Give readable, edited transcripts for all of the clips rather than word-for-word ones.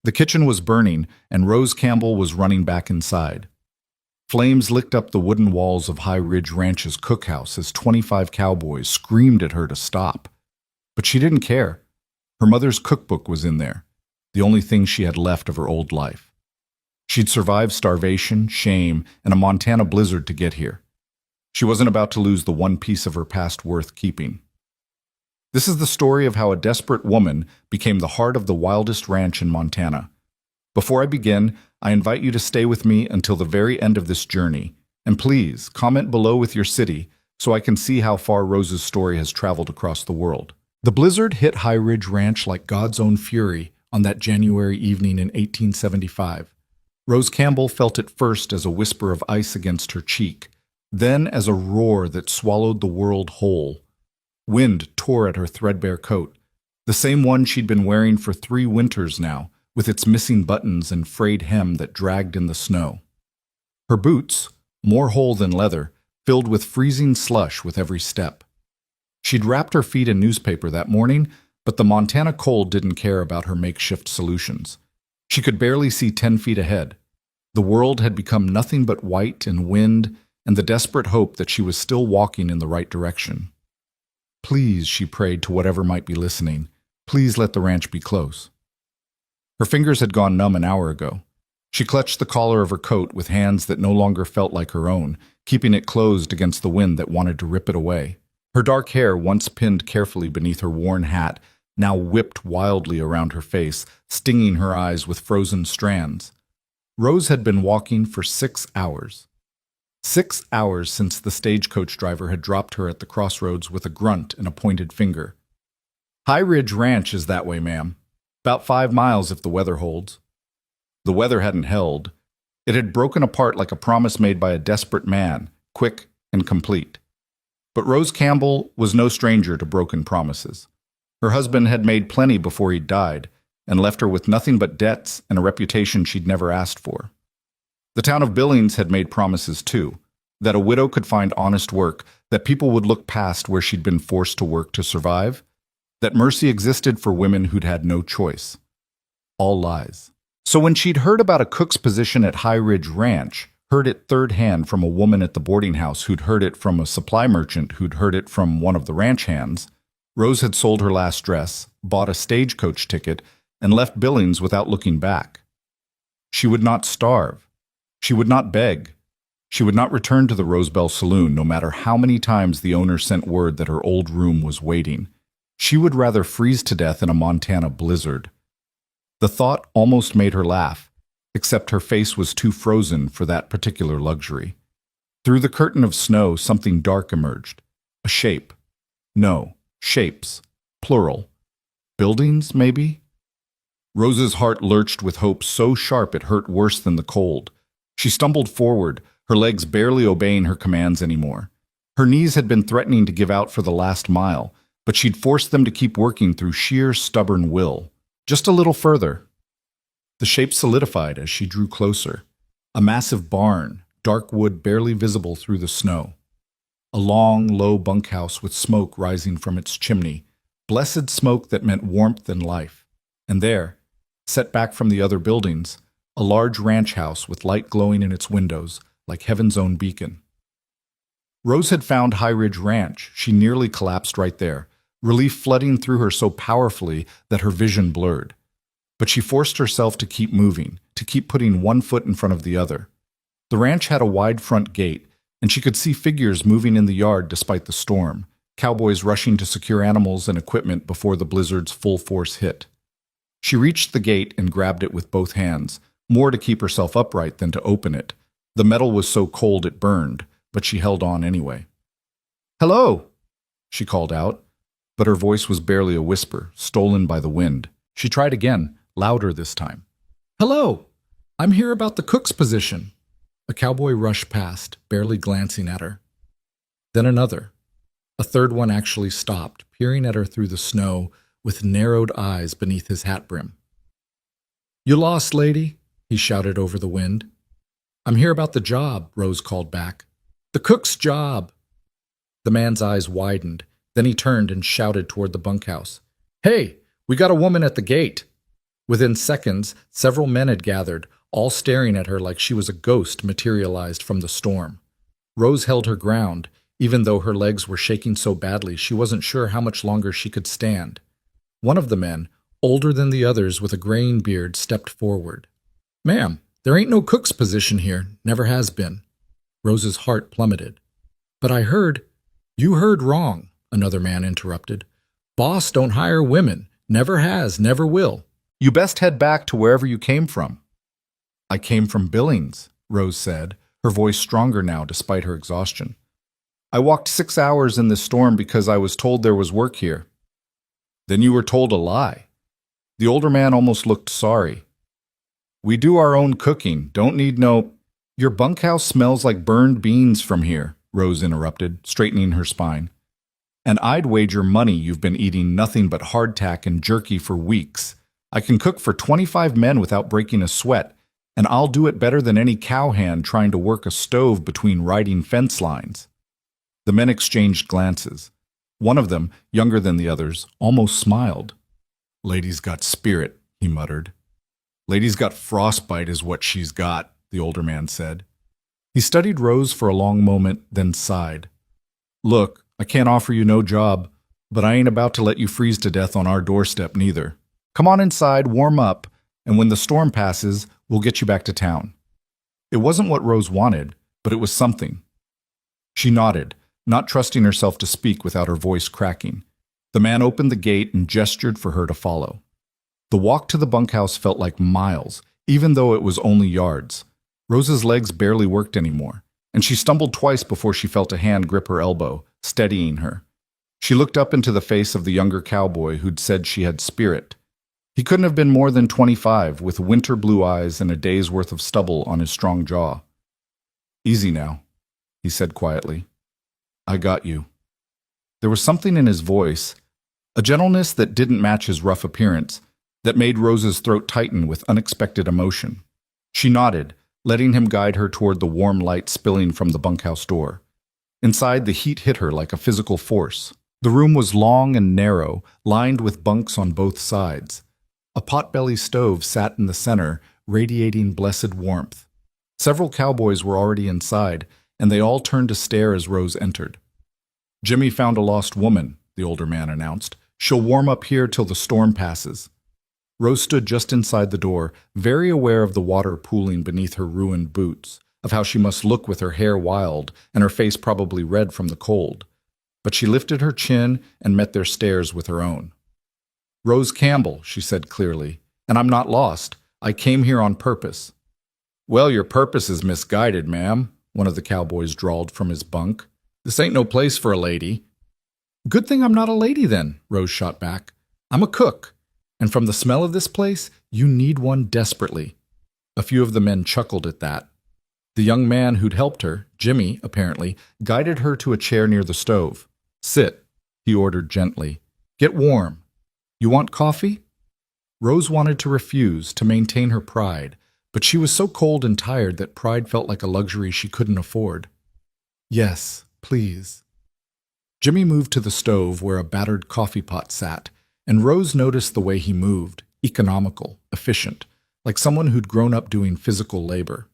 The kitchen was burning, and Rose Campbell was running back inside. Flames licked up the wooden walls of High Ridge Ranch's cookhouse as 25 cowboys screamed at her to stop. But she didn't care. Her mother's cookbook was in there, the only thing she had left of her old life. She'd survived starvation, shame, and a Montana blizzard to get here. She wasn't about to lose the one piece of her past worth keeping. This is the story of how a desperate woman became the heart of the wildest ranch in Montana. Before I begin, I invite you to stay with me until the very end of this journey, and please comment below with your city so I can see how far Rose's story has traveled across the world. The blizzard hit High Ridge Ranch like God's own fury on that January evening in 1875. Rose Campbell felt it first as a whisper of ice against her cheek, then as a roar that swallowed the world whole. Wind tore at her threadbare coat, the same one she'd been wearing for 3 winters now, with its missing buttons and frayed hem that dragged in the snow. Her boots, more whole than leather, filled with freezing slush with every step. She'd wrapped her feet in newspaper that morning, but the Montana cold didn't care about her makeshift solutions. She could barely see 10 feet ahead. The world had become nothing but white and wind and the desperate hope that she was still walking in the right direction. Please, she prayed to whatever might be listening, please let the ranch be close. Her fingers had gone numb an hour ago. She clutched the collar of her coat with hands that no longer felt like her own, keeping it closed against the wind that wanted to rip it away. Her dark hair, once pinned carefully beneath her worn hat, now whipped wildly around her face, stinging her eyes with frozen strands. Rose had been walking for 6 hours. 6 hours since the stagecoach driver had dropped her at the crossroads with a grunt and a pointed finger. High Ridge Ranch is that way, ma'am. About 5 miles if the weather holds. The weather hadn't held. It had broken apart like a promise made by a desperate man, quick and complete. But Rose Campbell was no stranger to broken promises. Her husband had made plenty before he'd died, and left her with nothing but debts and a reputation she'd never asked for. The town of Billings had made promises too, that a widow could find honest work, that people would look past where she'd been forced to work to survive, that mercy existed for women who'd had no choice. All lies. So when she'd heard about a cook's position at High Ridge Ranch, heard it third hand from a woman at the boarding house who'd heard it from a supply merchant who'd heard it from one of the ranch hands, Rose had sold her last dress, bought a stagecoach ticket, and left Billings without looking back. She would not starve. She would not beg. She would not return to the Rosebell Saloon no matter how many times the owner sent word that her old room was waiting. She would rather freeze to death in a Montana blizzard. The thought almost made her laugh, except her face was too frozen for that particular luxury. Through the curtain of snow, something dark emerged. A shape. No, shapes. Plural. Buildings, maybe? Rose's heart lurched with hope so sharp it hurt worse than the cold. She stumbled forward, her legs barely obeying her commands anymore. Her knees had been threatening to give out for the last mile, but she'd forced them to keep working through sheer stubborn will. Just a little further. The shape solidified as she drew closer. A massive barn, dark wood barely visible through the snow. A long, low bunkhouse with smoke rising from its chimney, blessed smoke that meant warmth and life. And there, set back from the other buildings, a large ranch house with light glowing in its windows, like heaven's own beacon. Rose had found High Ridge Ranch. She nearly collapsed right there, relief flooding through her so powerfully that her vision blurred. But she forced herself to keep moving, to keep putting one foot in front of the other. The ranch had a wide front gate, and she could see figures moving in the yard despite the storm, cowboys rushing to secure animals and equipment before the blizzard's full force hit. She reached the gate and grabbed it with both hands, more to keep herself upright than to open it. The metal was so cold it burned, but she held on anyway. "Hello," she called out, but her voice was barely a whisper, stolen by the wind. She tried again, louder this time. "Hello, I'm here about the cook's position." A cowboy rushed past, barely glancing at her. Then another. A third one actually stopped, peering at her through the snow with narrowed eyes beneath his hat brim. "You lost, lady," he shouted over the wind. "I'm here about the job," Rose called back. "The cook's job." The man's eyes widened. Then he turned and shouted toward the bunkhouse. "Hey, we got a woman at the gate." Within seconds, several men had gathered, all staring at her like she was a ghost materialized from the storm. Rose held her ground, even though her legs were shaking so badly she wasn't sure how much longer she could stand. One of the men, older than the others with a graying beard, stepped forward. "Ma'am, there ain't no cook's position here, never has been." Rose's heart plummeted. "But I heard—" "You heard wrong," another man interrupted. "Boss don't hire women, never has, never will. You best head back to wherever you came from." "I came from Billings," Rose said, her voice stronger now despite her exhaustion. "I walked 6 hours in this storm because I was told there was work here." "Then you were told a lie." The older man almost looked sorry. "We do our own cooking, don't need no—" "Your bunkhouse smells like burned beans from here," Rose interrupted, straightening her spine. "And I'd wager money you've been eating nothing but hardtack and jerky for weeks. I can cook for 25 men without breaking a sweat, and I'll do it better than any cowhand trying to work a stove between riding fence lines." The men exchanged glances. One of them, younger than the others, almost smiled. "Lady's got spirit," he muttered. "Lady's got frostbite is what she's got," the older man said. He studied Rose for a long moment, then sighed. "Look, I can't offer you no job, but I ain't about to let you freeze to death on our doorstep neither. Come on inside, warm up, and when the storm passes, we'll get you back to town." It wasn't what Rose wanted, but it was something. She nodded, not trusting herself to speak without her voice cracking. The man opened the gate and gestured for her to follow. The walk to the bunkhouse felt like miles, even though it was only yards. Rose's legs barely worked anymore, and she stumbled twice before she felt a hand grip her elbow, steadying her. She looked up into the face of the younger cowboy who'd said she had spirit. He couldn't have been more than 25, with winter blue eyes and a day's worth of stubble on his strong jaw. "Easy now," he said quietly. "I got you." There was something in his voice, a gentleness that didn't match his rough appearance, that made Rose's throat tighten with unexpected emotion. She nodded, letting him guide her toward the warm light spilling from the bunkhouse door. Inside, the heat hit her like a physical force. The room was long and narrow, lined with bunks on both sides. A potbelly stove sat in the center, radiating blessed warmth. Several cowboys were already inside, and they all turned to stare as Rose entered. "Jimmy found a lost woman," the older man announced. "She'll warm up here till the storm passes." Rose stood just inside the door, very aware of the water pooling beneath her ruined boots, of how she must look with her hair wild and her face probably red from the cold. But she lifted her chin and met their stares with her own. "Rose Campbell," she said clearly, "and I'm not lost. I came here on purpose." "Well, your purpose is misguided, ma'am," one of the cowboys drawled from his bunk. "This ain't no place for a lady." "Good thing I'm not a lady then," Rose shot back. "I'm a cook, and from the smell of this place, you need one desperately." A few of the men chuckled at that. The young man who'd helped her, Jimmy, apparently, guided her to a chair near the stove. "Sit," he ordered gently. "Get warm. You want coffee?" Rose wanted to refuse, to maintain her pride, but she was so cold and tired that pride felt like a luxury she couldn't afford. "Yes, please." Jimmy moved to the stove where a battered coffee pot sat, and Rose noticed the way he moved, economical, efficient, like someone who'd grown up doing physical labor.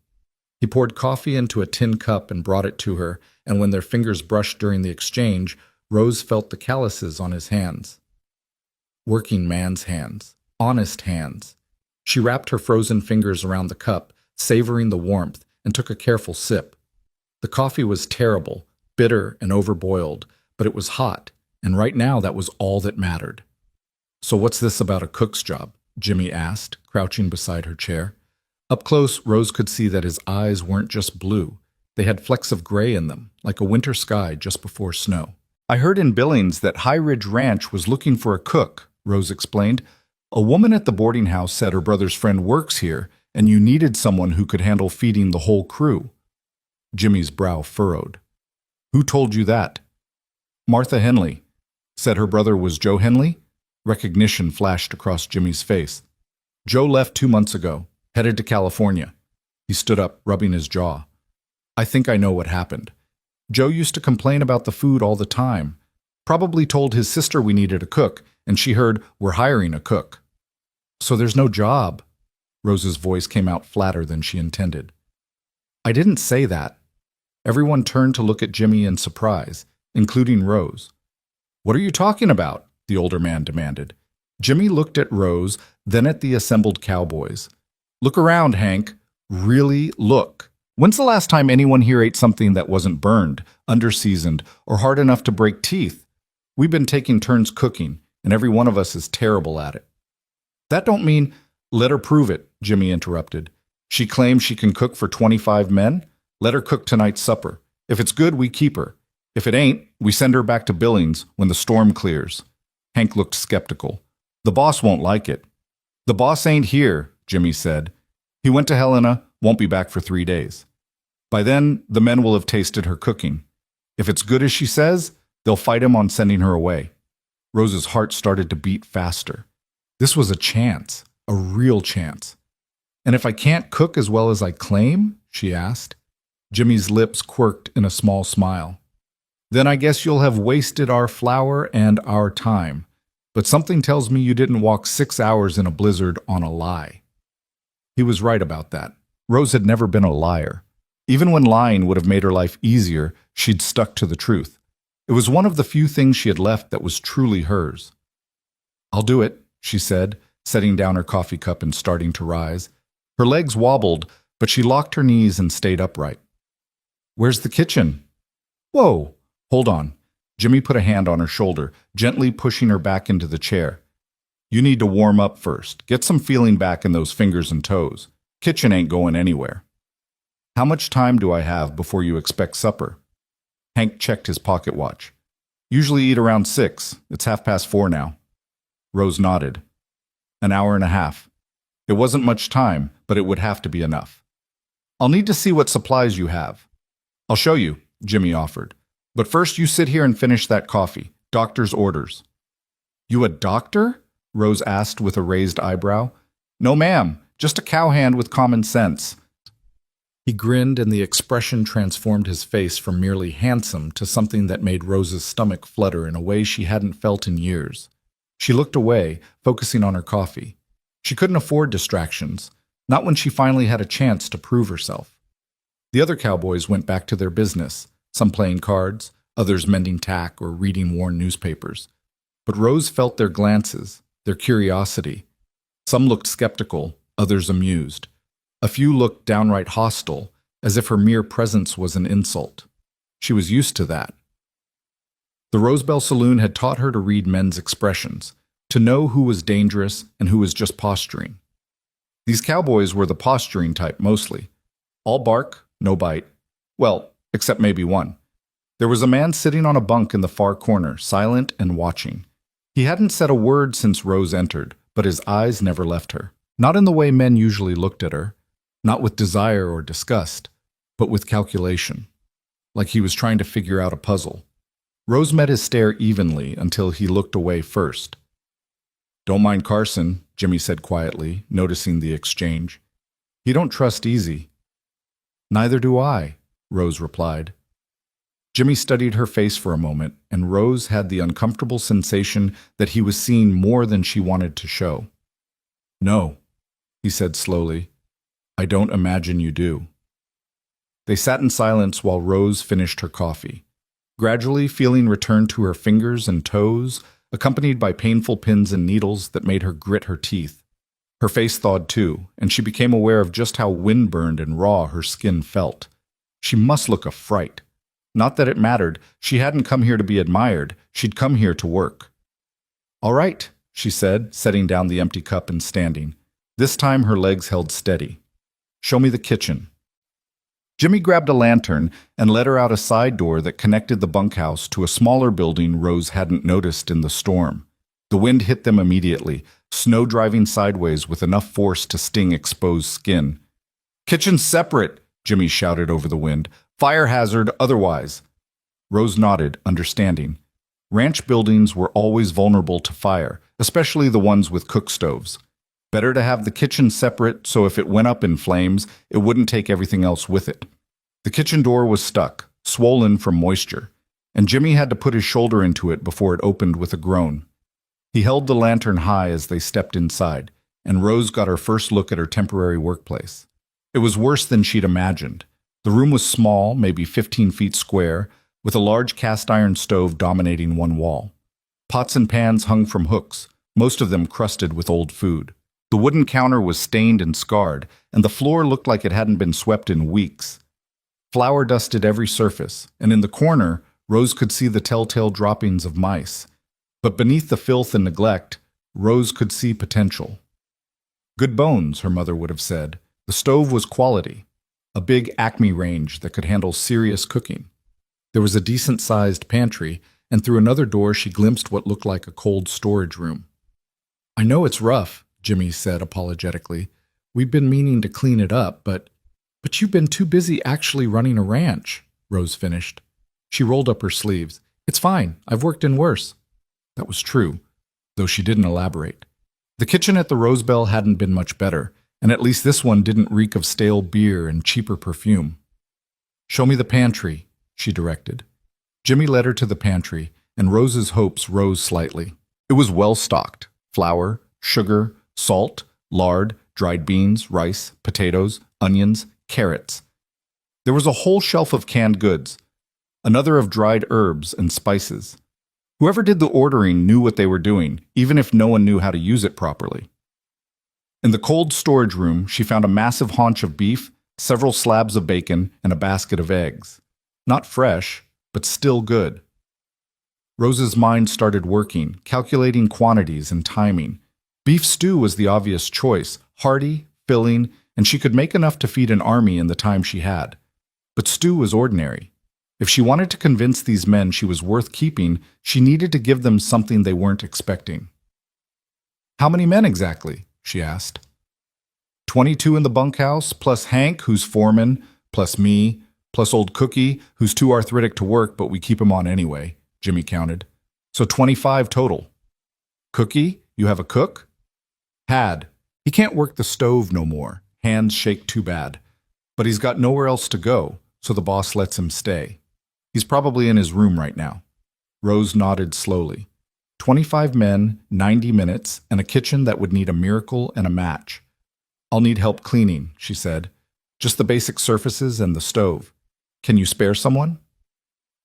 He poured coffee into a tin cup and brought it to her, and when their fingers brushed during the exchange, Rose felt the calluses on his hands. Working man's hands, honest hands. She wrapped her frozen fingers around the cup, savoring the warmth, and took a careful sip. The coffee was terrible, bitter and overboiled, but it was hot, and right now that was all that mattered. "So what's this about a cook's job?" Jimmy asked, crouching beside her chair. Up close, Rose could see that his eyes weren't just blue. They had flecks of gray in them, like a winter sky just before snow. "I heard in Billings that High Ridge Ranch was looking for a cook," Rose explained. "A woman at the boarding house said her brother's friend works here, and you needed someone who could handle feeding the whole crew." Jimmy's brow furrowed. "Who told you that?" "Martha Henley. Said her brother was Joe Henley?" Recognition flashed across Jimmy's face. "Joe left 2 months ago, headed to California." He stood up, rubbing his jaw. "I think I know what happened. Joe used to complain about the food all the time. Probably told his sister we needed a cook, and she heard we're hiring a cook." So there's no job. Rose's voice came out flatter than she intended. I didn't say that. Everyone turned to look at Jimmy in surprise, including Rose. What are you talking about? The older man demanded. Jimmy looked at Rose, then at the assembled cowboys. Look around, Hank. Really look. When's the last time anyone here ate something that wasn't burned, underseasoned, or hard enough to break teeth? We've been taking turns cooking, and every one of us is terrible at it. That don't mean— Let her prove it, Jimmy interrupted. She claims she can cook for 25 men? Let her cook tonight's supper. If it's good, we keep her. If it ain't, we send her back to Billings when the storm clears. Hank looked skeptical. The boss won't like it. The boss ain't here, Jimmy said. He went to Helena, won't be back for 3 days. By then, the men will have tasted her cooking. If it's good as she says, they'll fight him on sending her away. Rose's heart started to beat faster. This was a chance, a real chance. And if I can't cook as well as I claim? She asked. Jimmy's lips quirked in a small smile. Then I guess you'll have wasted our flour and our time. But something tells me you didn't walk 6 hours in a blizzard on a lie. He was right about that. Rose had never been a liar. Even when lying would have made her life easier, she'd stuck to the truth. It was one of the few things she had left that was truly hers. I'll do it, she said, setting down her coffee cup and starting to rise. Her legs wobbled, but she locked her knees and stayed upright. Where's the kitchen? Whoa, hold on. Jimmy put a hand on her shoulder, gently pushing her back into the chair. You need to warm up first. Get some feeling back in those fingers and toes. Kitchen ain't going anywhere. How much time do I have before you expect supper? Hank checked his pocket watch. Usually eat around 6. It's 4:30 now. Rose nodded. An hour and a half. It wasn't much time, but it would have to be enough. I'll need to see what supplies you have. I'll show you, Jimmy offered. But first you sit here and finish that coffee. Doctor's orders. You a doctor? Rose asked with a raised eyebrow. No, ma'am. Just a cowhand with common sense. He grinned, and the expression transformed his face from merely handsome to something that made Rose's stomach flutter in a way she hadn't felt in years. She looked away, focusing on her coffee. She couldn't afford distractions, not when she finally had a chance to prove herself. The other cowboys went back to their business, some playing cards, others mending tack or reading worn newspapers. But Rose felt their glances, their curiosity. Some looked skeptical, others amused. A few looked downright hostile, as if her mere presence was an insult. She was used to that. The Rosebell Saloon had taught her to read men's expressions, to know who was dangerous and who was just posturing. These cowboys were the posturing type mostly. All bark, no bite. Well, except maybe one. There was a man sitting on a bunk in the far corner, silent and watching. He hadn't said a word since Rose entered, but his eyes never left her. Not in the way men usually looked at her. Not with desire or disgust, but with calculation, like he was trying to figure out a puzzle. Rose met his stare evenly until he looked away first. Don't mind Carson, Jimmy said quietly, noticing the exchange. He don't trust easy. Neither do I, Rose replied. Jimmy studied her face for a moment, and Rose had the uncomfortable sensation that he was seeing more than she wanted to show. No, he said slowly. I don't imagine you do. They sat in silence while Rose finished her coffee. Gradually, feeling returned to her fingers and toes, accompanied by painful pins and needles that made her grit her teeth. Her face thawed too, and she became aware of just how windburned and raw her skin felt. She must look a fright. Not that it mattered. She hadn't come here to be admired. She'd come here to work. All right, she said, setting down the empty cup and standing. This time her legs held steady. Show me the kitchen. Jimmy grabbed a lantern and led her out a side door that connected the bunkhouse to a smaller building Rose hadn't noticed in the storm. The wind hit them immediately, snow driving sideways with enough force to sting exposed skin. Kitchen's separate, Jimmy shouted over the wind. Fire hazard otherwise. Rose nodded, understanding. Ranch buildings were always vulnerable to fire, especially the ones with cook stoves. Better to have the kitchen separate so if it went up in flames, it wouldn't take everything else with it. The kitchen door was stuck, swollen from moisture, and Jimmy had to put his shoulder into it before it opened with a groan. He held the lantern high as they stepped inside. and Rose got her first look at her temporary workplace. It was worse than she'd imagined. The room was small, maybe 15 feet square, with a large cast iron stove dominating one wall. Pots and pans hung from hooks, most of them crusted with old food. The wooden counter was stained and scarred, and the floor looked like it hadn't been swept in weeks. Flour dusted every surface, and in the corner, Rose could see the telltale droppings of mice. But beneath the filth and neglect, Rose could see potential. Good bones, her mother would have said. The stove was quality, a big Acme range that could handle serious cooking. There was a decent-sized pantry, and through another door she glimpsed what looked like a cold storage room. "I know it's rough," Jimmy said apologetically. "We've been meaning to clean it up, but you've been too busy actually running a ranch," Rose finished. She rolled up her sleeves. "It's fine. I've worked in worse." That was true, though she didn't elaborate. The kitchen at the Rosebell hadn't been much better, and at least this one didn't reek of stale beer and cheaper perfume. "Show me the pantry," she directed. Jimmy led her to the pantry, and Rose's hopes rose slightly. It was well stocked: flour, sugar, salt, lard, dried beans, rice, potatoes, onions, carrots. There was a whole shelf of canned goods, another of dried herbs and spices. Whoever did the ordering knew what they were doing, even if no one knew how to use it properly. In the cold storage room, she found a massive haunch of beef, several slabs of bacon, and a basket of eggs. Not fresh, but still good. Rose's mind started working, calculating quantities and timing. Beef stew was the obvious choice, hearty, filling, and she could make enough to feed an army in the time she had. But stew was ordinary. If she wanted to convince these men she was worth keeping, she needed to give them something they weren't expecting. "How many men exactly?" she asked. 22 in the bunkhouse, plus Hank, who's foreman, plus me, plus old Cookie, who's too arthritic to work, but we keep him on anyway," Jimmy counted. "So 25 total." "Cookie, you have a cook?" "Had. He can't work the stove no more. Hands shake too bad. But he's got nowhere else to go, so the boss lets him stay. He's probably in his room right now." Rose nodded slowly. 25 men, 90 minutes, and a kitchen that would need a miracle and a match. "I'll need help cleaning," she said. "Just the basic surfaces and the stove. Can you spare someone?"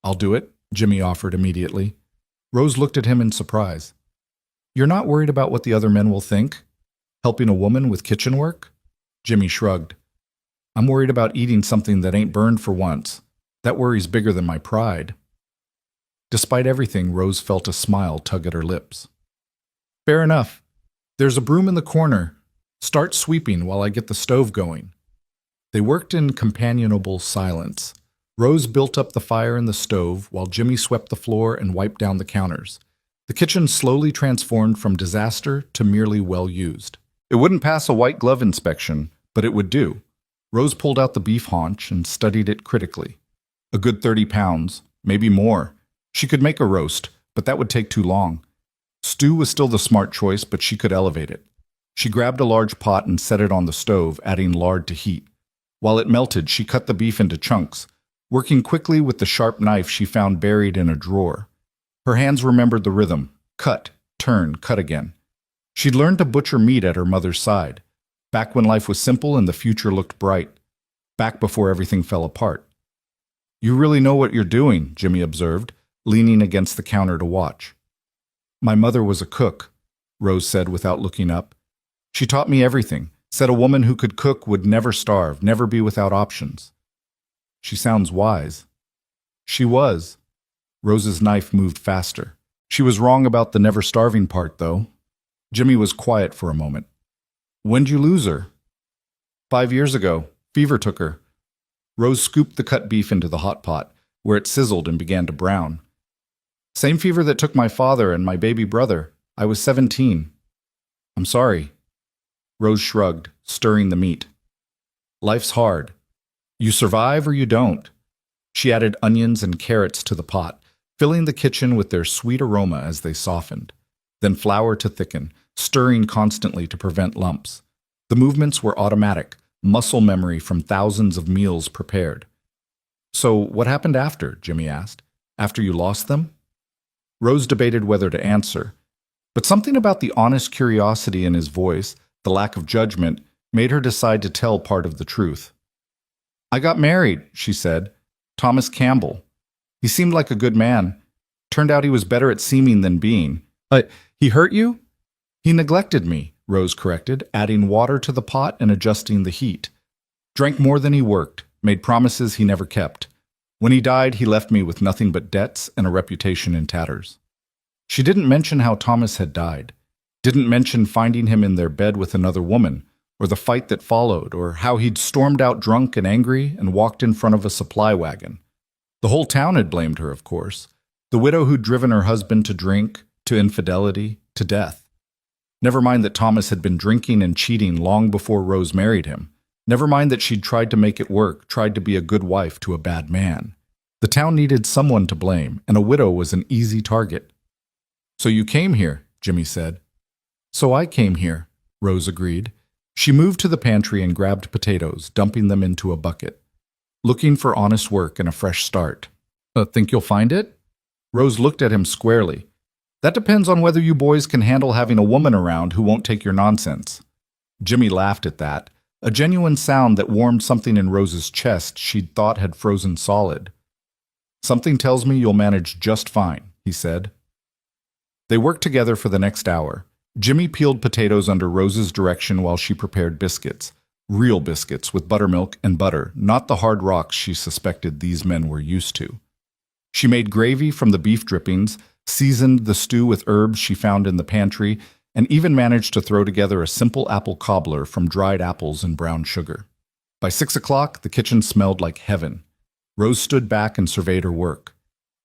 "I'll do it," Jimmy offered immediately. Rose looked at him in surprise. "You're not worried about what the other men will think? Helping a woman with kitchen work?" Jimmy shrugged. "I'm worried about eating something that ain't burned for once. That worry's bigger than my pride." Despite everything, Rose felt a smile tug at her lips. "Fair enough. There's a broom in the corner. Start sweeping while I get the stove going." They worked in companionable silence. Rose built up the fire in the stove while Jimmy swept the floor and wiped down the counters. The kitchen slowly transformed from disaster to merely well-used. It wouldn't pass a white glove inspection, but it would do. Rose pulled out the beef haunch and studied it critically. A good 30 pounds, maybe more. She could make a roast, but that would take too long. Stew was still the smart choice, but she could elevate it. She grabbed a large pot and set it on the stove, adding lard to heat. While it melted, she cut the beef into chunks, working quickly with the sharp knife she found buried in a drawer. Her hands remembered the rhythm: cut, turn, cut again. She'd learned to butcher meat at her mother's side, back when life was simple and the future looked bright, back before everything fell apart. "You really know what you're doing," Jimmy observed, leaning against the counter to watch. "My mother was a cook," Rose said without looking up. "She taught me everything, said a woman who could cook would never starve, never be without options." "She sounds wise." She was. Rose's knife moved faster. She was wrong about the never starving part, though. Jimmy was quiet for a moment. "When'd you lose her?" 5 years ago. Fever took her." Rose scooped the cut beef into the hot pot, where it sizzled and began to brown. "Same fever that took my father and my baby brother. I was 17. "I'm sorry." Rose shrugged, stirring the meat. "Life's hard. You survive or you don't." She added onions and carrots to the pot, filling the kitchen with their sweet aroma as they softened. Then flour to thicken, stirring constantly to prevent lumps. The movements were automatic, muscle memory from thousands of meals prepared. "So what happened after?" Jimmy asked. "After you lost them?" Rose debated whether to answer, but something about the honest curiosity in his voice, The lack of judgment made her decide to tell part of the truth. "I got married," she said. "Thomas Campbell. He seemed like a good man. Turned out he was better at seeming than being." He hurt you?" "He neglected me," Rose corrected, adding water to the pot and adjusting the heat. "Drank more than he worked, made promises he never kept. When he died, he left me with nothing but debts and a reputation in tatters." She didn't mention how Thomas had died, didn't mention finding him in their bed with another woman, or the fight that followed, or how he'd stormed out drunk and angry and walked in front of a supply wagon. The whole town had blamed her, of course. The widow who'd driven her husband to drink, to infidelity, to death. Never mind that Thomas had been drinking and cheating long before Rose married him. Never mind that she'd tried to make it work, tried to be a good wife to a bad man. The town needed someone to blame, and a widow was an easy target. "So you came here," Jimmy said. "So I came here," Rose agreed. She moved to the pantry and grabbed potatoes, dumping them into a bucket. "Looking for honest work and a fresh start." "Think you'll find it?" Rose looked at him squarely. "That depends on whether you boys can handle having a woman around who won't take your nonsense." Jimmy laughed at that, a genuine sound that warmed something in Rose's chest she'd thought had frozen solid. "Something tells me you'll manage just fine," he said. They worked together for the next hour. Jimmy peeled potatoes under Rose's direction while she prepared biscuits. Real biscuits with buttermilk and butter, not the hard rocks she suspected these men were used to. She made gravy from the beef drippings, seasoned the stew with herbs she found in the pantry, and even managed to throw together a simple apple cobbler from dried apples and brown sugar. By 6 o'clock, the kitchen smelled like heaven. Rose stood back and surveyed her work.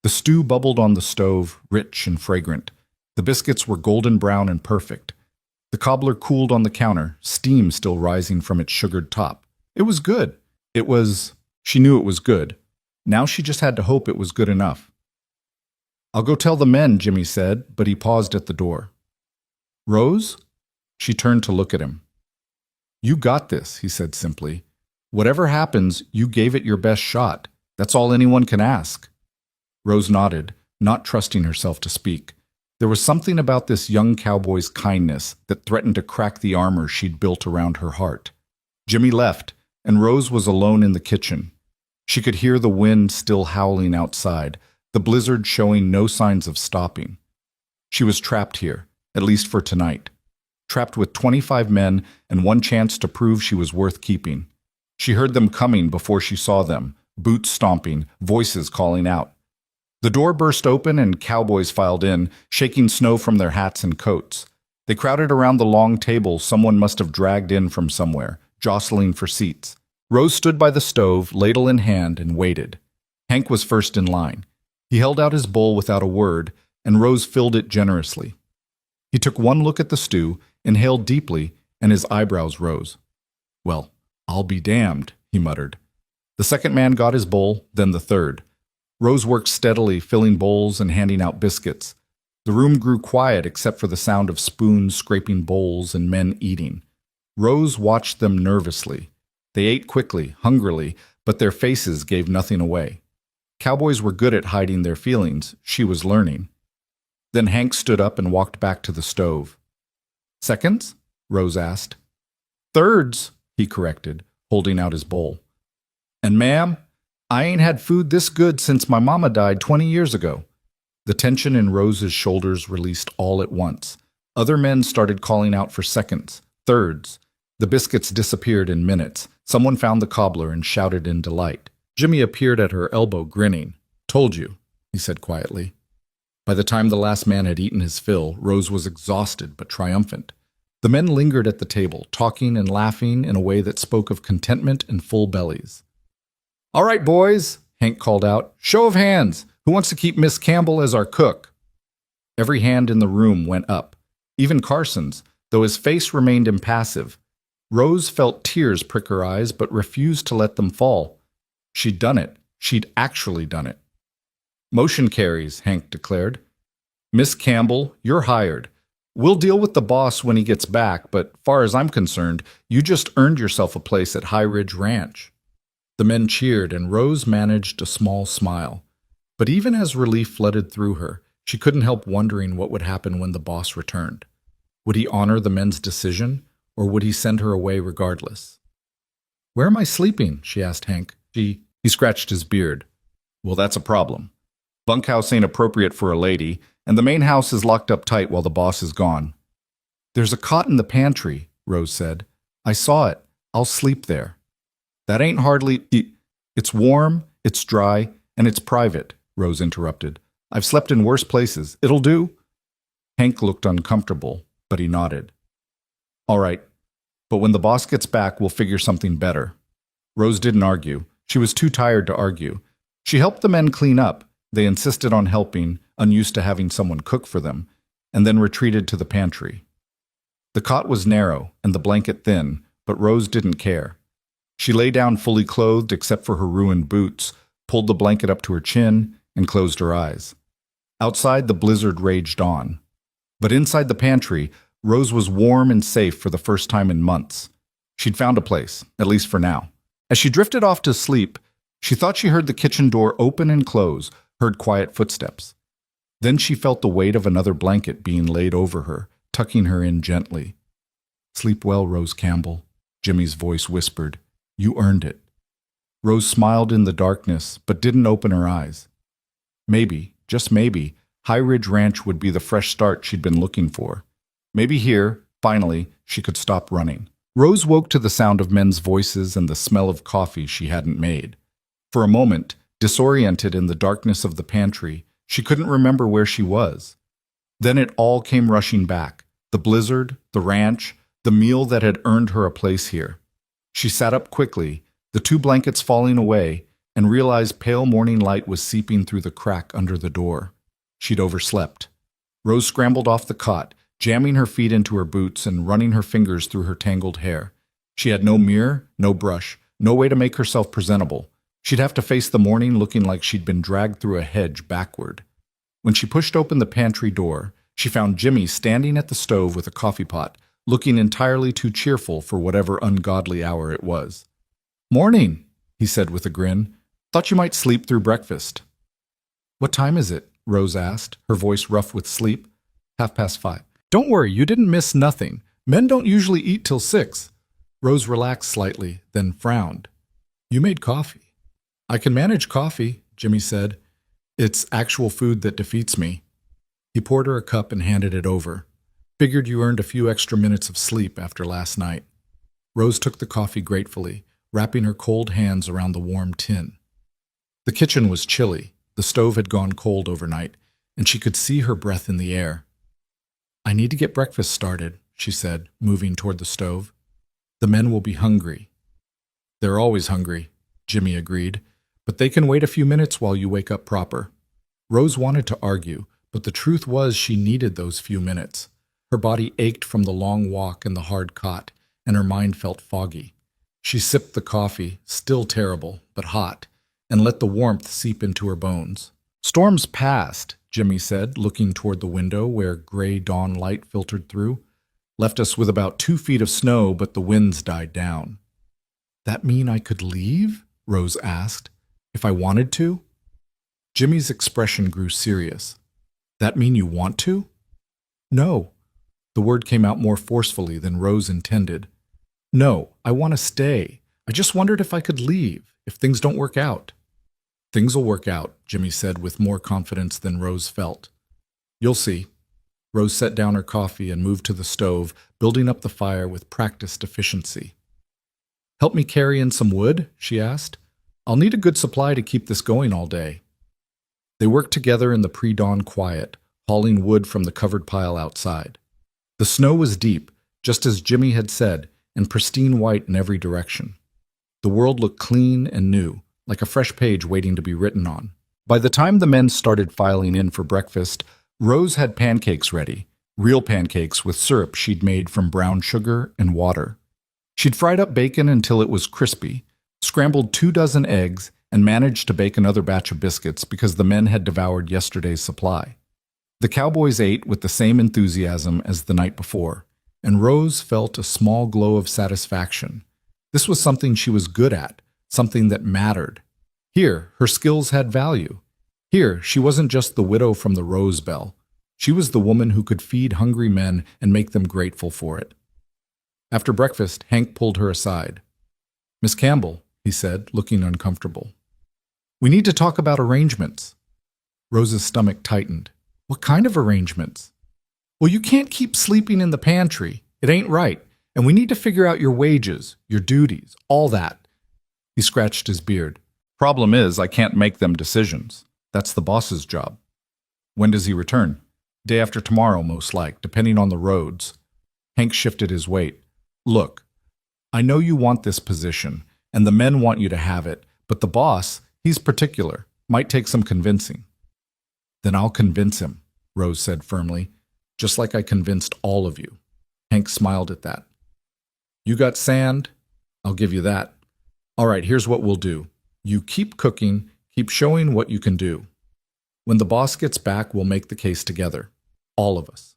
The stew bubbled on the stove, rich and fragrant. The biscuits were golden brown and perfect. The cobbler cooled on the counter, steam still rising from its sugared top. It was good. She knew it was good. Now she just had to hope it was good enough. "I'll go tell the men," Jimmy said, but he paused at the door. "Rose?" She turned to look at him. "You got this," he said simply. "Whatever happens, you gave it your best shot. That's all anyone can ask." Rose nodded, not trusting herself to speak. There was something about this young cowboy's kindness that threatened to crack the armor she'd built around her heart. Jimmy left, and Rose was alone in the kitchen. She could hear the wind still howling outside, the blizzard showing no signs of stopping. She was trapped here, at least for tonight. Trapped with 25 men and one chance to prove she was worth keeping. She heard them coming before she saw them, boots stomping, voices calling out. The door burst open and cowboys filed in, shaking snow from their hats and coats. They crowded around the long table someone must have dragged in from somewhere, jostling for seats. Rose stood by the stove, ladle in hand, and waited. Hank was first in line. He held out his bowl without a word, and Rose filled it generously. He took one look at the stew, inhaled deeply, and his eyebrows rose. "Well, I'll be damned," he muttered. The second man got his bowl, then the third. Rose worked steadily, filling bowls and handing out biscuits. The room grew quiet except for the sound of spoons scraping bowls and men eating. Rose watched them nervously. They ate quickly, hungrily, but their faces gave nothing away. Cowboys were good at hiding their feelings. She was learning. Then Hank stood up and walked back to the stove. "Seconds?" Rose asked. "Thirds," he corrected, holding out his bowl. "And ma'am, I ain't had food this good since my mama died 20 years ago." The tension in Rose's shoulders released all at once. Other men started calling out for seconds, thirds. The biscuits disappeared in minutes. Someone found the cobbler and shouted in delight. Jimmy appeared at her elbow, grinning. "Told you," he said quietly. By the time the last man had eaten his fill, Rose was exhausted but triumphant. The men lingered at the table, talking and laughing in a way that spoke of contentment and full bellies. "All right, boys," Hank called out. "Show of hands. Who wants to keep Miss Campbell as our cook?" Every hand in the room went up, even Carson's, though his face remained impassive. Rose felt tears prick her eyes, but refused to let them fall. She'd done it. She'd actually done it. "Motion carries," Hank declared. "Miss Campbell, you're hired. We'll deal with the boss when he gets back, but far as I'm concerned, you just earned yourself a place at High Ridge Ranch." The men cheered, and Rose managed a small smile. But even as relief flooded through her, she couldn't help wondering what would happen when the boss returned. Would he honor the men's decision, or would he send her away regardless? "Where am I sleeping?" she asked Hank. He scratched his beard. "Well, that's a problem. Bunkhouse ain't appropriate for a lady, and the main house is locked up tight while the boss is gone." "There's a cot in the pantry," Rose said. "I saw it. I'll sleep there." "That ain't hardly— It's warm, it's dry, and it's private," Rose interrupted. "I've slept in worse places. It'll do." Hank looked uncomfortable, but he nodded. "All right, but when the boss gets back, we'll figure something better." Rose didn't argue. She was too tired to argue. She helped the men clean up. They insisted on helping, unused to having someone cook for them, and then retreated to the pantry. The cot was narrow and the blanket thin, but Rose didn't care. She lay down fully clothed except for her ruined boots, pulled the blanket up to her chin, and closed her eyes. Outside, the blizzard raged on. But inside the pantry, Rose was warm and safe for the first time in months. She'd found a place, at least for now. As she drifted off to sleep, she thought she heard the kitchen door open and close, heard quiet footsteps. Then she felt the weight of another blanket being laid over her, tucking her in gently. "Sleep well, Rose Campbell," Jimmy's voice whispered. "You earned it." Rose smiled in the darkness, but didn't open her eyes. Maybe, just maybe, High Ridge Ranch would be the fresh start she'd been looking for. Maybe here, finally, she could stop running. Rose woke to the sound of men's voices and the smell of coffee she hadn't made. For a moment, disoriented in the darkness of the pantry, she couldn't remember where she was. Then it all came rushing back. The blizzard, the ranch, the meal that had earned her a place here. She sat up quickly, the two blankets falling away, and realized pale morning light was seeping through the crack under the door. She'd overslept. Rose scrambled off the cot, jamming her feet into her boots and running her fingers through her tangled hair. She had no mirror, no brush, no way to make herself presentable. She'd have to face the morning looking like she'd been dragged through a hedge backward. When she pushed open the pantry door, she found Jimmy standing at the stove with a coffee pot, looking entirely too cheerful for whatever ungodly hour it was. "Morning," he said with a grin. "Thought you might sleep through breakfast." "What time is it?" Rose asked, her voice rough with sleep. 5:30. "Don't worry, you didn't miss nothing. Men don't usually eat till 6. Rose relaxed slightly, then frowned. "You made coffee." "I can manage coffee," Jimmy said. "It's actual food that defeats me." He poured her a cup and handed it over. "Figured you earned a few extra minutes of sleep after last night." Rose took the coffee gratefully, wrapping her cold hands around the warm tin. The kitchen was chilly. The stove had gone cold overnight, and she could see her breath in the air. "I need to get breakfast started," she said, moving toward the stove. "The men will be hungry." "They're always hungry," Jimmy agreed, "but they can wait a few minutes while you wake up proper." Rose wanted to argue, but the truth was she needed those few minutes. Her body ached from the long walk and the hard cot, and her mind felt foggy. She sipped the coffee, still terrible, but hot, and let the warmth seep into her bones. "Storm's past," Jimmy said, looking toward the window where gray dawn light filtered through. "Left us with about 2 feet of snow, but the winds died down." "That mean I could leave?" Rose asked. "If I wanted to?" Jimmy's expression grew serious. "That mean you want to?" "No." The word came out more forcefully than Rose intended. "No, I want to stay. I just wondered if I could leave, if things don't work out." "Things'll work out," Jimmy said with more confidence than Rose felt. "You'll see." Rose set down her coffee and moved to the stove, building up the fire with practiced efficiency. "Help me carry in some wood?" she asked. "I'll need a good supply to keep this going all day." They worked together in the pre-dawn quiet, hauling wood from the covered pile outside. The snow was deep, just as Jimmy had said, and pristine white in every direction. The world looked clean and new, like a fresh page waiting to be written on. By the time the men started filing in for breakfast, Rose had pancakes ready, real pancakes with syrup she'd made from brown sugar and water. She'd fried up bacon until it was crispy, scrambled 2 dozen eggs, and managed to bake another batch of biscuits because the men had devoured yesterday's supply. The Cowboys ate with the same enthusiasm as the night before, and Rose felt a small glow of satisfaction. This was something she was good at, something that mattered. Here, her skills had value. Here, she wasn't just the widow from the Rose Bell. She was the woman who could feed hungry men and make them grateful for it. After breakfast, Hank pulled her aside. "Miss Campbell," he said, looking uncomfortable. "We need to talk about arrangements." Rose's stomach tightened. "What kind of arrangements?" "Well, you can't keep sleeping in the pantry. It ain't right. And we need to figure out your wages, your duties, all that." He scratched his beard. "Problem is, I can't make them decisions. That's the boss's job." "When does he return?" "Day after tomorrow, most like, depending on the roads." Hank shifted his weight. "Look, I know you want this position, and the men want you to have it, but the boss, he's particular. Might take some convincing." "Then I'll convince him," Rose said firmly, "just like I convinced all of you." Hank smiled at that. "You got sand? I'll give you that. All right, here's what we'll do. You keep cooking, keep showing what you can do. When the boss gets back, we'll make the case together. All of us."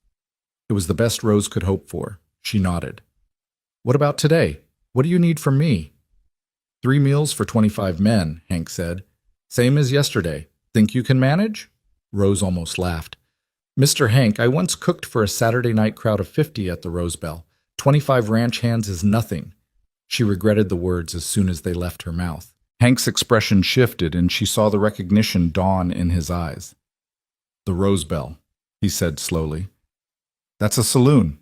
It was the best Rose could hope for. She nodded. "What about today? What do you need from me?" 3 meals for 25 men, Hank said. "Same as yesterday. Think you can manage?" Rose almost laughed. "Mr. Hank, I once cooked for a Saturday night crowd of 50 at the Rose Bell. 25 ranch hands is nothing." She regretted the words as soon as they left her mouth. Hank's expression shifted, and she saw the recognition dawn in his eyes. "The Rose Bell," he said slowly. "That's a saloon.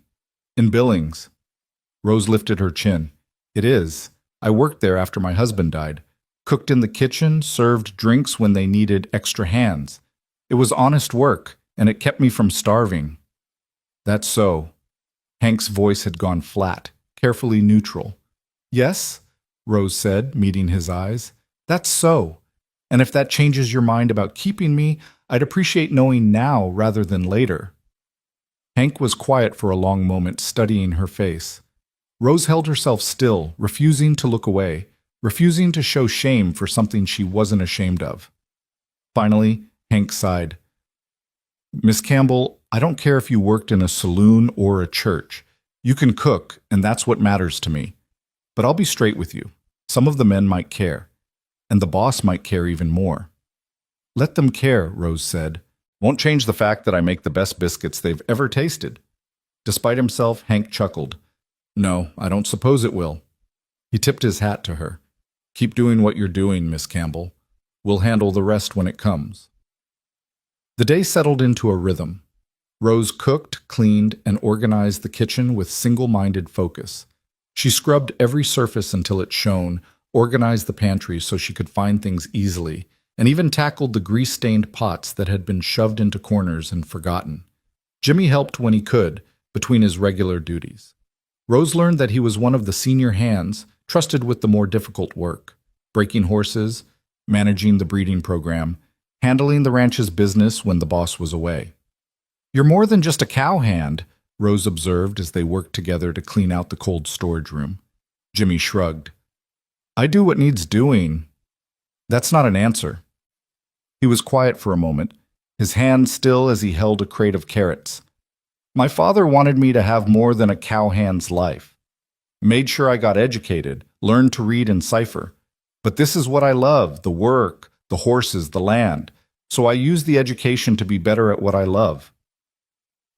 In Billings." Rose lifted her chin. "It is. I worked there after my husband died. Cooked in the kitchen, served drinks when they needed extra hands. It was honest work, and it kept me from starving." "That's so." Hank's voice had gone flat, carefully neutral. "Yes," Rose said, meeting his eyes. "That's so. And if that changes your mind about keeping me, I'd appreciate knowing now rather than later." Hank was quiet for a long moment, studying her face. Rose held herself still, refusing to look away, refusing to show shame for something she wasn't ashamed of. Finally, Hank sighed. "Miss Campbell, I don't care if you worked in a saloon or a church. You can cook, and that's what matters to me. But I'll be straight with you. Some of the men might care, and the boss might care even more." "Let them care," Rose said. "Won't change the fact that I make the best biscuits they've ever tasted." Despite himself, Hank chuckled. "No, I don't suppose it will." He tipped his hat to her. "Keep doing what you're doing, Miss Campbell. We'll handle the rest when it comes." The day settled into a rhythm. Rose cooked, cleaned, and organized the kitchen with single-minded focus. She scrubbed every surface until it shone, organized the pantry so she could find things easily, and even tackled the grease-stained pots that had been shoved into corners and forgotten. Jimmy helped when he could, between his regular duties. Rose learned that he was one of the senior hands, trusted with the more difficult work: breaking horses, managing the breeding program, handling the ranch's business when the boss was away. "You're more than just a cowhand," Rose observed as they worked together to clean out the cold storage room. Jimmy shrugged. "I do what needs doing." "That's not an answer." He was quiet for a moment, his hand still as he held a crate of carrots. "My father wanted me to have more than a cowhand's life. Made sure I got educated, learned to read and cipher. But this is what I love, the work, the horses, the land. So I use the education to be better at what I love."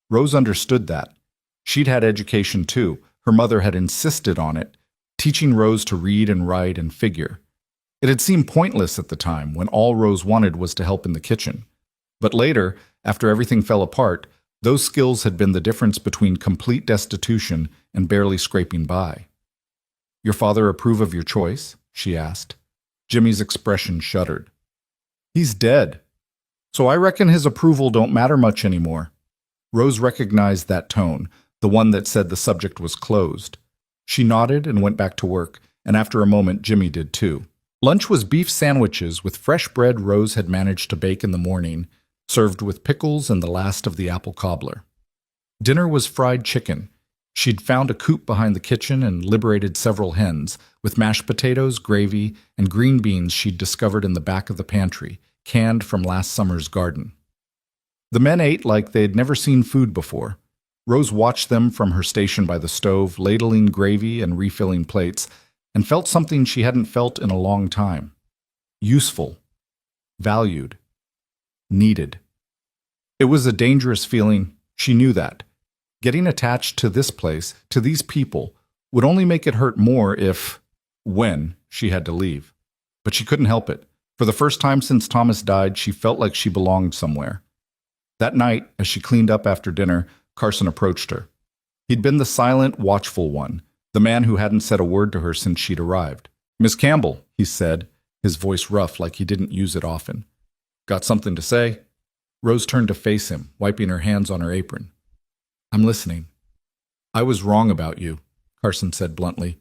Rose understood that. She'd had education too. Her mother had insisted on it, teaching Rose to read and write and figure. It had seemed pointless at the time, when all Rose wanted was to help in the kitchen. But later, after everything fell apart, those skills had been the difference between complete destitution and barely scraping by. "Your father approve of your choice?" she asked. Jimmy's expression shuddered. "He's dead. So I reckon his approval don't matter much anymore." Rose recognized that tone, the one that said the subject was closed. She nodded and went back to work, and after a moment Jimmy did too. Lunch was beef sandwiches with fresh bread Rose had managed to bake in the morning, served with pickles and the last of the apple cobbler. Dinner was fried chicken. She'd found a coop behind the kitchen and liberated several hens, with mashed potatoes, gravy, and green beans she'd discovered in the back of the pantry, canned from last summer's garden. The men ate like they'd never seen food before. Rose watched them from her station by the stove, ladling gravy and refilling plates, and felt something she hadn't felt in a long time. Useful. Valued. Needed. It was a dangerous feeling. She knew that. Getting attached to this place, to these people, would only make it hurt more when she had to leave. But she couldn't help it. For the first time since Thomas died, she felt like she belonged somewhere. That night, as she cleaned up after dinner, Carson approached her. He'd been the silent, watchful one, the man who hadn't said a word to her since she'd arrived. "Miss Campbell," he said, his voice rough like he didn't use it often. "Got something to say?" Rose turned to face him, wiping her hands on her apron. "I'm listening." "I was wrong about you," Carson said bluntly.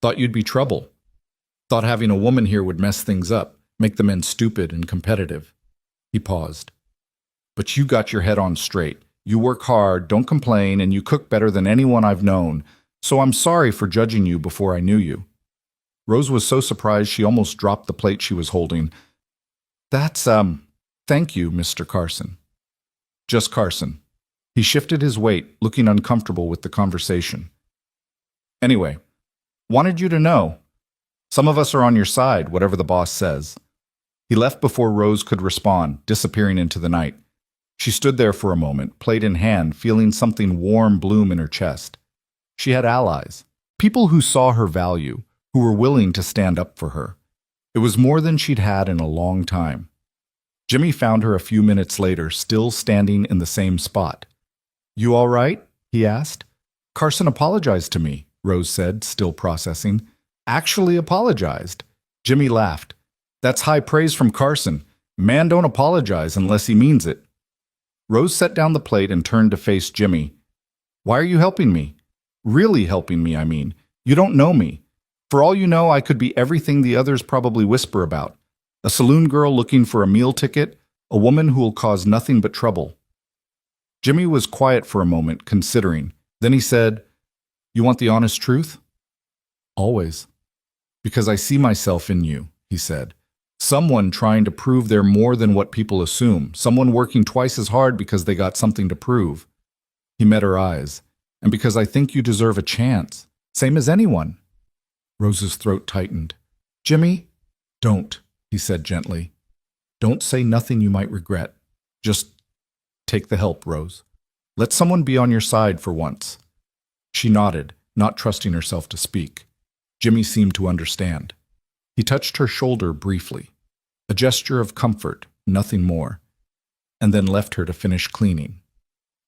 "Thought you'd be trouble. Thought having a woman here would mess things up, make the men stupid and competitive." He paused. "But you got your head on straight. You work hard, don't complain, and you cook better than anyone I've known, so I'm sorry for judging you before I knew you." Rose was so surprised she almost dropped the plate she was holding. Thank you, Mr. Carson." "Just Carson." He shifted his weight, looking uncomfortable with the conversation. "Anyway, wanted you to know. Some of us are on your side, whatever the boss says." He left before Rose could respond, disappearing into the night. She stood there for a moment, plate in hand, feeling something warm bloom in her chest. She had allies, people who saw her value, who were willing to stand up for her. It was more than she'd had in a long time. Jimmy found her a few minutes later, still standing in the same spot. "You all right?" he asked. "Carson apologized to me," Rose said, still processing. "Actually apologized." Jimmy laughed. "That's high praise from Carson. Man don't apologize unless he means it." Rose set down the plate and turned to face Jimmy. "Why are you helping me? Really helping me, I mean. You don't know me. For all you know, I could be everything the others probably whisper about. A saloon girl looking for a meal ticket, a woman who will cause nothing but trouble." Jimmy was quiet for a moment, considering. Then he said, "You want the honest truth?" "Always." "Because I see myself in you," he said. "Someone trying to prove they're more than what people assume. Someone working twice as hard because they got something to prove." He met her eyes. "And because I think you deserve a chance. Same as anyone." Rose's throat tightened. "Jimmy, don't," he said gently. "Don't say nothing you might regret. Just take the help, Rose. Let someone be on your side for once." She nodded, not trusting herself to speak. Jimmy seemed to understand. He touched her shoulder briefly, a gesture of comfort, nothing more, and then left her to finish cleaning.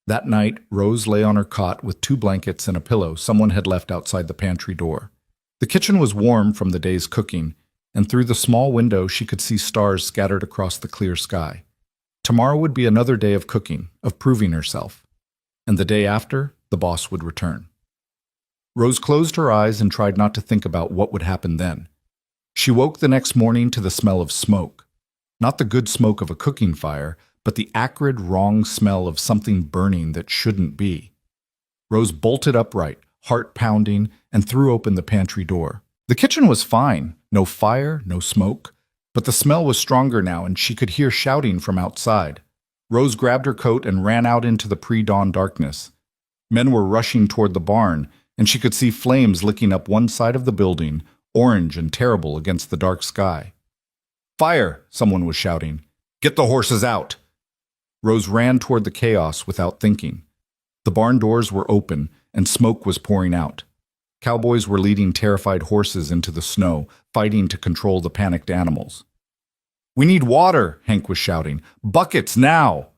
That night, Rose lay on her cot with 2 blankets and a pillow someone had left outside the pantry door. The kitchen was warm from the day's cooking, and through the small window she could see stars scattered across the clear sky. Tomorrow would be another day of cooking, of proving herself. And the day after, the boss would return. Rose closed her eyes and tried not to think about what would happen then. She woke the next morning to the smell of smoke. Not the good smoke of a cooking fire, but the acrid, wrong smell of something burning that shouldn't be. Rose bolted upright, heart pounding, and threw open the pantry door. The kitchen was fine, no fire, no smoke, but the smell was stronger now and she could hear shouting from outside. Rose grabbed her coat and ran out into the pre-dawn darkness. Men were rushing toward the barn, and she could see flames licking up one side of the building, orange and terrible against the dark sky. "Fire!" someone was shouting. "Get the horses out!" Rose ran toward the chaos without thinking. The barn doors were open, and smoke was pouring out. Cowboys were leading terrified horses into the snow, fighting to control the panicked animals. "We need water!" Hank was shouting. "Buckets, now!"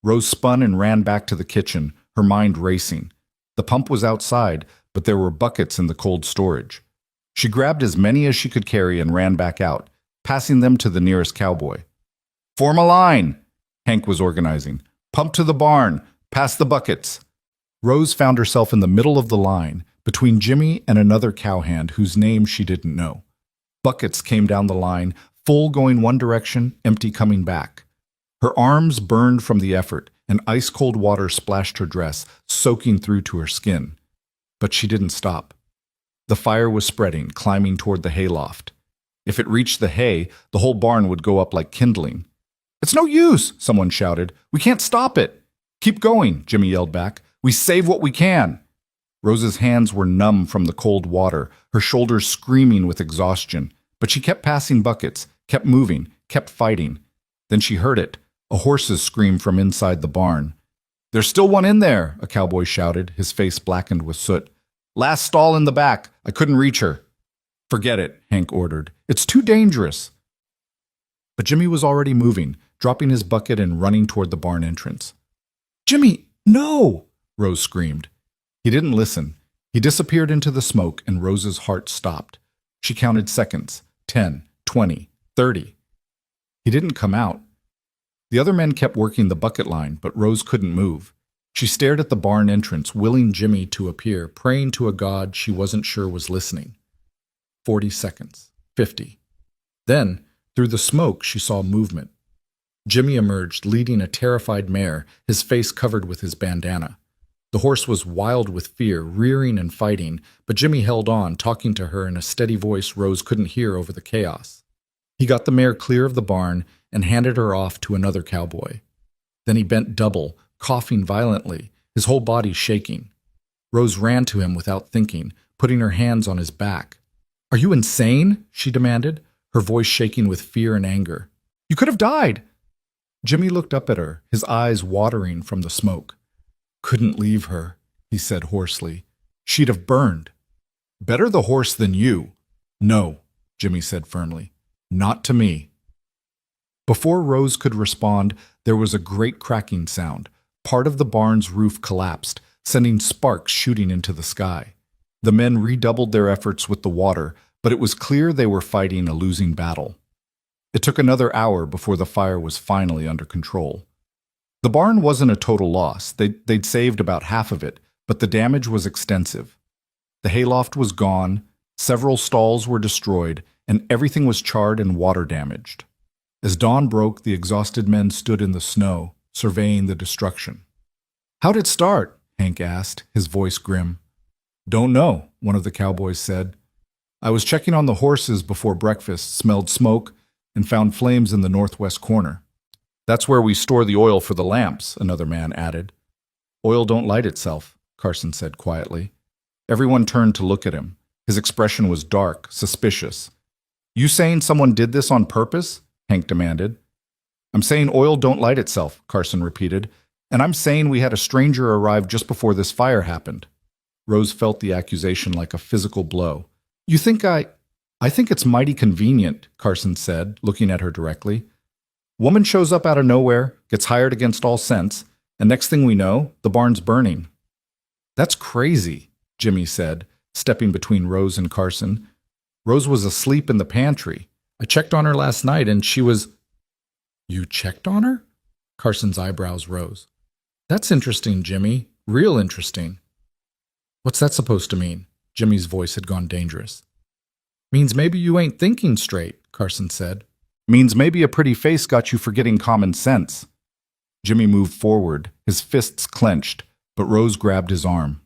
Rose spun and ran back to the kitchen, her mind racing. The pump was outside, but there were buckets in the cold storage. She grabbed as many as she could carry and ran back out, passing them to the nearest cowboy. "Form a line!" Hank was organizing. "Pump to the barn! Pass the buckets!" Rose found herself in the middle of the line, between Jimmy and another cowhand whose name she didn't know. Buckets came down the line, full going one direction, empty coming back. Her arms burned from the effort, and ice-cold water splashed her dress, soaking through to her skin. But she didn't stop. The fire was spreading, climbing toward the hayloft. If it reached the hay, the whole barn would go up like kindling. "It's no use!" someone shouted. "We can't stop it!" "Keep going!" Jimmy yelled back. "We save what we can!" Rose's hands were numb from the cold water, her shoulders screaming with exhaustion. But she kept passing buckets, kept moving, kept fighting. Then she heard it, a horse's scream from inside the barn. "There's still one in there!" a cowboy shouted, his face blackened with soot. Last stall in the back. I couldn't reach her. Forget it, Hank ordered. It's too dangerous. But Jimmy was already moving, dropping his bucket and running toward the barn entrance. Jimmy, no! Rose screamed. He didn't listen. He disappeared into the smoke, and Rose's heart stopped. She counted seconds. 10, 20, 30. He didn't come out. The other men kept working the bucket line, but Rose couldn't move. She stared at the barn entrance, willing Jimmy to appear, praying to a god she wasn't sure was listening. 40 seconds. 50. Then, through the smoke, she saw movement. Jimmy emerged, leading a terrified mare, his face covered with his bandana. The horse was wild with fear, rearing and fighting, but Jimmy held on, talking to her in a steady voice Rose couldn't hear over the chaos. He got the mare clear of the barn and handed her off to another cowboy. Then he bent double, coughing violently, his whole body shaking. Rose ran to him without thinking, putting her hands on his back. "Are you insane?" she demanded, her voice shaking with fear and anger. "You could have died!" Jimmy looked up at her, his eyes watering from the smoke. "Couldn't leave her," he said hoarsely. "She'd have burned." "Better the horse than you." "No," Jimmy said firmly. "Not to me." Before Rose could respond, there was a great cracking sound. Part of the barn's roof collapsed, sending sparks shooting into the sky. The men redoubled their efforts with the water, but it was clear they were fighting a losing battle. It took another hour before the fire was finally under control. The barn wasn't a total loss. They'd saved about half of it, but the damage was extensive. The hayloft was gone, several stalls were destroyed, and everything was charred and water damaged. As dawn broke, the exhausted men stood in the snow, surveying the destruction. "How'd it start?" Hank asked, his voice grim. "Don't know," one of the cowboys said. "I was checking on the horses before breakfast, smelled smoke, and found flames in the northwest corner. That's where we store the oil for the lamps," another man added. "Oil don't light itself," Carson said quietly. Everyone turned to look at him. His expression was dark, suspicious. "You saying someone did this on purpose?" Hank demanded. "I'm saying oil don't light itself," Carson repeated, "and I'm saying we had a stranger arrive just before this fire happened." Rose felt the accusation like a physical blow. "You think I think it's mighty convenient," Carson said, looking at her directly. "Woman shows up out of nowhere, gets hired against all sense, and next thing we know, the barn's burning." "That's crazy," Jimmy said, stepping between Rose and Carson. "Rose was asleep in the pantry. I checked on her last night and she was—" "You checked on her?" Carson's eyebrows rose. "That's interesting, Jimmy. Real interesting." "What's that supposed to mean?" Jimmy's voice had gone dangerous. "Means maybe you ain't thinking straight," Carson said. "Means maybe a pretty face got you forgetting common sense." Jimmy moved forward, his fists clenched, but Rose grabbed his arm.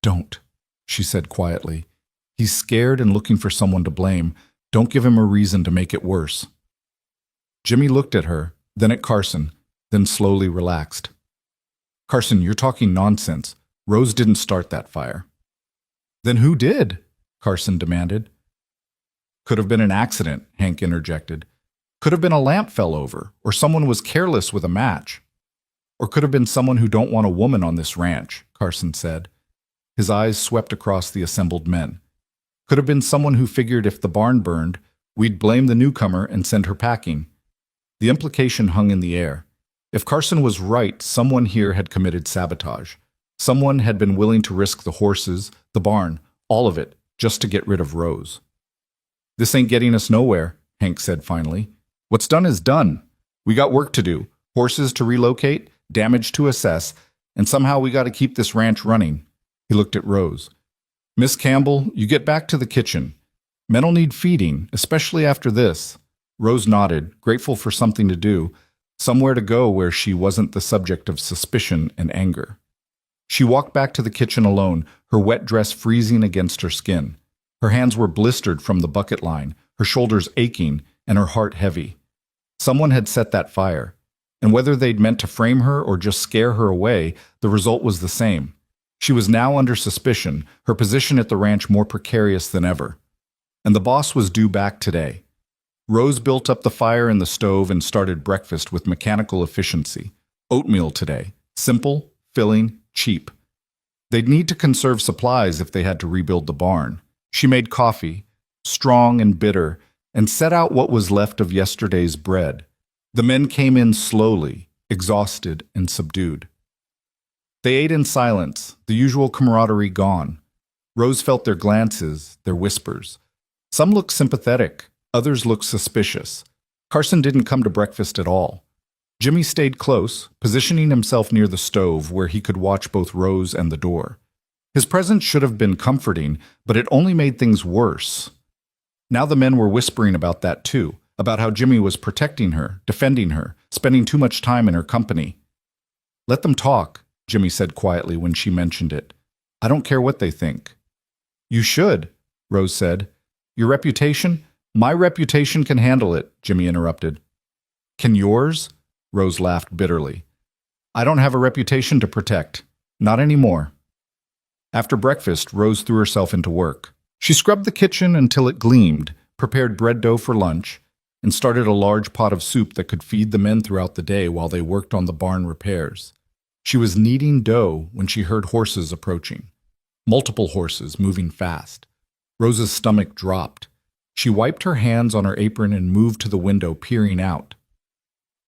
"Don't," she said quietly. "He's scared and looking for someone to blame. Don't give him a reason to make it worse." Jimmy looked at her, then at Carson, then slowly relaxed. "Carson, you're talking nonsense. Rose didn't start that fire." "Then who did?" Carson demanded. "Could have been an accident," Hank interjected. "Could have been a lamp fell over, or someone was careless with a match. Or could have been someone who don't want a woman on this ranch," Carson said. His eyes swept across the assembled men. "Could have been someone who figured if the barn burned, we'd blame the newcomer and send her packing." The implication hung in the air. If Carson was right, someone here had committed sabotage. Someone had been willing to risk the horses, the barn, all of it, just to get rid of Rose. "This ain't getting us nowhere," Hank said finally. "What's done is done. We got work to do, horses to relocate, damage to assess, and somehow we got to keep this ranch running." He looked at Rose. "Miss Campbell, you get back to the kitchen. Men'll need feeding, especially after this." Rose nodded, grateful for something to do, somewhere to go where she wasn't the subject of suspicion and anger. She walked back to the kitchen alone, her wet dress freezing against her skin. Her hands were blistered from the bucket line, her shoulders aching, and her heart heavy. Someone had set that fire, and whether they'd meant to frame her or just scare her away, the result was the same. She was now under suspicion, her position at the ranch more precarious than ever. And the boss was due back today. Rose built up the fire in the stove and started breakfast with mechanical efficiency. Oatmeal today. Simple, filling, cheap. They'd need to conserve supplies if they had to rebuild the barn. She made coffee, strong and bitter, and set out what was left of yesterday's bread. The men came in slowly, exhausted and subdued. They ate in silence, the usual camaraderie gone. Rose felt their glances, their whispers. Some looked sympathetic, others looked suspicious. Carson didn't come to breakfast at all. Jimmy stayed close, positioning himself near the stove where he could watch both Rose and the door. His presence should have been comforting, but it only made things worse. Now the men were whispering about that too, about how Jimmy was protecting her, defending her, spending too much time in her company. "Let them talk," Jimmy said quietly when she mentioned it. "I don't care what they think." "You should," Rose said. "Your reputation?" "My reputation can handle it," Jimmy interrupted. "Can yours?" Rose laughed bitterly. "I don't have a reputation to protect. Not anymore." After breakfast, Rose threw herself into work. She scrubbed the kitchen until it gleamed, prepared bread dough for lunch, and started a large pot of soup that could feed the men throughout the day while they worked on the barn repairs. She was kneading dough when she heard horses approaching. Multiple horses moving fast. Rose's stomach dropped. She wiped her hands on her apron and moved to the window, peering out.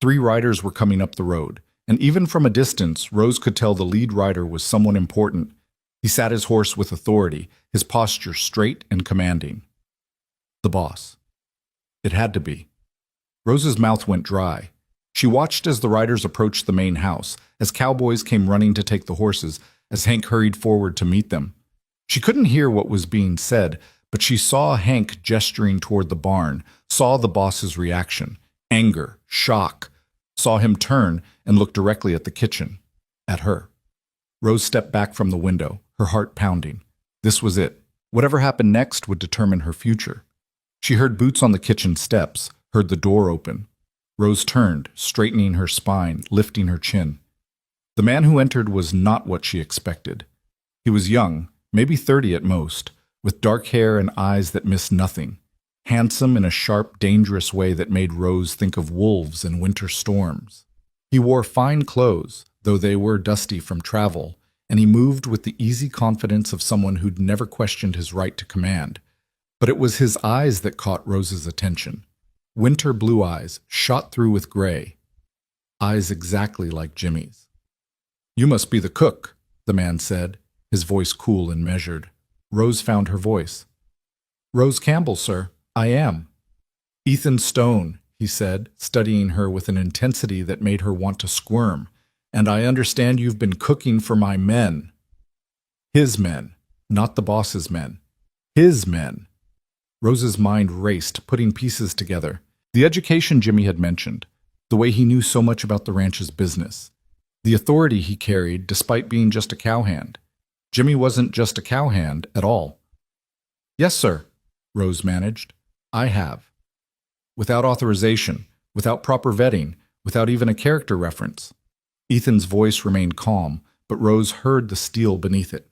3 riders were coming up the road, and even from a distance, Rose could tell the lead rider was someone important. He sat his horse with authority, his posture straight and commanding. The boss. It had to be. Rose's mouth went dry. She watched as the riders approached the main house, as cowboys came running to take the horses, as Hank hurried forward to meet them. She couldn't hear what was being said, but she saw Hank gesturing toward the barn, saw the boss's reaction, anger, shock, saw him turn and look directly at the kitchen, at her. Rose stepped back from the window, her heart pounding. This was it. Whatever happened next would determine her future. She heard boots on the kitchen steps, heard the door open. Rose turned, straightening her spine, lifting her chin. The man who entered was not what she expected. He was young, maybe 30 at most, with dark hair and eyes that missed nothing, handsome in a sharp, dangerous way that made Rose think of wolves and winter storms. He wore fine clothes, though they were dusty from travel, and he moved with the easy confidence of someone who'd never questioned his right to command. But it was his eyes that caught Rose's attention. Winter blue eyes, shot through with gray. Eyes exactly like Jimmy's. "You must be the cook," the man said, his voice cool and measured. Rose found her voice. "Rose Campbell, sir. I am." "Ethan Stone," he said, studying her with an intensity that made her want to squirm. "And I understand you've been cooking for my men." His men, not the boss's men. His men. Rose's mind raced, putting pieces together. The education Jimmy had mentioned, the way he knew so much about the ranch's business, the authority he carried despite being just a cowhand. Jimmy wasn't just a cowhand at all. "Yes, sir," Rose managed. "I have." Without authorization, without proper vetting, without even a character reference. Ethan's voice remained calm, but Rose heard the steel beneath it.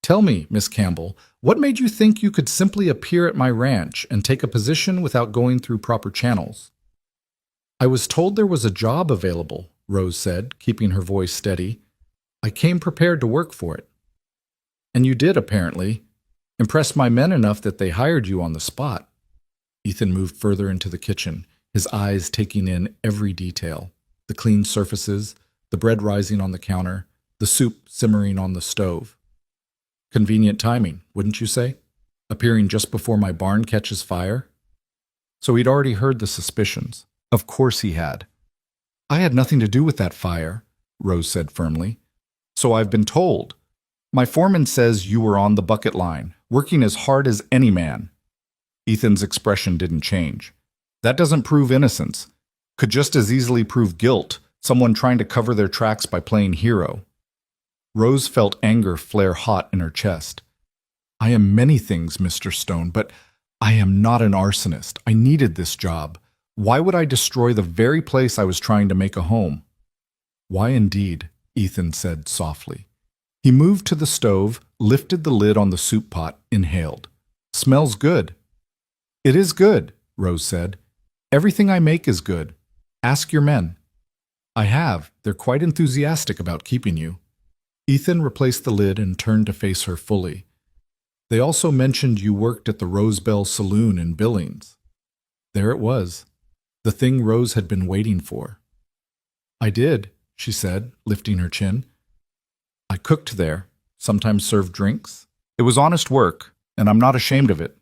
"Tell me, Miss Campbell, what made you think you could simply appear at my ranch and take a position without going through proper channels?" "I was told there was a job available," Rose said, keeping her voice steady. "I came prepared to work for it." "And you did, apparently. Impressed my men enough that they hired you on the spot." Ethan moved further into the kitchen, his eyes taking in every detail. The clean surfaces, the bread rising on the counter, the soup simmering on the stove. "Convenient timing, wouldn't you say? Appearing just before my barn catches fire?" So he'd already heard the suspicions. Of course he had. "I had nothing to do with that fire," Rose said firmly. "So I've been told. My foreman says you were on the bucket line, working as hard as any man." Ethan's expression didn't change. "That doesn't prove innocence. Could just as easily prove guilt, someone trying to cover their tracks by playing hero." Rose felt anger flare hot in her chest. "I am many things, Mr. Stone, but I am not an arsonist. I needed this job. Why would I destroy the very place I was trying to make a home?" "Why indeed?" Ethan said softly. He moved to the stove, lifted the lid on the soup pot, inhaled. "Smells good." "It is good," Rose said. "Everything I make is good. Ask your men." "I have. They're quite enthusiastic about keeping you." Ethan replaced the lid and turned to face her fully. They also mentioned you worked at the Rosebell Saloon in Billings. There it was, the thing Rose had been waiting for. I did, she said, lifting her chin. I cooked there, sometimes served drinks. It was honest work, and I'm not ashamed of it.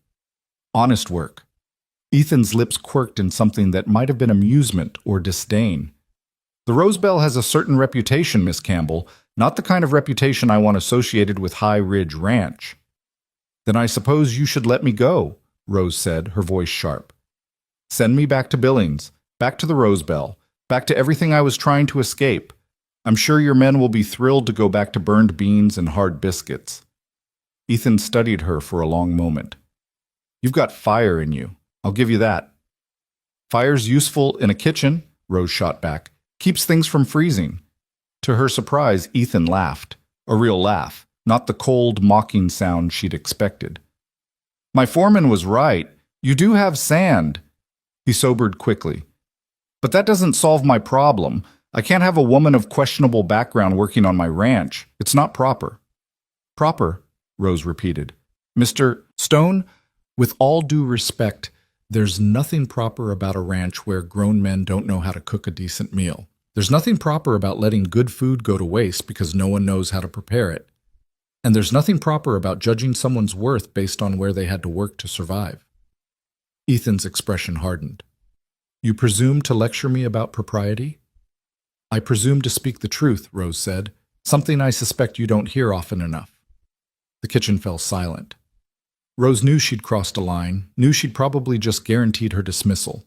Honest work. Ethan's lips quirked in something that might have been amusement or disdain. The Rosebell has a certain reputation, Miss Campbell, not the kind of reputation I want associated with High Ridge Ranch. Then I suppose you should let me go, Rose said, her voice sharp. Send me back to Billings, back to the Rosebell, back to everything I was trying to escape. I'm sure your men will be thrilled to go back to burned beans and hard biscuits. Ethan studied her for a long moment. You've got fire in you. I'll give you that. Fire's useful in a kitchen, Rose shot back. Keeps things from freezing. To her surprise, Ethan laughed. A real laugh, not the cold, mocking sound she'd expected. My foreman was right. You do have sand. He sobered quickly. But that doesn't solve my problem. I can't have a woman of questionable background working on my ranch. It's not proper. Proper, Rose repeated. Mr. Stone, with all due respect, there's nothing proper about a ranch where grown men don't know how to cook a decent meal. There's nothing proper about letting good food go to waste because no one knows how to prepare it. And there's nothing proper about judging someone's worth based on where they had to work to survive. Ethan's expression hardened. You presume to lecture me about propriety? I presume to speak the truth, Rose said, something I suspect you don't hear often enough. The kitchen fell silent. Rose knew she'd crossed a line, knew she'd probably just guaranteed her dismissal,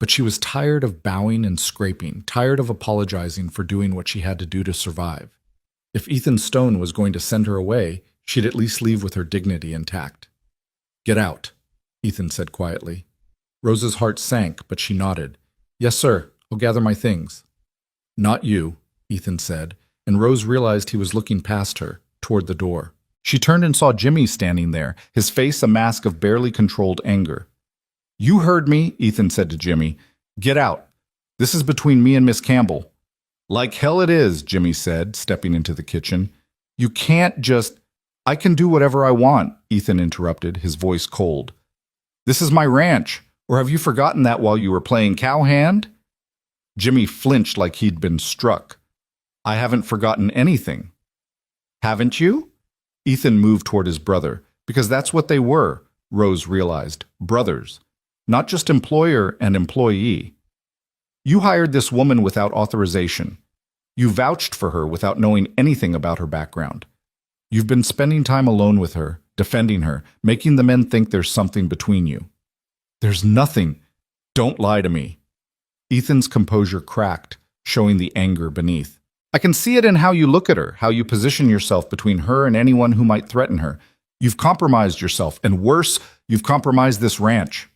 but she was tired of bowing and scraping, tired of apologizing for doing what she had to do to survive. If Ethan Stone was going to send her away, she'd at least leave with her dignity intact. Get out, Ethan said quietly. Rose's heart sank, but she nodded. Yes, sir, I'll gather my things. Not you, Ethan said, and Rose realized he was looking past her, toward the door. She turned and saw Jimmy standing there, his face a mask of barely controlled anger. You heard me, Ethan said to Jimmy. Get out. This is between me and Miss Campbell. Like hell it is, Jimmy said, stepping into the kitchen. You can't just... I can do whatever I want, Ethan interrupted, his voice cold. This is my ranch, or have you forgotten that while you were playing cowhand? Jimmy flinched like he'd been struck. I haven't forgotten anything. Haven't you? Ethan moved toward his brother, because that's what they were, Rose realized, brothers, not just employer and employee. You hired this woman without authorization. You vouched for her without knowing anything about her background. You've been spending time alone with her, defending her, making the men think there's something between you. There's nothing. Don't lie to me. Ethan's composure cracked, showing the anger beneath. I can see it in how you look at her, how you position yourself between her and anyone who might threaten her. You've compromised yourself, and worse, you've compromised this ranch.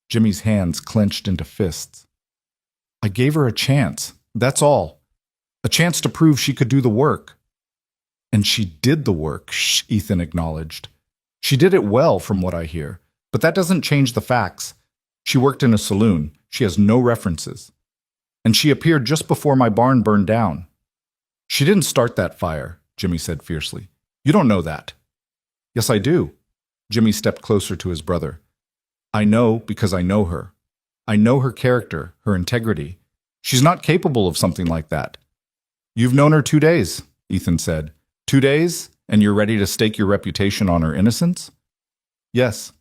Jimmy's hands clenched into fists. I gave her a chance, that's all. A chance to prove she could do the work. And she did the work, Ethan acknowledged. She did it well, from what I hear. But that doesn't change the facts. She worked in a saloon. She has no references. And she appeared just before my barn burned down. She didn't start that fire, Jimmy said fiercely. You don't know that. Yes, I do. Jimmy stepped closer to his brother. I know because I know her. I know her character, her integrity. She's not capable of something like that. You've known her 2 days, Ethan said. 2 days, and you're ready to stake your reputation on her innocence? Yes.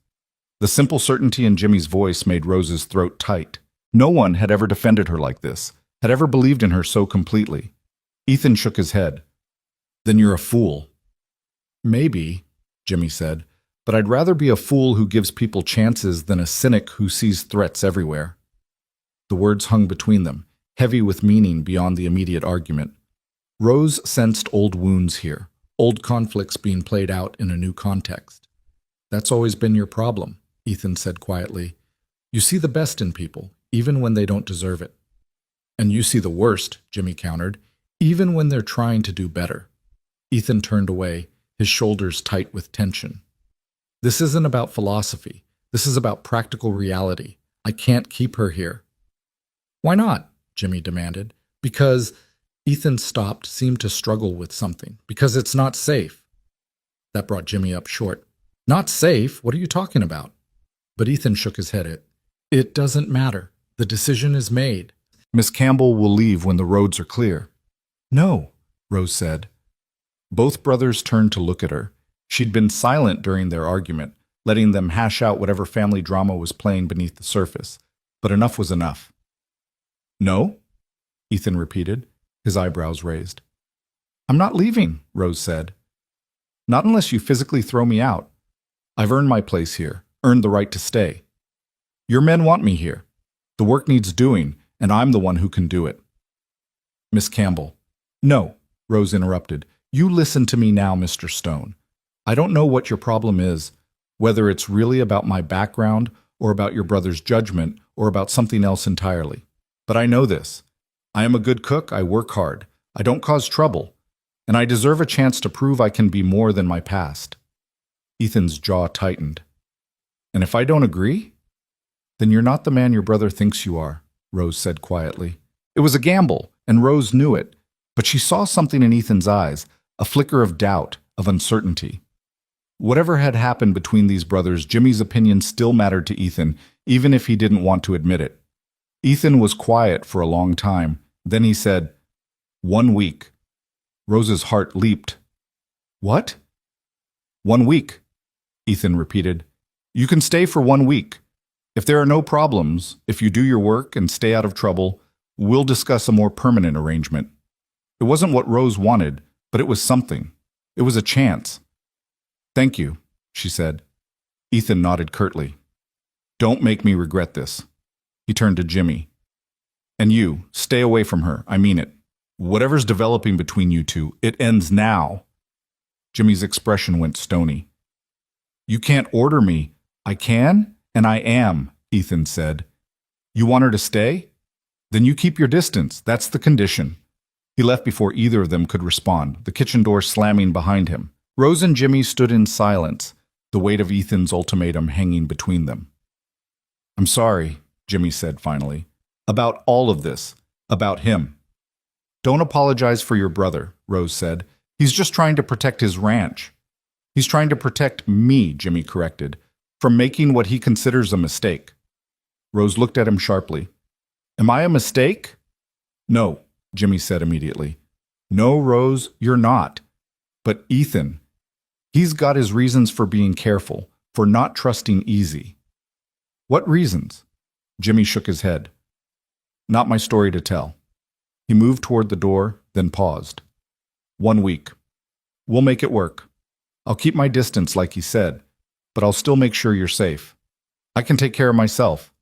The simple certainty in Jimmy's voice made Rose's throat tight. No one had ever defended her like this, had ever believed in her so completely. Ethan shook his head. Then you're a fool. Maybe, Jimmy said, but I'd rather be a fool who gives people chances than a cynic who sees threats everywhere. The words hung between them, heavy with meaning beyond the immediate argument. Rose sensed old wounds here, old conflicts being played out in a new context. That's always been your problem, Ethan said quietly. You see the best in people, even when they don't deserve it. And you see the worst, Jimmy countered, even when they're trying to do better. Ethan turned away, his shoulders tight with tension. This isn't about philosophy. This is about practical reality. I can't keep her here. Why not? Jimmy demanded. Because Ethan stopped, seemed to struggle with something. Because it's not safe. That brought Jimmy up short. Not safe? What are you talking about? But Ethan shook his head. It doesn't matter. The decision is made. Miss Campbell will leave when the roads are clear. No, Rose said. Both brothers turned to look at her. She'd been silent during their argument, letting them hash out whatever family drama was playing beneath the surface. But enough was enough. No? Ethan repeated, his eyebrows raised. I'm not leaving, Rose said. Not unless you physically throw me out. I've earned my place here, earned the right to stay. Your men want me here. The work needs doing, and I'm the one who can do it. Miss Campbell. No, Rose interrupted. You listen to me now, Mr. Stone. I don't know what your problem is, whether it's really about my background or about your brother's judgment or about something else entirely. But I know this. I am a good cook, I work hard, I don't cause trouble, and I deserve a chance to prove I can be more than my past. Ethan's jaw tightened. And if I don't agree? Then you're not the man your brother thinks you are, Rose said quietly. It was a gamble, and Rose knew it, but she saw something in Ethan's eyes, a flicker of doubt, of uncertainty. Whatever had happened between these brothers, Jimmy's opinion still mattered to Ethan, even if he didn't want to admit it. Ethan was quiet for a long time. Then he said, 1 week. Rose's heart leaped. What? 1 week, Ethan repeated. You can stay for 1 week. If there are no problems, if you do your work and stay out of trouble, we'll discuss a more permanent arrangement. It wasn't what Rose wanted, but it was something. It was a chance. Thank you, she said. Ethan nodded curtly. Don't make me regret this. He turned to Jimmy. And you, stay away from her, I mean it. Whatever's developing between you two, it ends now. Jimmy's expression went stony. You can't order me. I can, and I am, Ethan said. You want her to stay? Then you keep your distance, that's the condition. He left before either of them could respond, the kitchen door slamming behind him. Rose and Jimmy stood in silence, the weight of Ethan's ultimatum hanging between them. I'm sorry, Jimmy said finally, about all of this, about him. Don't apologize for your brother, Rose said. He's just trying to protect his ranch. He's trying to protect me, Jimmy corrected, from making what he considers a mistake. Rose looked at him sharply. Am I a mistake? No, Jimmy said immediately. No, Rose, you're not. But Ethan, he's got his reasons for being careful, for not trusting easy. What reasons? Jimmy shook his head. Not my story to tell. He moved toward the door, then paused. 1 week. We'll make it work. I'll keep my distance like he said, but I'll still make sure you're safe. I can take care of myself.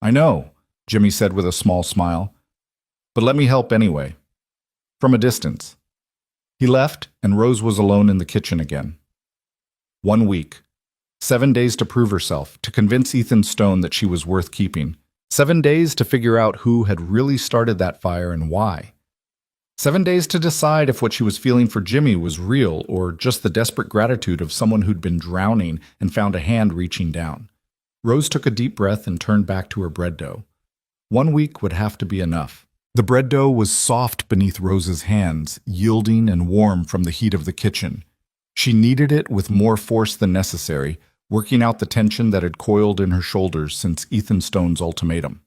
I know, Jimmy said with a small smile. But let me help anyway. From a distance. He left, and Rose was alone in the kitchen again. 1 week. 7 days to prove herself, to convince Ethan Stone that she was worth keeping. 7 days to figure out who had really started that fire and why. 7 days to decide if what she was feeling for Jimmy was real or just the desperate gratitude of someone who'd been drowning and found a hand reaching down. Rose took a deep breath and turned back to her bread dough. 1 week would have to be enough. The bread dough was soft beneath Rose's hands, yielding and warm from the heat of the kitchen. She kneaded it with more force than necessary, working out the tension that had coiled in her shoulders since Ethan Stone's ultimatum.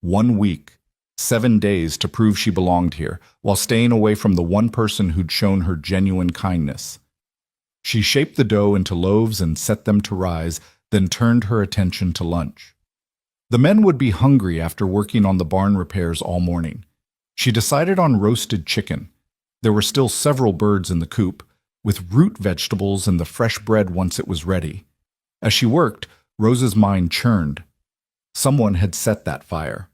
1 week, 7 days to prove she belonged here, while staying away from the one person who'd shown her genuine kindness. She shaped the dough into loaves and set them to rise, then turned her attention to lunch. The men would be hungry after working on the barn repairs all morning. She decided on roasted chicken. There were still several birds in the coop, with root vegetables and the fresh bread once it was ready. As she worked, Rose's mind churned. Someone had set that fire.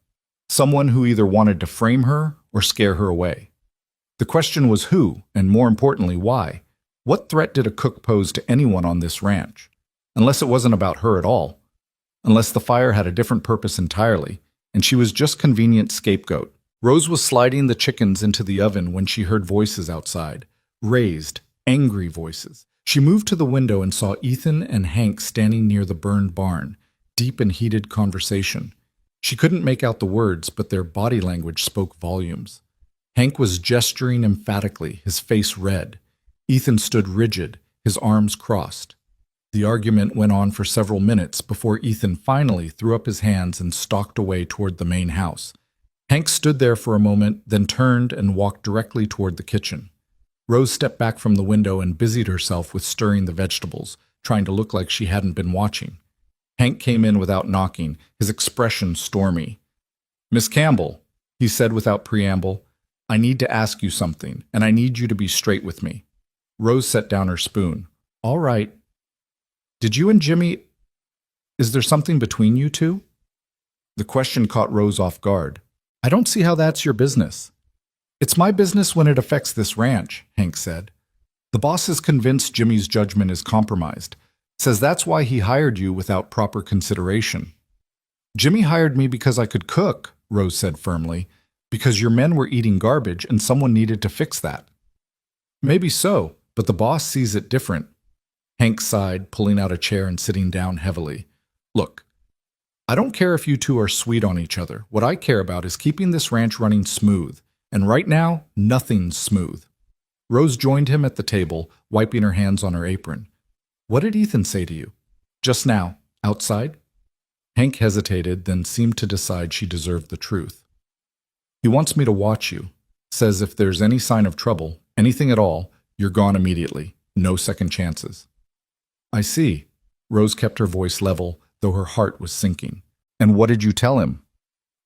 Someone who either wanted to frame her or scare her away. The question was who, and more importantly, why? What threat did a cook pose to anyone on this ranch? Unless it wasn't about her at all. Unless the fire had a different purpose entirely, and she was just convenient scapegoat. Rose was sliding the chickens into the oven when she heard voices outside. Raised, angry voices. She moved to the window and saw Ethan and Hank standing near the burned barn, deep in heated conversation. She couldn't make out the words, but their body language spoke volumes. Hank was gesturing emphatically, his face red. Ethan stood rigid, his arms crossed. The argument went on for several minutes before Ethan finally threw up his hands and stalked away toward the main house. Hank stood there for a moment, then turned and walked directly toward the kitchen. Rose stepped back from the window and busied herself with stirring the vegetables, trying to look like she hadn't been watching. Hank came in without knocking, his expression stormy. "Miss Campbell," he said without preamble, "I need to ask you something, and I need you to be straight with me." Rose set down her spoon. "All right. Did you and Jimmy... Is there something between you two?" The question caught Rose off guard. "I don't see how that's your business." "It's my business when it affects this ranch," Hank said. "The boss is convinced Jimmy's judgment is compromised. Says that's why he hired you without proper consideration." "Jimmy hired me because I could cook," Rose said firmly, "because your men were eating garbage and someone needed to fix that." "Maybe so, but the boss sees it different." Hank sighed, pulling out a chair and sitting down heavily. "Look, I don't care if you two are sweet on each other. What I care about is keeping this ranch running smooth. And right now, nothing's smooth." Rose joined him at the table, wiping her hands on her apron. "What did Ethan say to you?" "Just now, outside?" Hank hesitated, then seemed to decide she deserved the truth. "He wants me to watch you. Says if there's any sign of trouble, anything at all, you're gone immediately. No second chances." "I see." Rose kept her voice level, though her heart was sinking. "And what did you tell him?"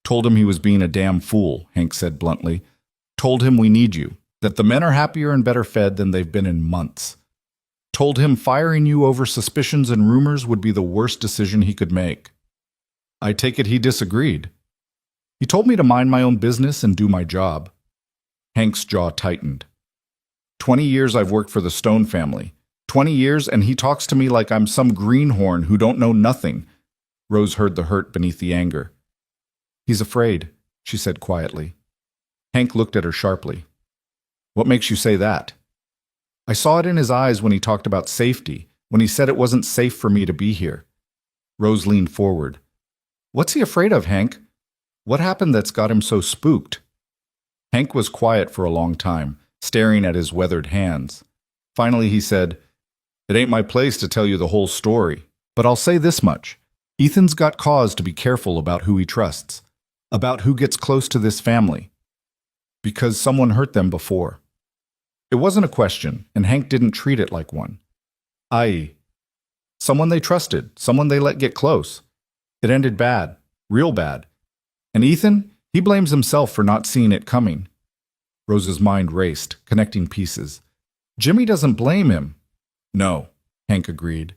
"Told him he was being a damn fool," Hank said bluntly. "Told him we need you, that the men are happier and better fed than they've been in months. Told him firing you over suspicions and rumors would be the worst decision he could make." "I take it he disagreed." "He told me to mind my own business and do my job." Hank's jaw tightened. 20 years I've worked for the Stone family. 20 years, and he talks to me like I'm some greenhorn who don't know nothing." Rose heard the hurt beneath the anger. "He's afraid," she said quietly. Hank looked at her sharply. "What makes you say that?" "I saw it in his eyes when he talked about safety, when he said it wasn't safe for me to be here." Rose leaned forward. "What's he afraid of, Hank? What happened that's got him so spooked?" Hank was quiet for a long time, staring at his weathered hands. Finally he said, "It ain't my place to tell you the whole story, but I'll say this much. Ethan's got cause to be careful about who he trusts, about who gets close to this family, because someone hurt them before." It wasn't a question, and Hank didn't treat it like one. I.e., someone they trusted, someone they let get close. It ended bad, real bad. And Ethan, he blames himself for not seeing it coming. Rose's mind raced, connecting pieces. Jimmy doesn't blame him. No, Hank agreed.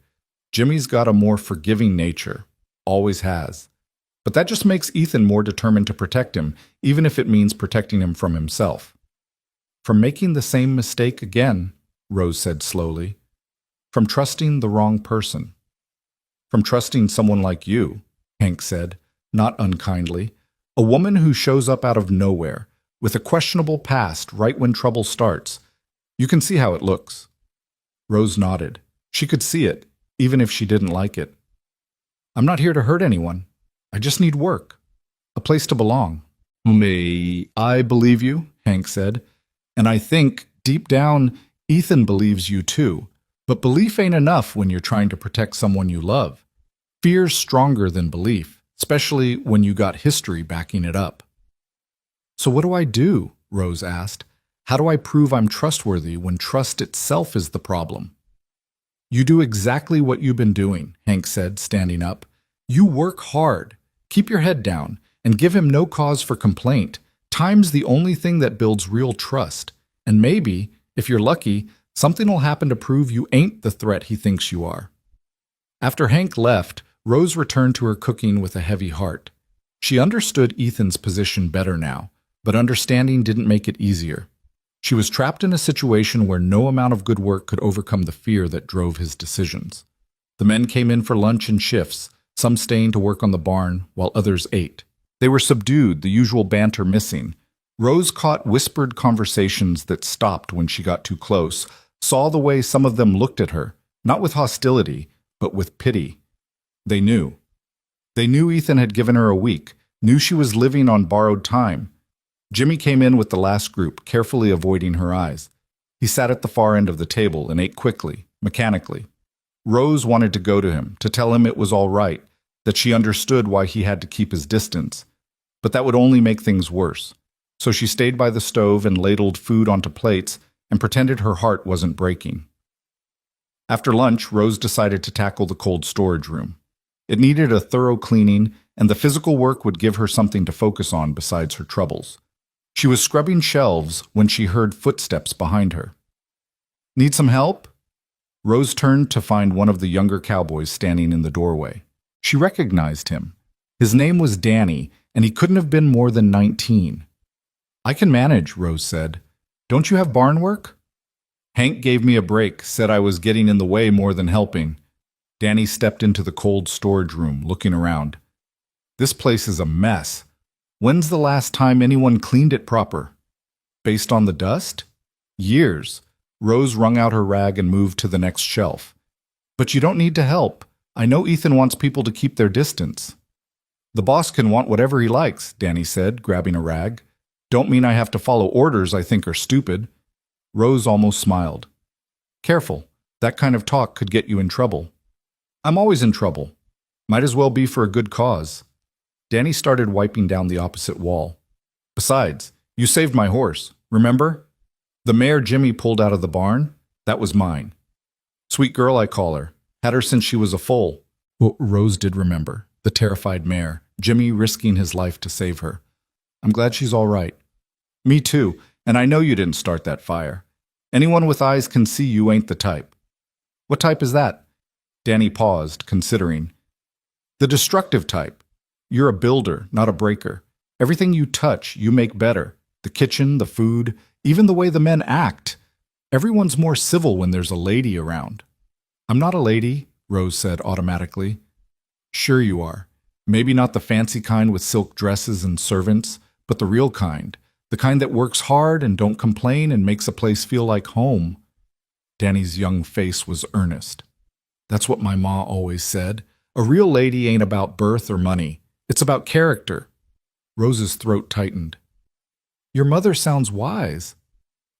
Jimmy's got a more forgiving nature. Always has. But that just makes Ethan more determined to protect him, even if it means protecting him from himself. From making the same mistake again, Rose said slowly. From trusting the wrong person. From trusting someone like you, Hank said, not unkindly. A woman who shows up out of nowhere, with a questionable past right when trouble starts. You can see how it looks. Rose nodded. She could see it, even if she didn't like it. I'm not here to hurt anyone. I just need work. A place to belong. May I believe you, Hank said. And I think, deep down, Ethan believes you too. But belief ain't enough when you're trying to protect someone you love. Fear's stronger than belief, especially when you got history backing it up. So what do I do? Rose asked. How do I prove I'm trustworthy when trust itself is the problem? You do exactly what you've been doing, Hank said, standing up. You work hard, keep your head down, and give him no cause for complaint. Time's the only thing that builds real trust. And maybe, if you're lucky, something will happen to prove you ain't the threat he thinks you are. After Hank left, Rose returned to her cooking with a heavy heart. She understood Ethan's position better now, but understanding didn't make it easier. She was trapped in a situation where no amount of good work could overcome the fear that drove his decisions. The men came in for lunch in shifts, some staying to work on the barn, while others ate. They were subdued, the usual banter missing. Rose caught whispered conversations that stopped when she got too close, saw the way some of them looked at her, not with hostility, but with pity. They knew. They knew Ethan had given her a week, knew she was living on borrowed time. Jimmy came in with the last group, carefully avoiding her eyes. He sat at the far end of the table and ate quickly, mechanically. Rose wanted to go to him, to tell him it was all right, that she understood why he had to keep his distance. But that would only make things worse. So she stayed by the stove and ladled food onto plates and pretended her heart wasn't breaking. After lunch, Rose decided to tackle the cold storage room. It needed a thorough cleaning, and the physical work would give her something to focus on besides her troubles. She was scrubbing shelves when she heard footsteps behind her. "Need some help?" Rose turned to find one of the younger cowboys standing in the doorway. She recognized him. His name was Danny, and he couldn't have been more than 19. "I can manage," Rose said. "Don't you have barn work?" "Hank gave me a break, said I was getting in the way more than helping." Danny stepped into the cold storage room, looking around. "This place is a mess. When's the last time anyone cleaned it proper?" "Based on the dust?" "Years." Rose wrung out her rag and moved to the next shelf. "But you don't need to help. I know Ethan wants people to keep their distance." "The boss can want whatever he likes," Danny said, grabbing a rag. "Don't mean I have to follow orders I think are stupid." Rose almost smiled. "Careful. That kind of talk could get you in trouble." "I'm always in trouble. Might as well be for a good cause." Danny started wiping down the opposite wall. "Besides, you saved my horse, remember? The mare Jimmy pulled out of the barn? That was mine. Sweet girl, I call her. Had her since she was a foal." Well, Rose did remember. The terrified mare, Jimmy risking his life to save her. "I'm glad she's all right." "Me too, and I know you didn't start that fire. Anyone with eyes can see you ain't the type." "What type is that?" Danny paused, considering. "The destructive type. You're a builder, not a breaker. Everything you touch, you make better. The kitchen, the food, even the way the men act. Everyone's more civil when there's a lady around." "I'm not a lady," Rose said automatically. "Sure you are. Maybe not the fancy kind with silk dresses and servants, but the real kind. The kind that works hard and don't complain and makes a place feel like home." Danny's young face was earnest. "That's what my ma always said. A real lady ain't about birth or money. It's about character." Rose's throat tightened. "Your mother sounds wise."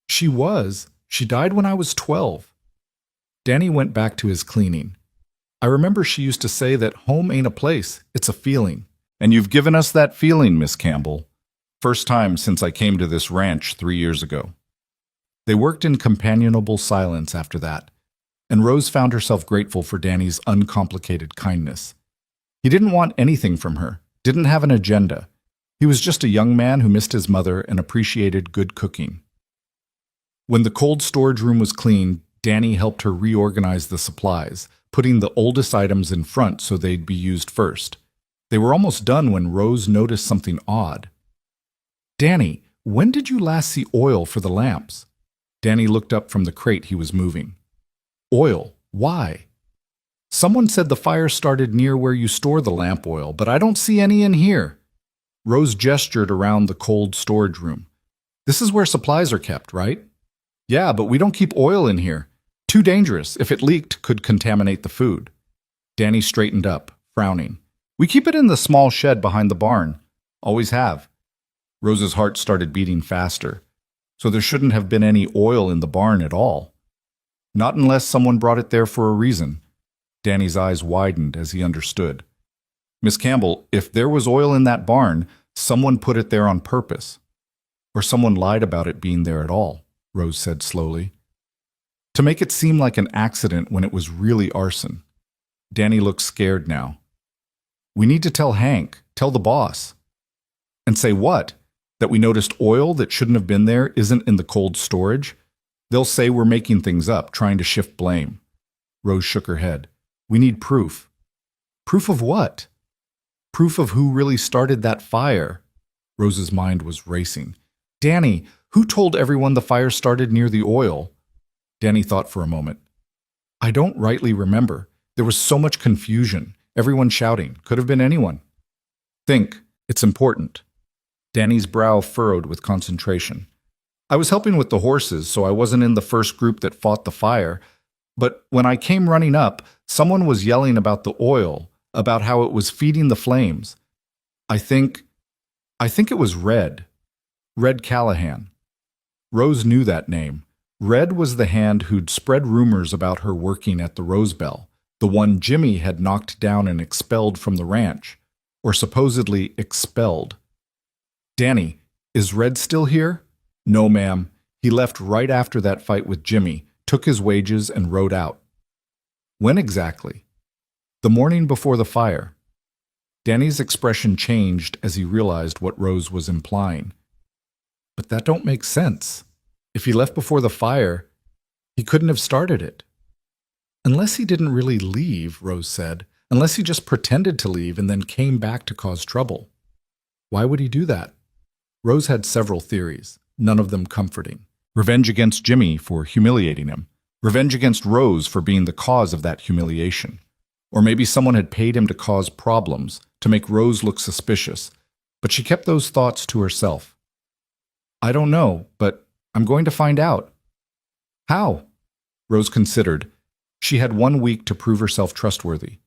"She was. She died when I was 12. Danny went back to his cleaning. "I remember she used to say that home ain't a place, it's a feeling. And you've given us that feeling, Miss Campbell. First time since I came to this ranch 3 years ago." They worked in companionable silence after that, and Rose found herself grateful for Danny's uncomplicated kindness. He didn't want anything from her, didn't have an agenda. He was just a young man who missed his mother and appreciated good cooking. When the cold storage room was cleaned, Danny helped her reorganize the supplies, putting the oldest items in front so they'd be used first. They were almost done when Rose noticed something odd. "Danny, when did you last see oil for the lamps?" Danny looked up from the crate he was moving. "Oil? Why?" "Someone said the fire started near where you store the lamp oil, but I don't see any in here." Rose gestured around the cold storage room. "This is where supplies are kept, right?" "Yeah, but we don't keep oil in here. Too dangerous. If it leaked, could contaminate the food." Danny straightened up, frowning. "We keep it in the small shed behind the barn. Always have." Rose's heart started beating faster. So there shouldn't have been any oil in the barn at all. Not unless someone brought it there for a reason. Danny's eyes widened as he understood. "Miss Campbell, if there was oil in that barn, someone put it there on purpose. Or someone lied about it being there at all," Rose said slowly. "To make it seem like an accident when it was really arson." Danny looked scared now. "We need to tell Hank, tell the boss." "And say what? That we noticed oil that shouldn't have been there isn't in the cold storage? They'll say we're making things up, trying to shift blame." Rose shook her head. "We need proof." "Proof of what?" "Proof of who really started that fire." Rose's mind was racing. "Danny, who told everyone the fire started near the oil?" Danny thought for a moment. "I don't rightly remember. There was so much confusion. Everyone shouting. Could have been anyone." "Think. It's important." Danny's brow furrowed with concentration. "I was helping with the horses, so I wasn't in the first group that fought the fire. But when I came running up, someone was yelling about the oil, about how it was feeding the flames. I think it was red." Red Callahan. Rose knew that name. Red was the hand who'd spread rumors about her working at the Rosebell, the one Jimmy had knocked down and expelled from the ranch, or supposedly expelled. Danny, is Red still here? No, ma'am. He left right after that fight with Jimmy, took his wages, and rode out. When exactly? The morning before the fire. Danny's expression changed as he realized what Rose was implying. But that don't make sense. If he left before the fire, he couldn't have started it. Unless he didn't really leave, Rose said. Unless he just pretended to leave and then came back to cause trouble. Why would he do that? Rose had several theories, none of them comforting. Revenge against Jimmy for humiliating him. Revenge against Rose for being the cause of that humiliation. Or maybe someone had paid him to cause problems, to make Rose look suspicious. But she kept those thoughts to herself. I don't know, but I'm going to find out. How? Rose considered. She had 1 week to prove herself trustworthy.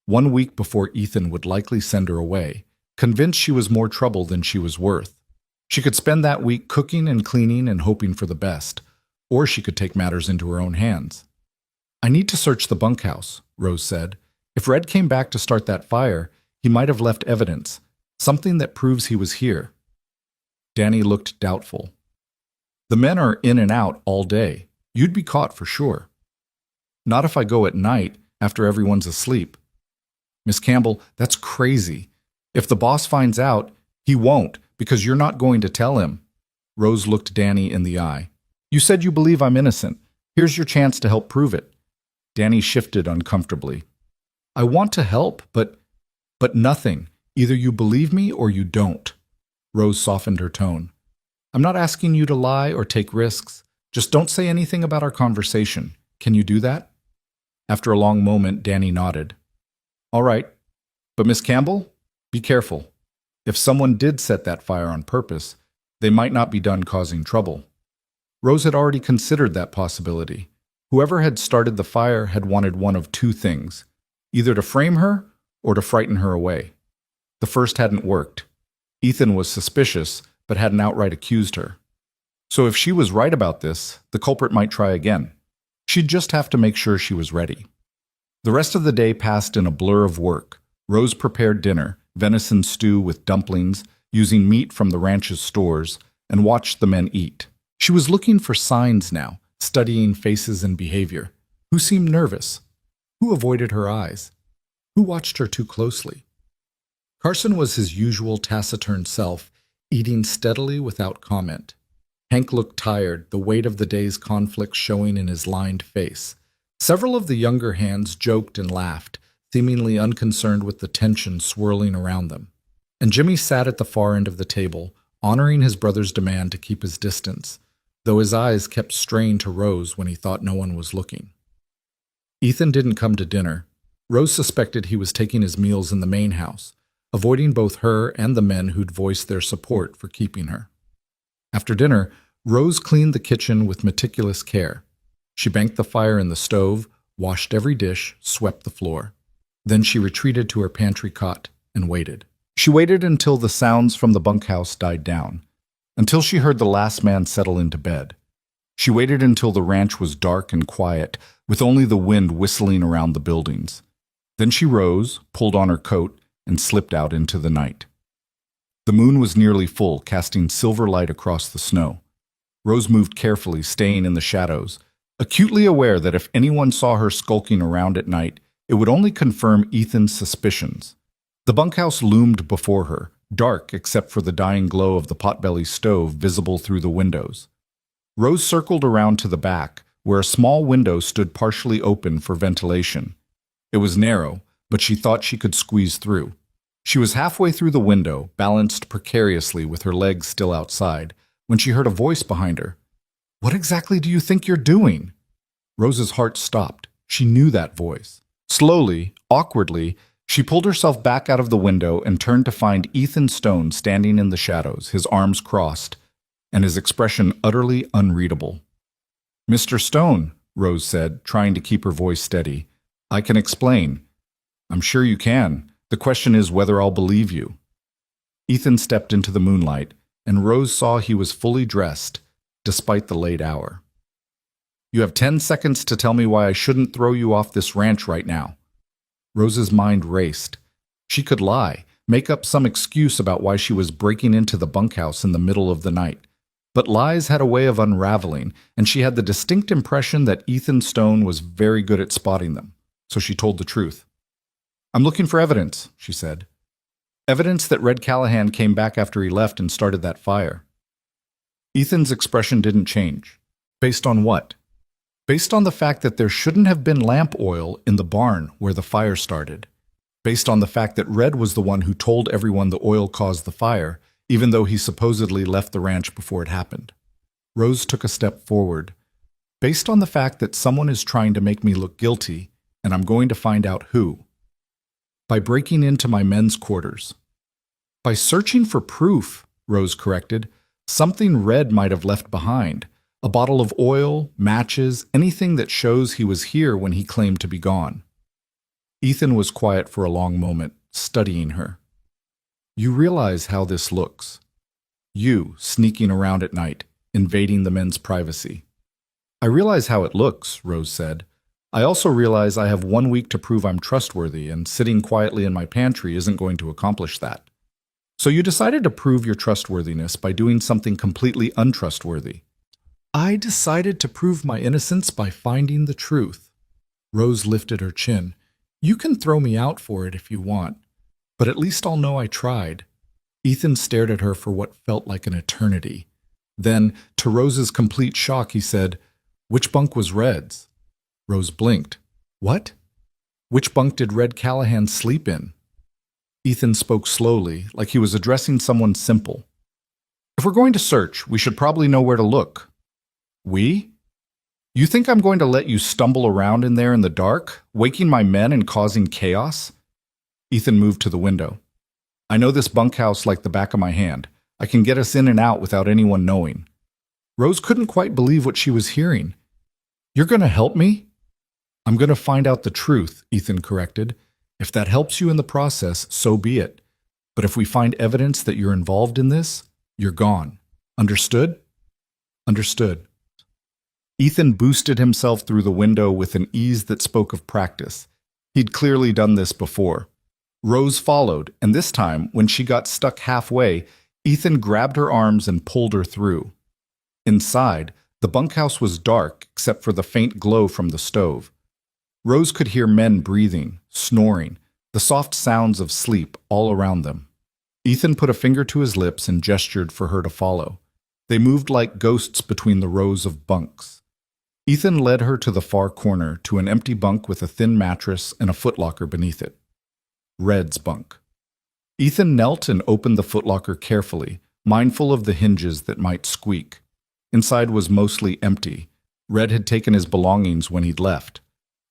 1 week before Ethan would likely send her away, convinced she was more trouble than she was worth. She could spend that week cooking and cleaning and hoping for the best, or she could take matters into her own hands. I need to search the bunkhouse, Rose said. If Red came back to start that fire, he might have left evidence, something that proves he was here. Danny looked doubtful. The men are in and out all day. You'd be caught for sure. Not if I go at night, after everyone's asleep. Miss Campbell, that's crazy. If the boss finds out, he won't, because you're not going to tell him. Rose looked Danny in the eye. You said you believe I'm innocent. Here's your chance to help prove it. Danny shifted uncomfortably. I want to help, but nothing. Either you believe me or you don't. Rose softened her tone. I'm not asking you to lie or take risks. Just don't say anything about our conversation. Can you do that? After a long moment, Danny nodded. All right. But Miss Campbell, be careful. If someone did set that fire on purpose, they might not be done causing trouble. Rose had already considered that possibility. Whoever had started the fire had wanted one of two things, either to frame her or to frighten her away. The first hadn't worked. Ethan was suspicious, but hadn't outright accused her. So if she was right about this, the culprit might try again. She'd just have to make sure she was ready. The rest of the day passed in a blur of work. Rose prepared dinner, venison stew with dumplings, using meat from the ranch's stores, and watched the men eat. She was looking for signs now, studying faces and behavior. Who seemed nervous? Who avoided her eyes? Who watched her too closely? Carson was his usual taciturn self, eating steadily without comment. Hank looked tired, the weight of the day's conflict showing in his lined face. Several of the younger hands joked and laughed, seemingly unconcerned with the tension swirling around them. And Jimmy sat at the far end of the table, honoring his brother's demand to keep his distance, though his eyes kept straying to Rose when he thought no one was looking. Ethan didn't come to dinner. Rose suspected he was taking his meals in the main house, avoiding both her and the men who'd voiced their support for keeping her. After dinner, Rose cleaned the kitchen with meticulous care. She banked the fire in the stove, washed every dish, swept the floor. Then she retreated to her pantry cot and waited. She waited until the sounds from the bunkhouse died down, until she heard the last man settle into bed. She waited until the ranch was dark and quiet, with only the wind whistling around the buildings. Then she rose, pulled on her coat, and slipped out into the night. The moon was nearly full, casting silver light across the snow. Rose moved carefully, staying in the shadows, acutely aware that if anyone saw her skulking around at night, it would only confirm Ethan's suspicions. The bunkhouse loomed before her, dark except for the dying glow of the potbelly stove visible through the windows. Rose circled around to the back, where a small window stood partially open for ventilation. It was narrow, but she thought she could squeeze through. She was halfway through the window, balanced precariously with her legs still outside, when she heard a voice behind her. "What exactly do you think you're doing?" Rose's heart stopped. She knew that voice. Slowly, awkwardly, she pulled herself back out of the window and turned to find Ethan Stone standing in the shadows, his arms crossed, and his expression utterly unreadable. "Mr. Stone," Rose said, trying to keep her voice steady, "I can explain." "I'm sure you can. The question is whether I'll believe you." Ethan stepped into the moonlight, and Rose saw he was fully dressed, despite the late hour. "You have 10 seconds to tell me why I shouldn't throw you off this ranch right now." Rose's mind raced. She could lie, make up some excuse about why she was breaking into the bunkhouse in the middle of the night. But lies had a way of unraveling, and she had the distinct impression that Ethan Stone was very good at spotting them. So she told the truth. "I'm looking for evidence," she said. "Evidence that Red Callahan came back after he left and started that fire." Ethan's expression didn't change. Based on what? Based on the fact that there shouldn't have been lamp oil in the barn where the fire started. Based on the fact that Red was the one who told everyone the oil caused the fire, even though he supposedly left the ranch before it happened. Rose took a step forward. Based on the fact that someone is trying to make me look guilty, and I'm going to find out who. By breaking into my men's quarters. By searching for proof, Rose corrected. Something Red might have left behind. A bottle of oil, matches, anything that shows he was here when he claimed to be gone. Ethan was quiet for a long moment, studying her. "You realize how this looks. You sneaking around at night, invading the men's privacy." "I realize how it looks," Rose said. "I also realize I have 1 week to prove I'm trustworthy, and sitting quietly in my pantry isn't going to accomplish that." "So you decided to prove your trustworthiness by doing something completely untrustworthy." "I decided to prove my innocence by finding the truth." Rose lifted her chin. "You can throw me out for it if you want, but at least I'll know I tried." Ethan stared at her for what felt like an eternity. Then, to Rose's complete shock, he said, "Which bunk was Red's?" Rose blinked. "What? Which bunk did Red Callahan sleep in?" Ethan spoke slowly, like he was addressing someone simple. "If we're going to search, we should probably know where to look." "We? You think I'm going to let you stumble around in there in the dark, waking my men and causing chaos?" Ethan moved to the window. "I know this bunkhouse like the back of my hand. I can get us in and out without anyone knowing." Rose couldn't quite believe what she was hearing. "You're going to help me?" "I'm going to find out the truth," Ethan corrected. "If that helps you in the process, so be it. But if we find evidence that you're involved in this, you're gone. Understood?" "Understood." Ethan boosted himself through the window with an ease that spoke of practice. He'd clearly done this before. Rose followed, and this time, when she got stuck halfway, Ethan grabbed her arms and pulled her through. Inside, the bunkhouse was dark except for the faint glow from the stove. Rose could hear men breathing, snoring, the soft sounds of sleep all around them. Ethan put a finger to his lips and gestured for her to follow. They moved like ghosts between the rows of bunks. Ethan led her to the far corner, to an empty bunk with a thin mattress and a footlocker beneath it. Red's bunk. Ethan knelt and opened the footlocker carefully, mindful of the hinges that might squeak. Inside was mostly empty. Red had taken his belongings when he'd left.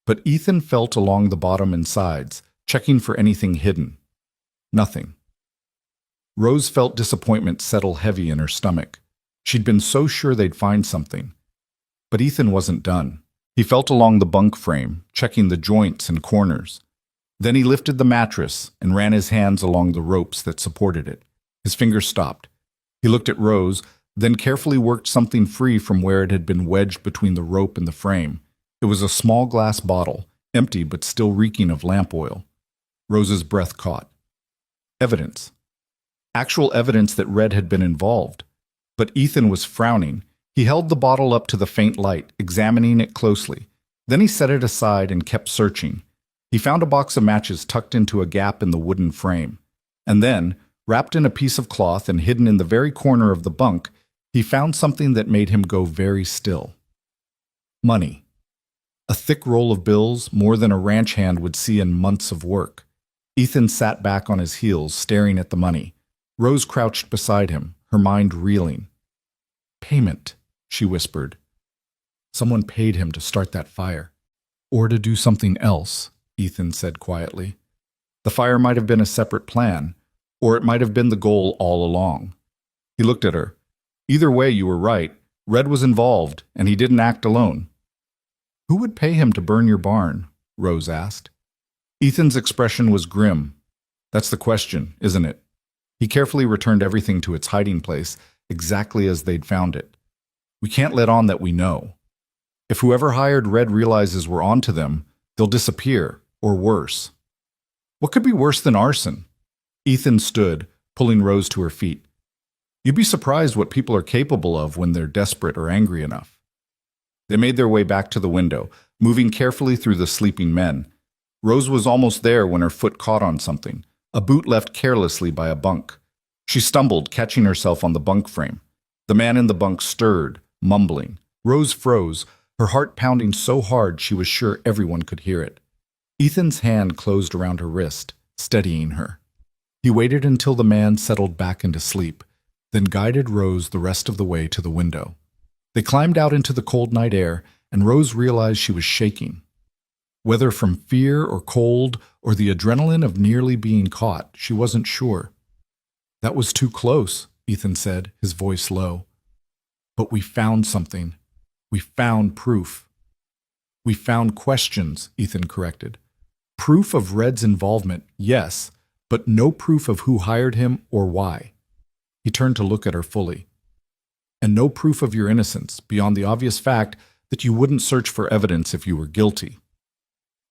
But Ethan felt along the bottom and sides, checking for anything hidden. Nothing. Rose felt disappointment settle heavy in her stomach. She'd been so sure they'd find something. But Ethan wasn't done. He felt along the bunk frame, checking the joints and corners. Then he lifted the mattress and ran his hands along the ropes that supported it. His fingers stopped. He looked at Rose, then carefully worked something free from where it had been wedged between the rope and the frame. It was a small glass bottle, empty but still reeking of lamp oil. Rose's breath caught. Evidence. Actual evidence that Red had been involved. But Ethan was frowning. He held the bottle up to the faint light, examining it closely. Then he set it aside and kept searching. He found a box of matches tucked into a gap in the wooden frame. And then, wrapped in a piece of cloth and hidden in the very corner of the bunk, he found something that made him go very still. Money. A thick roll of bills, more than a ranch hand would see in months of work. Ethan sat back on his heels, staring at the money. Rose crouched beside him, her mind reeling. "Payment," she whispered. "Someone paid him to start that fire. Or to do something else," Ethan said quietly. "The fire might have been a separate plan, or it might have been the goal all along." He looked at her. "Either way, you were right. Red was involved, and he didn't act alone." "Who would pay him to burn your barn?" Rose asked. Ethan's expression was grim. "That's the question, isn't it?" He carefully returned everything to its hiding place, exactly as they'd found it. We can't let on that we know. If whoever hired Red realizes we're onto them, they'll disappear, or worse. What could be worse than arson? Ethan stood, pulling Rose to her feet. You'd be surprised what people are capable of when they're desperate or angry enough. They made their way back to the window, moving carefully through the sleeping men. Rose was almost there when her foot caught on something, a boot left carelessly by a bunk. She stumbled, catching herself on the bunk frame. The man in the bunk stirred, mumbling. Rose froze, her heart pounding so hard she was sure everyone could hear it. Ethan's hand closed around her wrist, steadying her. He waited until the man settled back into sleep, then guided Rose the rest of the way to the window. They climbed out into the cold night air, and Rose realized she was shaking. Whether from fear or cold or the adrenaline of nearly being caught, she wasn't sure. That was too close, Ethan said, his voice low. But we found something. We found proof. We found questions, Ethan corrected. Proof of Red's involvement, yes, but no proof of who hired him or why. He turned to look at her fully. And no proof of your innocence, beyond the obvious fact that you wouldn't search for evidence if you were guilty.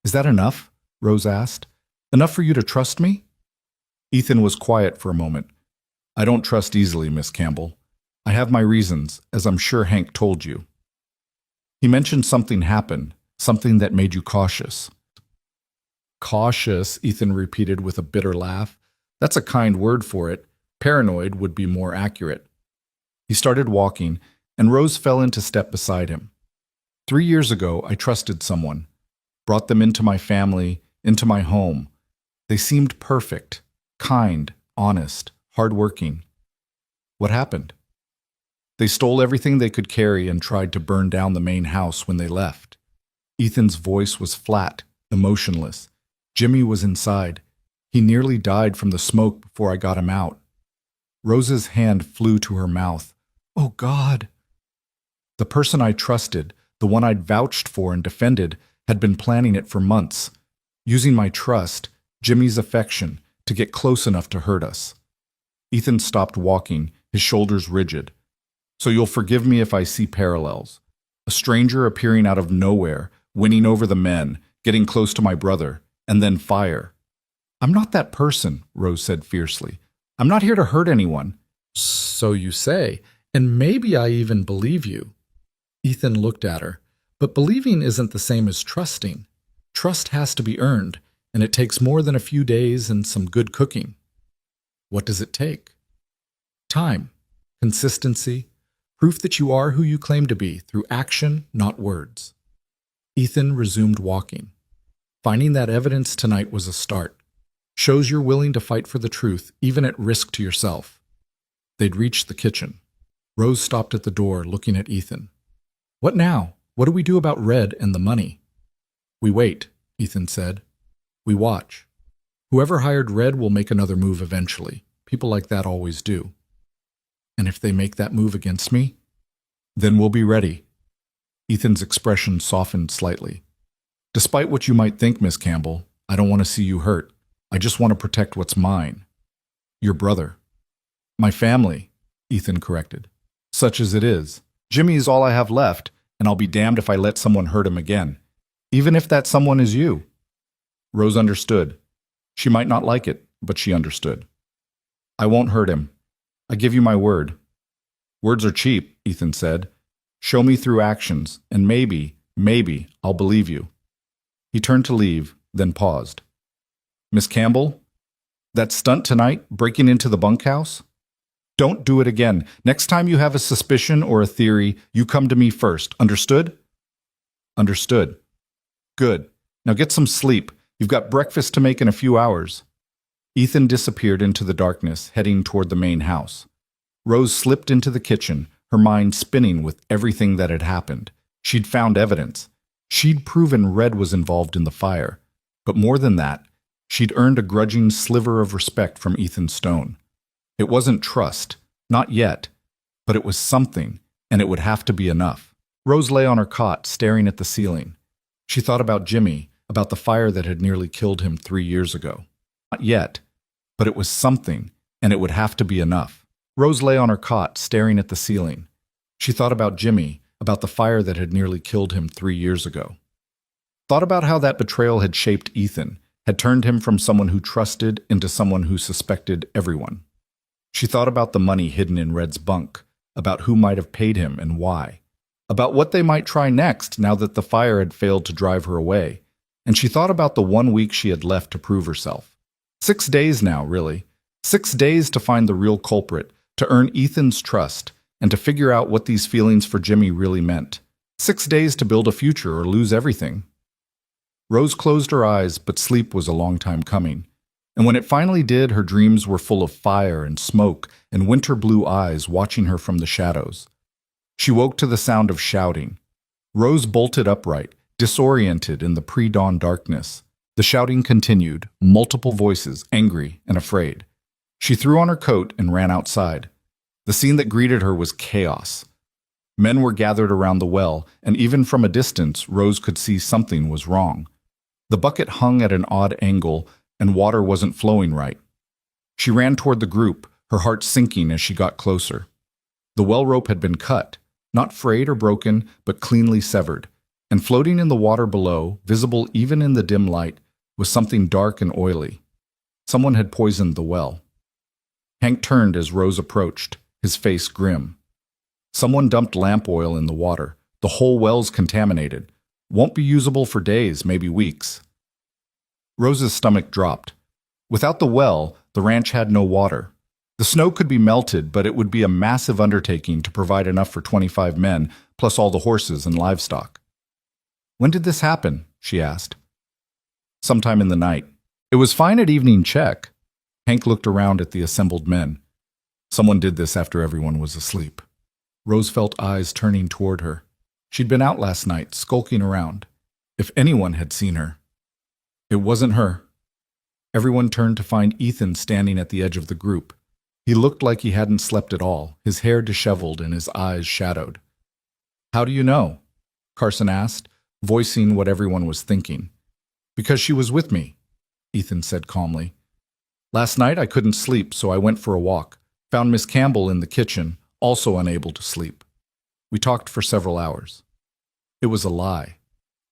Is that enough? Rose asked. Enough for you to trust me? Ethan was quiet for a moment. I don't trust easily, Miss Campbell. I have my reasons, as I'm sure Hank told you. He mentioned something happened, something that made you cautious. Cautious, Ethan repeated with a bitter laugh. That's a kind word for it. Paranoid would be more accurate. He started walking, and Rose fell into step beside him. 3 years ago, I trusted someone. Brought them into my family, into my home. They seemed perfect, kind, honest, hardworking. What happened? They stole everything they could carry and tried to burn down the main house when they left. Ethan's voice was flat, emotionless. Jimmy was inside. He nearly died from the smoke before I got him out. Rose's hand flew to her mouth. Oh, God. The person I trusted, the one I'd vouched for and defended, had been planning it for months, using my trust, Jimmy's affection, to get close enough to hurt us. Ethan stopped walking, his shoulders rigid. So you'll forgive me if I see parallels. A stranger appearing out of nowhere, winning over the men, getting close to my brother, and then fire. I'm not that person, Rose said fiercely. I'm not here to hurt anyone. So you say, and maybe I even believe you. Ethan looked at her. But believing isn't the same as trusting. Trust has to be earned, and it takes more than a few days and some good cooking. What does it take? Time, consistency, proof that you are who you claim to be through action, not words. Ethan resumed walking. Finding that evidence tonight was a start. Shows you're willing to fight for the truth, even at risk to yourself. They'd reached the kitchen. Rose stopped at the door, looking at Ethan. What now? What do we do about Red and the money? We wait, Ethan said. We watch. Whoever hired Red will make another move eventually. People like that always do. And if they make that move against me, then we'll be ready. Ethan's expression softened slightly. Despite what you might think, Miss Campbell, I don't want to see you hurt. I just want to protect what's mine. Your brother. My family, Ethan corrected. Such as it is. Jimmy is all I have left, and I'll be damned if I let someone hurt him again, even if that someone is you. Rose understood. She might not like it, but she understood. I won't hurt him. I give you my word. Words are cheap, Ethan said. Show me through actions, and maybe I'll believe you. He turned to leave, then paused. Miss Campbell, that stunt tonight, breaking into the bunkhouse? Don't do it again. Next time you have a suspicion or a theory, you come to me first. Understood? Understood. Good. Now get some sleep. You've got breakfast to make in a few hours. Ethan disappeared into the darkness, heading toward the main house. Rose slipped into the kitchen, her mind spinning with everything that had happened. She'd found evidence. She'd proven Red was involved in the fire. But more than that, she'd earned a grudging sliver of respect from Ethan Stone. It wasn't trust, not yet, but it was something, and it would have to be enough. Rose lay on her cot, staring at the ceiling. She thought about Jimmy, about the fire that had nearly killed him 3 years ago. Not yet, but it was something, and it would have to be enough. Rose lay on her cot, staring at the ceiling. She thought about Jimmy, about the fire that had nearly killed him 3 years ago. Thought about how that betrayal had shaped Ethan, had turned him from someone who trusted into someone who suspected everyone. She thought about the money hidden in Red's bunk, about who might have paid him and why, about what they might try next now that the fire had failed to drive her away, and she thought about the 1 week she had left to prove herself. 6 days now, really. 6 days to find the real culprit, to earn Ethan's trust, and to figure out what these feelings for Jimmy really meant. 6 days to build a future or lose everything. Rose closed her eyes, but sleep was a long time coming. And when it finally did, her dreams were full of fire and smoke and winter blue eyes watching her from the shadows. She woke to the sound of shouting. Rose bolted upright, disoriented in the pre-dawn darkness. The shouting continued, multiple voices, angry and afraid. She threw on her coat and ran outside. The scene that greeted her was chaos. Men were gathered around the well, and even from a distance, Rose could see something was wrong. The bucket hung at an odd angle, and water wasn't flowing right. She ran toward the group, her heart sinking as she got closer. The well rope had been cut, not frayed or broken, but cleanly severed, and floating in the water below, visible even in the dim light, was something dark and oily. Someone had poisoned the well. Hank turned as Rose approached, his face grim. Someone dumped lamp oil in the water. The whole well's contaminated. Won't be usable for days, maybe weeks. Rose's stomach dropped. Without the well, the ranch had no water. The snow could be melted, but it would be a massive undertaking to provide enough for 25 men, plus all the horses and livestock. "When did this happen?" she asked. "Sometime in the night. It was fine at evening check." Hank looked around at the assembled men. Someone did this after everyone was asleep. Rose felt eyes turning toward her. She'd been out last night, skulking around. If anyone had seen her. It wasn't her. Everyone turned to find Ethan standing at the edge of the group. He looked like he hadn't slept at all, his hair disheveled and his eyes shadowed. "How do you know?" Carson asked, voicing what everyone was thinking. "Because she was with me," Ethan said calmly. "Last night I couldn't sleep, so I went for a walk. Found Miss Campbell in the kitchen, also unable to sleep. We talked for several hours." It was a lie.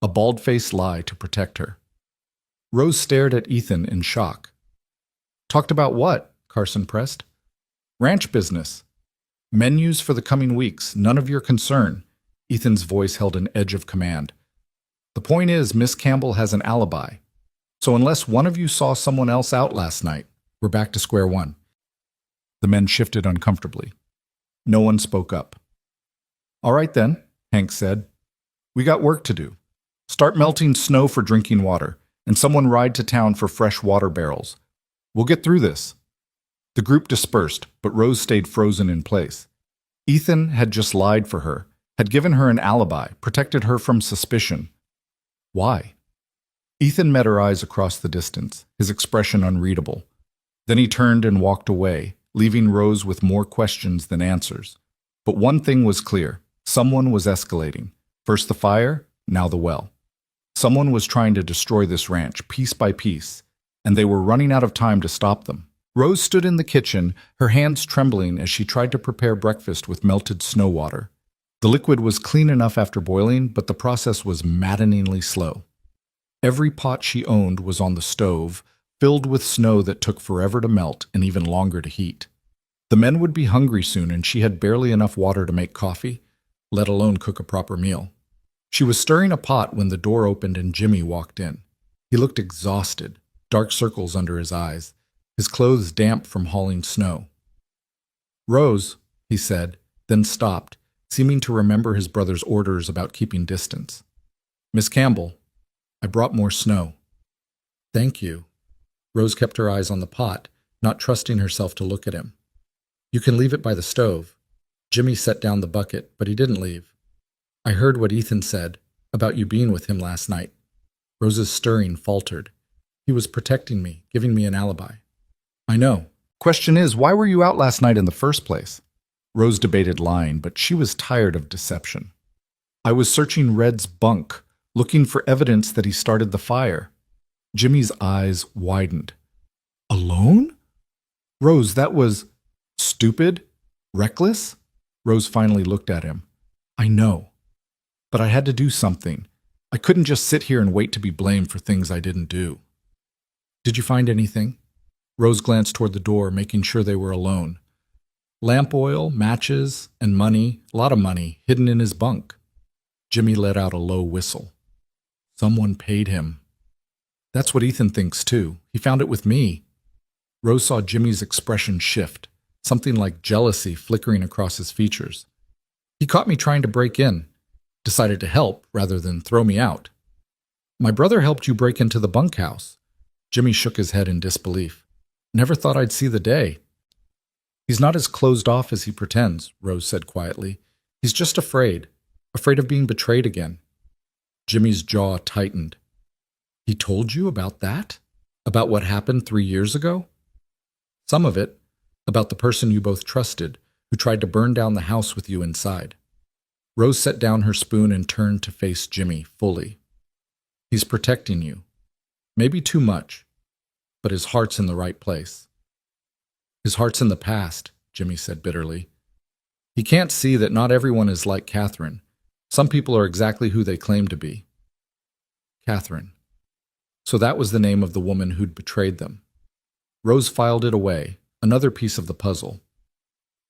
A bald-faced lie to protect her. Rose stared at Ethan in shock. "Talked about what?" Carson pressed. "Ranch business. Menus for the coming weeks, none of your concern." Ethan's voice held an edge of command. "The point is, Miss Campbell has an alibi. So unless one of you saw someone else out last night, we're back to square one." The men shifted uncomfortably. No one spoke up. "All right then," Hank said. "We got work to do. Start melting snow for drinking water, and someone ride to town for fresh water barrels. We'll get through this." The group dispersed, but Rose stayed frozen in place. Ethan had just lied for her, had given her an alibi, protected her from suspicion. Why? Ethan met her eyes across the distance, his expression unreadable. Then he turned and walked away, leaving Rose with more questions than answers. But one thing was clear. Someone was escalating. First the fire, now the well. Someone was trying to destroy this ranch, piece by piece, and they were running out of time to stop them. Rose stood in the kitchen, her hands trembling as she tried to prepare breakfast with melted snow water. The liquid was clean enough after boiling, but the process was maddeningly slow. Every pot she owned was on the stove, filled with snow that took forever to melt and even longer to heat. The men would be hungry soon, and she had barely enough water to make coffee, let alone cook a proper meal. She was stirring a pot when the door opened and Jimmy walked in. He looked exhausted, dark circles under his eyes, his clothes damp from hauling snow. "Rose," he said, then stopped, seeming to remember his brother's orders about keeping distance. "Miss Campbell, I brought more snow." "Thank you." Rose kept her eyes on the pot, not trusting herself to look at him. "You can leave it by the stove." Jimmy set down the bucket, but he didn't leave. "I heard what Ethan said about you being with him last night." Rose's stirring faltered. "He was protecting me, giving me an alibi." "I know. Question is, why were you out last night in the first place?" Rose debated lying, but she was tired of deception. "I was searching Red's bunk, looking for evidence that he started the fire." Jimmy's eyes widened. "Alone?" Rose, that was stupid? Reckless? Rose finally looked at him. I know, but I had to do something. I couldn't just sit here and wait to be blamed for things I didn't do. Did you find anything? Rose glanced toward the door, making sure they were alone. Lamp oil, matches, and money, a lot of money, hidden in his bunk. Jimmy let out a low whistle. Someone paid him. That's what Ethan thinks too. He found it with me. Rose saw Jimmy's expression shift, something like jealousy flickering across his features. He caught me trying to break in, decided to help rather than throw me out. My brother helped you break into the bunkhouse. Jimmy shook his head in disbelief. Never thought I'd see the day. He's not as closed off as he pretends, Rose said quietly. He's just afraid of being betrayed again. Jimmy's jaw tightened. He told you about that? About what happened 3 years ago? Some of it, about the person you both trusted, who tried to burn down the house with you inside. Rose set down her spoon and turned to face Jimmy fully. He's protecting you. Maybe too much, but his heart's in the right place. His heart's in the past, Jimmy said bitterly. He can't see that not everyone is like Catherine. Some people are exactly who they claim to be. Catherine. So that was the name of the woman who'd betrayed them. Rose filed it away, another piece of the puzzle.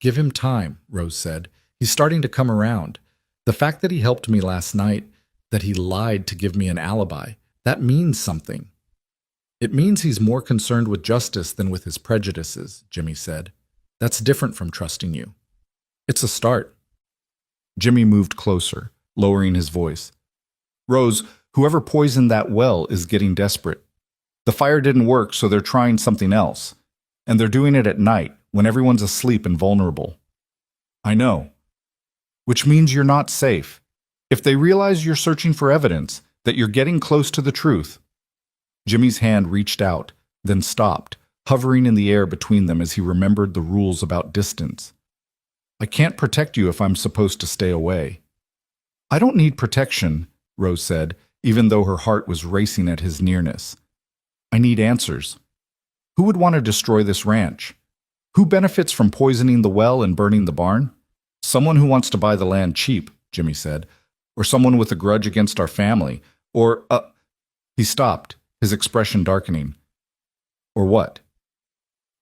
Give him time, Rose said. He's starting to come around. The fact that he helped me last night, that he lied to give me an alibi, that means something. It means he's more concerned with justice than with his prejudices, Jimmy said. That's different from trusting you. It's a start. Jimmy moved closer, lowering his voice. Rose, whoever poisoned that well is getting desperate. The fire didn't work, so they're trying something else. And they're doing it at night, when everyone's asleep and vulnerable. I know. Which means you're not safe. If they realize you're searching for evidence, that you're getting close to the truth. Jimmy's hand reached out, then stopped, hovering in the air between them as he remembered the rules about distance. I can't protect you if I'm supposed to stay away. I don't need protection, Rose said, even though her heart was racing at his nearness. I need answers. Who would want to destroy this ranch? Who benefits from poisoning the well and burning the barn? Someone who wants to buy the land cheap, Jimmy said, or someone with a grudge against our family, or, He stopped, his expression darkening. Or what?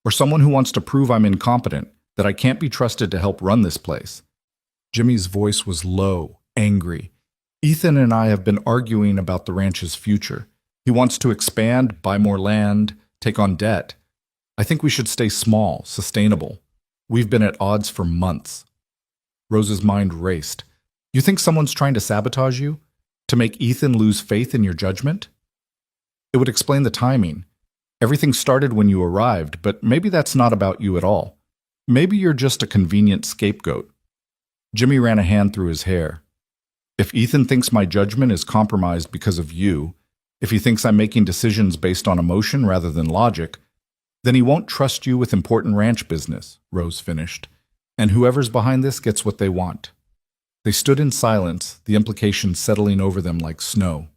Or someone who wants to prove I'm incompetent, that I can't be trusted to help run this place. Jimmy's voice was low, angry. Ethan and I have been arguing about the ranch's future. He wants to expand, buy more land, take on debt. I think we should stay small, sustainable. We've been at odds for months. Rose's mind raced. You think someone's trying to sabotage you? To make Ethan lose faith in your judgment? It would explain the timing. Everything started when you arrived, but maybe that's not about you at all. Maybe you're just a convenient scapegoat. Jimmy ran a hand through his hair. If Ethan thinks my judgment is compromised because of you, if he thinks I'm making decisions based on emotion rather than logic, then he won't trust you with important ranch business, Rose finished. And whoever's behind this gets what they want. They stood in silence, the implications settling over them like snow.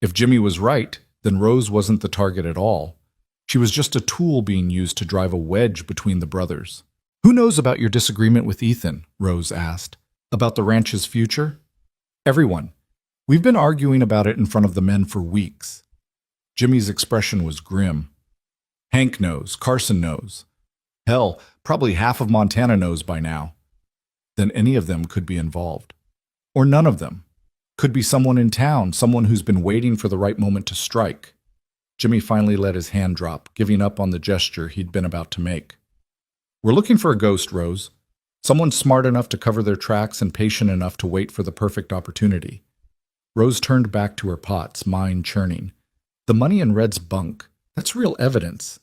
If Jimmy was right, then Rose wasn't the target at all. She was just a tool being used to drive a wedge between the brothers. Who knows about your disagreement with Ethan? Rose asked. About the ranch's future? Everyone. We've been arguing about it in front of the men for weeks. Jimmy's expression was grim. Hank knows, Carson knows. Hell, probably half of Montana knows by now. Then any of them could be involved. Or none of them. Could be someone in town, someone who's been waiting for the right moment to strike. Jimmy finally let his hand drop, giving up on the gesture he'd been about to make. We're looking for a ghost, Rose. Someone smart enough to cover their tracks and patient enough to wait for the perfect opportunity. Rose turned back to her pots, mind churning. The money in Red's bunk, that's real evidence.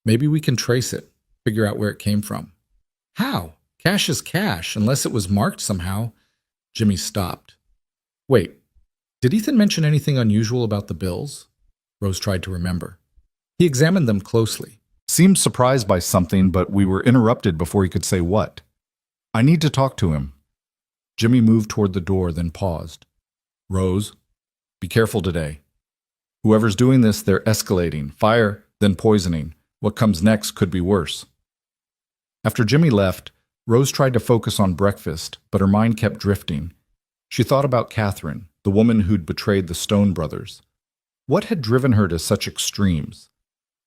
Maybe we can trace it, figure out where it came from. How? Cash is cash, unless it was marked somehow. Jimmy stopped. Wait, did Ethan mention anything unusual about the bills? Rose tried to remember. He examined them closely. Seemed surprised by something, but we were interrupted before he could say what. I need to talk to him. Jimmy moved toward the door, then paused. Rose, be careful today. Whoever's doing this, they're escalating. Fire, then poisoning. What comes next could be worse. After Jimmy left, Rose tried to focus on breakfast, but her mind kept drifting. She thought about Catherine, the woman who'd betrayed the Stone brothers. What had driven her to such extremes?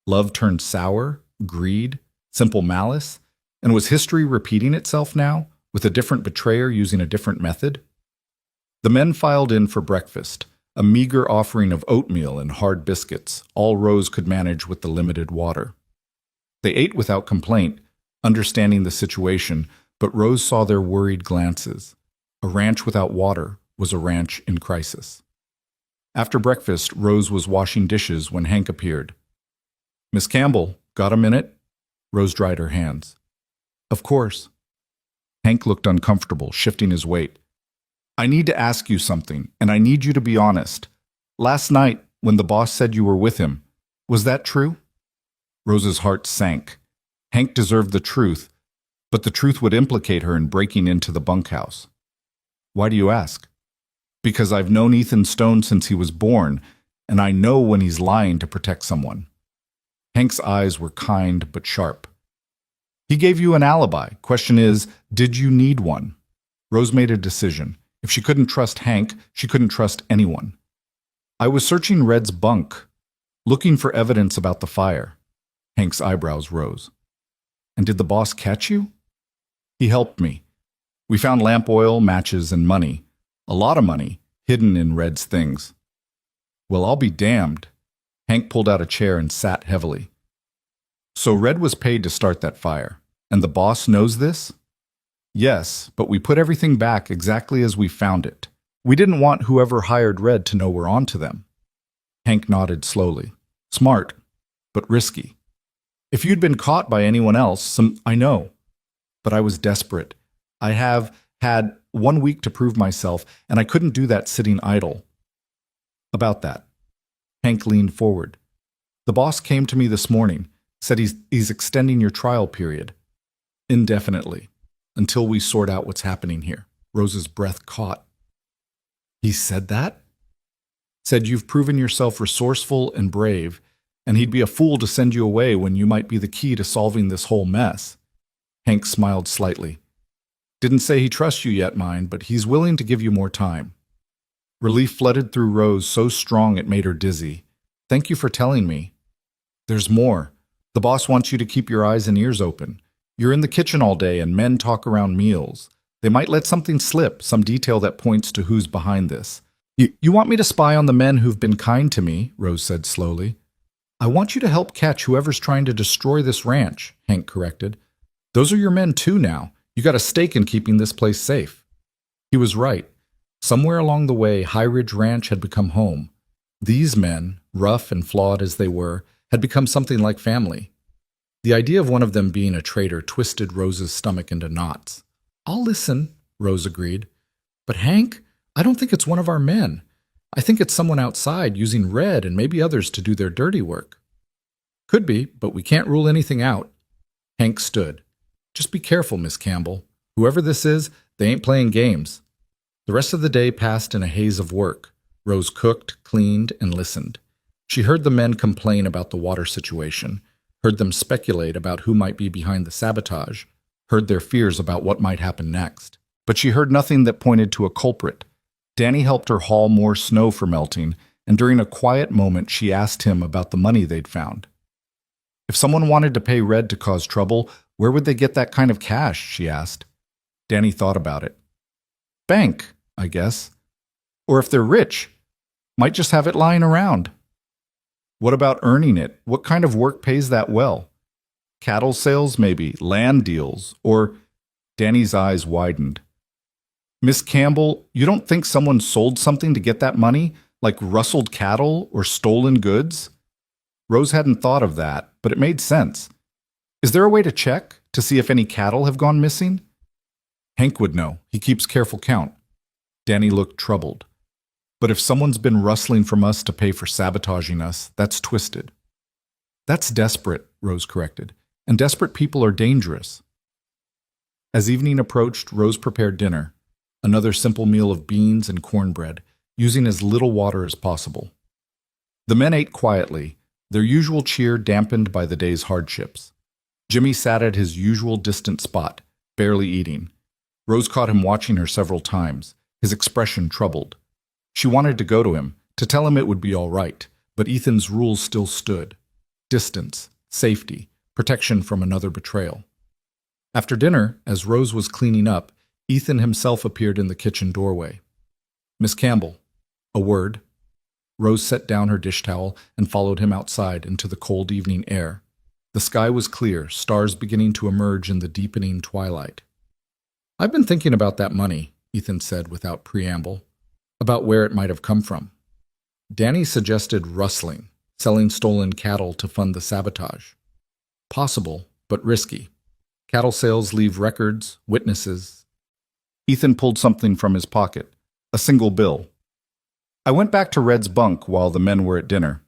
Love turned sour, greed, simple malice? And was history repeating itself now, with a different betrayer using a different method? The men filed in for breakfast, a meager offering of oatmeal and hard biscuits, all Rose could manage with the limited water. They ate without complaint, understanding the situation, but Rose saw their worried glances. A ranch without water was a ranch in crisis. After breakfast, Rose was washing dishes when Hank appeared. "Miss Campbell, got a minute?" Rose dried her hands. "Of course." Hank looked uncomfortable, shifting his weight. "I need to ask you something, and I need you to be honest. Last night, when the boss said you were with him, was that true?" Rose's heart sank. Hank deserved the truth, but the truth would implicate her in breaking into the bunkhouse. "Why do you ask?" "Because I've known Ethan Stone since he was born, and I know when he's lying to protect someone." Hank's eyes were kind but sharp. "He gave you an alibi. Question is, did you need one?" Rose made a decision. If she couldn't trust Hank, she couldn't trust anyone. "I was searching Red's bunk, looking for evidence about the fire." Hank's eyebrows rose. "And did the boss catch you?" "He helped me. We found lamp oil, matches, and money. A lot of money, hidden in Red's things." "Well, I'll be damned." Hank pulled out a chair and sat heavily. "So Red was paid to start that fire, and the boss knows this?" "Yes, but we put everything back exactly as we found it. We didn't want whoever hired Red to know we're onto them." Hank nodded slowly. "Smart, but risky. If you'd been caught by anyone else, I know. But I was desperate. I have had 1 week to prove myself, and I couldn't do that sitting idle." "About that." Hank leaned forward. "The boss came to me this morning, said he's extending your trial period. Indefinitely. Until we sort out what's happening here." Rose's breath caught. "He said that?" "Said you've proven yourself resourceful and brave, and he'd be a fool to send you away when you might be the key to solving this whole mess." Hank smiled slightly. "Didn't say he trusts you yet, mind, but he's willing to give you more time." Relief flooded through Rose so strong it made her dizzy. "Thank you for telling me." "There's more. The boss wants you to keep your eyes and ears open. You're in the kitchen all day and men talk around meals. They might let something slip, some detail that points to who's behind this." You want me to spy on the men who've been kind to me," Rose said slowly. "I want you to help catch whoever's trying to destroy this ranch," Hank corrected. "Those are your men too now. You got a stake in keeping this place safe." He was right. Somewhere along the way, High Ridge Ranch had become home. These men, rough and flawed as they were, had become something like family. The idea of one of them being a traitor twisted Rose's stomach into knots. "I'll listen," Rose agreed. "But Hank, I don't think it's one of our men. I think it's someone outside using Red and maybe others to do their dirty work." "Could be, but we can't rule anything out." Hank stood. "Just be careful, Miss Campbell. Whoever this is, they ain't playing games." The rest of the day passed in a haze of work. Rose cooked, cleaned, and listened. She heard the men complain about the water situation, heard them speculate about who might be behind the sabotage, heard their fears about what might happen next. But she heard nothing that pointed to a culprit. Danny helped her haul more snow for melting, and during a quiet moment she asked him about the money they'd found. If someone wanted to pay Red to cause trouble, where would they get that kind of cash, she asked. Danny thought about it. Bank, I guess. Or if they're rich, might just have it lying around. What about earning it? What kind of work pays that well? Cattle sales, maybe, land deals, or... Danny's eyes widened. Miss Campbell, you don't think someone sold something to get that money, like rustled cattle or stolen goods? Rose hadn't thought of that, but it made sense. Is there a way to check, to see if any cattle have gone missing? Hank would know. He keeps careful count. Danny looked troubled. But if someone's been rustling from us to pay for sabotaging us, that's twisted. That's desperate, Rose corrected, and desperate people are dangerous. As evening approached, Rose prepared dinner, another simple meal of beans and cornbread, using as little water as possible. The men ate quietly, their usual cheer dampened by the day's hardships. Jimmy sat at his usual distant spot, barely eating. Rose caught him watching her several times, his expression troubled. She wanted to go to him, to tell him it would be all right, but Ethan's rules still stood. Distance, safety, protection from another betrayal. After dinner, as Rose was cleaning up, Ethan himself appeared in the kitchen doorway. "Miss Campbell." A word. Rose set down her dish towel and followed him outside into the cold evening air. The sky was clear, stars beginning to emerge in the deepening twilight. "I've been thinking about that money," Ethan said without preamble, "about where it might have come from." Danny suggested rustling, selling stolen cattle to fund the sabotage. Possible, but risky. Cattle sales leave records, witnesses. Ethan pulled something from his pocket, a single bill. "I went back to Red's bunk while the men were at dinner,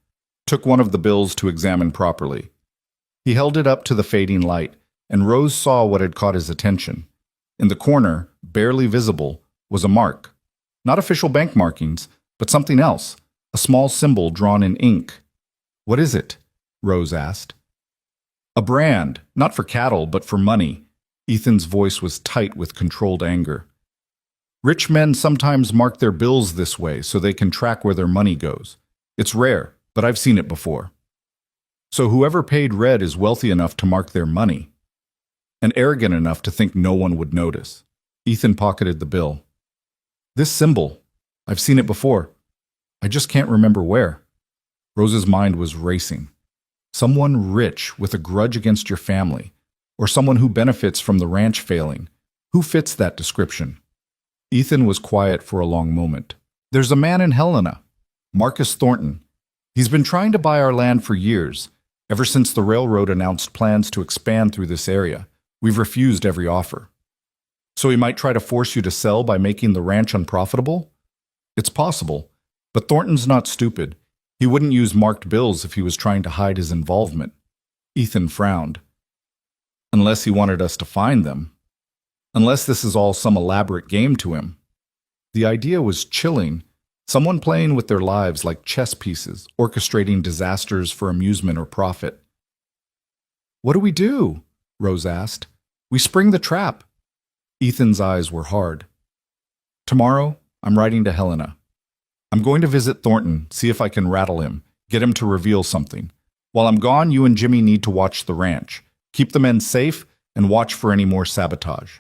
took one of the bills to examine properly." He held it up to the fading light, and Rose saw what had caught his attention. In the corner, barely visible, was a mark. Not official bank markings, but something else, a small symbol drawn in ink. "What is it?" Rose asked. "A brand, not for cattle, but for money." Ethan's voice was tight with controlled anger. "Rich men sometimes mark their bills this way so they can track where their money goes. It's rare, but I've seen it before. So whoever paid Red is wealthy enough to mark their money, and arrogant enough to think no one would notice." Ethan pocketed the bill. "This symbol, I've seen it before. I just can't remember where." Rose's mind was racing. Someone rich with a grudge against your family, or someone who benefits from the ranch failing. Who fits that description? Ethan was quiet for a long moment. "There's a man in Helena, Marcus Thornton. He's been trying to buy our land for years, ever since the railroad announced plans to expand through this area. We've refused every offer. So he might try to force you to sell by making the ranch unprofitable? It's possible, but Thornton's not stupid. He wouldn't use marked bills if he was trying to hide his involvement." Ethan frowned. "Unless he wanted us to find them. Unless this is all some elaborate game to him." The idea was chilling. Someone playing with their lives like chess pieces, orchestrating disasters for amusement or profit. "What do we do?" Rose asked. "We spring the trap." Ethan's eyes were hard. "Tomorrow, I'm riding to Helena. I'm going to visit Thornton, see if I can rattle him, get him to reveal something. While I'm gone, you and Jimmy need to watch the ranch. Keep the men safe and watch for any more sabotage."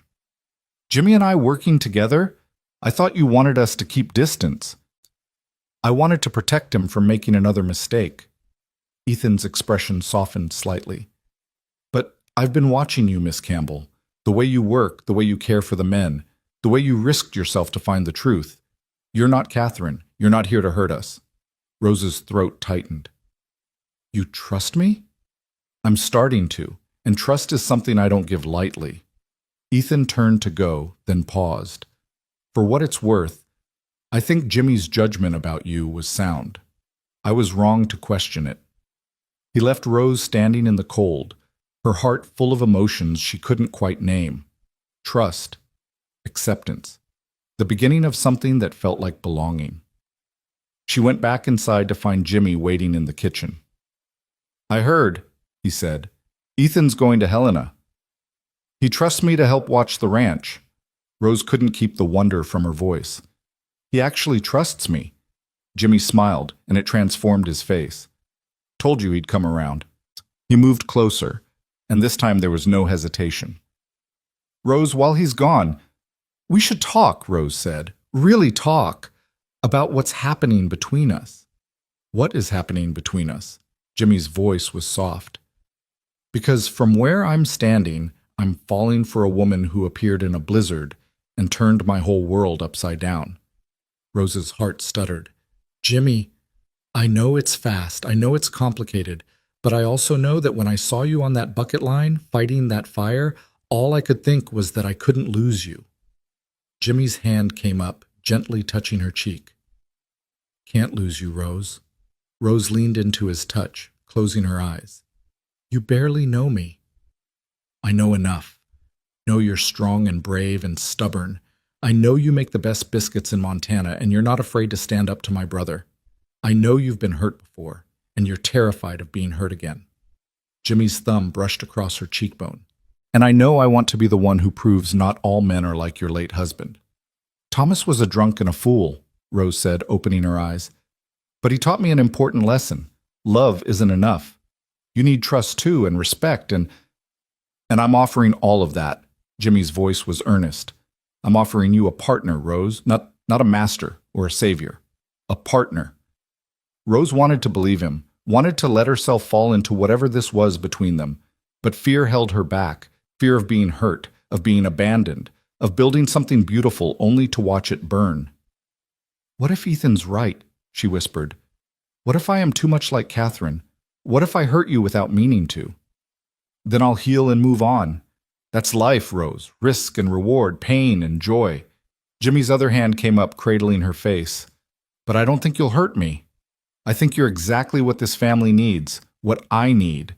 "Jimmy and I working together? I thought you wanted us to keep distance." "I wanted to protect him from making another mistake." Ethan's expression softened slightly. "But I've been watching you, Miss Campbell. The way you work, the way you care for the men, the way you risked yourself to find the truth. You're not Catherine. You're not here to hurt us." Rose's throat tightened. "You trust me?" "I'm starting to, and trust is something I don't give lightly." Ethan turned to go, then paused. "For what it's worth, I think Jimmy's judgment about you was sound. I was wrong to question it." He left Rose standing in the cold, her heart full of emotions she couldn't quite name. Trust, acceptance, the beginning of something that felt like belonging. She went back inside to find Jimmy waiting in the kitchen. "I heard," he said. "Ethan's going to Helena. He trusts me to help watch the ranch." Rose couldn't keep the wonder from her voice. "He actually trusts me." Jimmy smiled, and it transformed his face. "Told you he'd come around." He moved closer, and this time there was no hesitation. "Rose, while he's gone, we should talk," Rose said. "Really talk about what's happening between us." "What is happening between us?" Jimmy's voice was soft. "Because from where I'm standing, I'm falling for a woman who appeared in a blizzard and turned my whole world upside down." Rose's heart stuttered. "Jimmy, I know it's fast, I know it's complicated, but I also know that when I saw you on that bucket line, fighting that fire, all I could think was that I couldn't lose you." Jimmy's hand came up, gently touching her cheek. "Can't lose you, Rose." Rose leaned into his touch, closing her eyes. "You barely know me." "I know enough. Know you're strong and brave and stubborn. I know you make the best biscuits in Montana, and you're not afraid to stand up to my brother. I know you've been hurt before, and you're terrified of being hurt again." Jimmy's thumb brushed across her cheekbone. And I know I want to be the one who proves not all men are like your late husband. Thomas was a drunk and a fool, Rose said, opening her eyes. But he taught me an important lesson. Love isn't enough. You need trust too, and respect, and I'm offering all of that. Jimmy's voice was earnest. I'm offering you a partner, Rose, not a master or a savior. A partner. Rose wanted to believe him, wanted to let herself fall into whatever this was between them, but fear held her back, fear of being hurt, of being abandoned, of building something beautiful only to watch it burn. What if Ethan's right? She whispered. What if I am too much like Catherine? What if I hurt you without meaning to? Then I'll heal and move on. That's life, Rose. Risk and reward, pain and joy. Jimmy's other hand came up, cradling her face. But I don't think you'll hurt me. I think you're exactly what this family needs, what I need.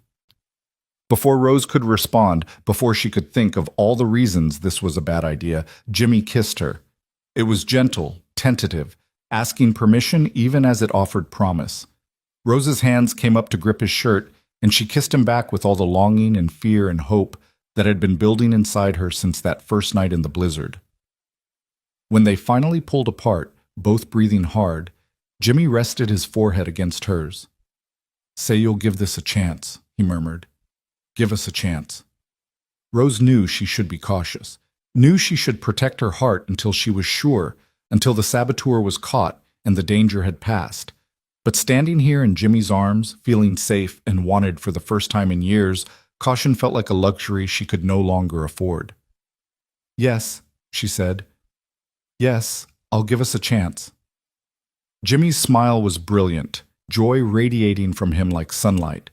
Before Rose could respond, before she could think of all the reasons this was a bad idea, Jimmy kissed her. It was gentle, tentative, asking permission even as it offered promise. Rose's hands came up to grip his shirt, and she kissed him back with all the longing and fear and hope that had been building inside her since that first night in the blizzard. When they finally pulled apart, both breathing hard, Jimmy rested his forehead against hers. Say you'll give this a chance, he murmured. Give us a chance. Rose knew she should be cautious, knew she should protect her heart until she was sure, until the saboteur was caught and the danger had passed. But standing here in Jimmy's arms, feeling safe and wanted for the first time in years, caution felt like a luxury she could no longer afford. Yes, she said. Yes, I'll give us a chance. Jimmy's smile was brilliant, joy radiating from him like sunlight.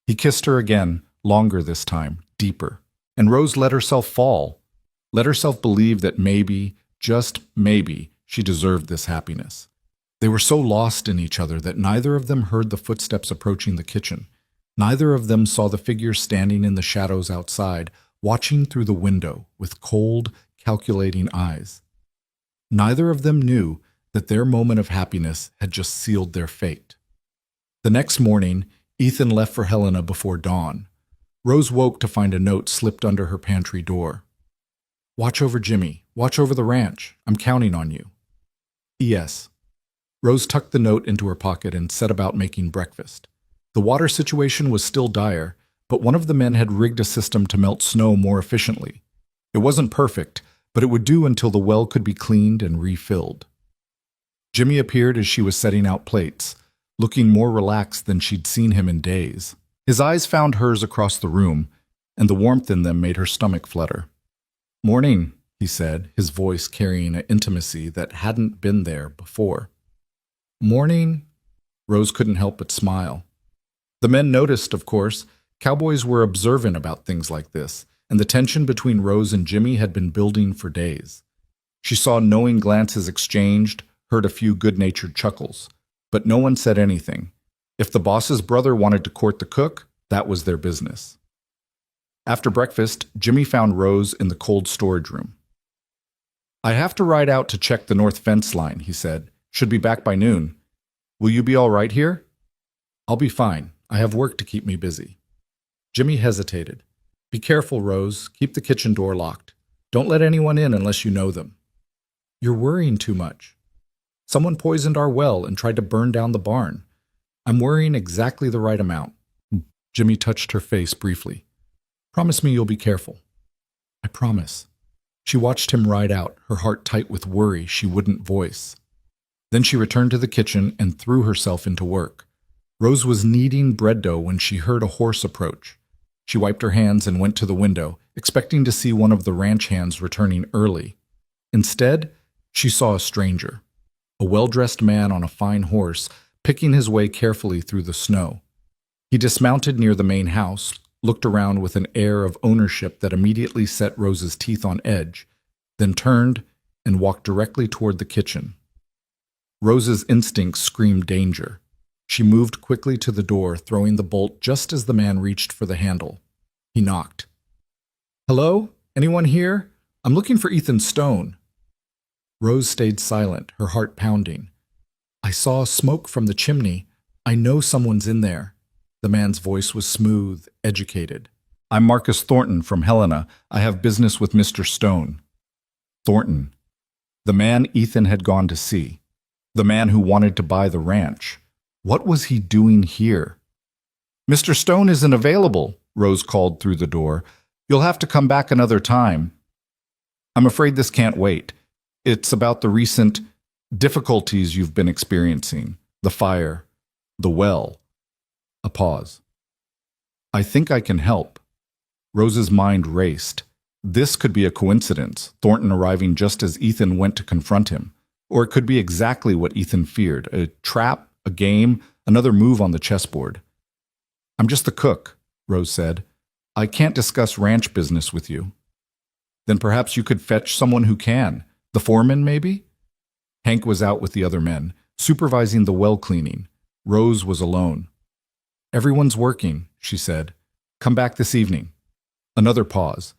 He kissed her again, longer this time, deeper. And Rose let herself fall, let herself believe that maybe, just maybe, she deserved this happiness. They were so lost in each other that neither of them heard the footsteps approaching the kitchen. Neither of them saw the figure standing in the shadows outside, watching through the window with cold, calculating eyes. Neither of them knew that their moment of happiness had just sealed their fate. The next morning, Ethan left for Helena before dawn. Rose woke to find a note slipped under her pantry door. Watch over Jimmy. Watch over the ranch. I'm counting on you. E.S. Rose tucked the note into her pocket and set about making breakfast. The water situation was still dire, but one of the men had rigged a system to melt snow more efficiently. It wasn't perfect, but it would do until the well could be cleaned and refilled. Jimmy appeared as she was setting out plates, looking more relaxed than she'd seen him in days. His eyes found hers across the room, and the warmth in them made her stomach flutter. Morning, he said, his voice carrying an intimacy that hadn't been there before. Morning? Rose couldn't help but smile. The men noticed, of course. Cowboys were observant about things like this, and the tension between Rose and Jimmy had been building for days. She saw knowing glances exchanged, heard a few good-natured chuckles, but no one said anything. If the boss's brother wanted to court the cook, that was their business. After breakfast, Jimmy found Rose in the cold storage room. I have to ride out to check the north fence line, he said. Should be back by noon. Will you be all right here? I'll be fine. I have work to keep me busy. Jimmy hesitated. Be careful, Rose. Keep the kitchen door locked. Don't let anyone in unless you know them. You're worrying too much. Someone poisoned our well and tried to burn down the barn. I'm worrying exactly the right amount. Jimmy touched her face briefly. Promise me you'll be careful. I promise. She watched him ride out, her heart tight with worry she wouldn't voice. Then she returned to the kitchen and threw herself into work. Rose was kneading bread dough when she heard a horse approach. She wiped her hands and went to the window, expecting to see one of the ranch hands returning early. Instead, she saw a stranger, a well-dressed man on a fine horse, picking his way carefully through the snow. He dismounted near the main house, looked around with an air of ownership that immediately set Rose's teeth on edge, then turned and walked directly toward the kitchen. Rose's instincts screamed danger. She moved quickly to the door, throwing the bolt just as the man reached for the handle. He knocked. Hello? Anyone here? I'm looking for Ethan Stone. Rose stayed silent, her heart pounding. I saw smoke from the chimney. I know someone's in there. The man's voice was smooth, educated. I'm Marcus Thornton from Helena. I have business with Mr. Stone. Thornton. The man Ethan had gone to see. The man who wanted to buy the ranch. What was he doing here? Mr. Stone isn't available, Rose called through the door. You'll have to come back another time. I'm afraid this can't wait. It's about the recent difficulties you've been experiencing. The fire. The well. A pause. I think I can help. Rose's mind raced. This could be a coincidence, Thornton arriving just as Ethan went to confront him. Or it could be exactly what Ethan feared, a trap, a game, another move on the chessboard. I'm just the cook, Rose said. I can't discuss ranch business with you. Then perhaps you could fetch someone who can. The foreman, maybe? Hank was out with the other men, supervising the well cleaning. Rose was alone. Everyone's working, she said. Come back this evening. Another pause.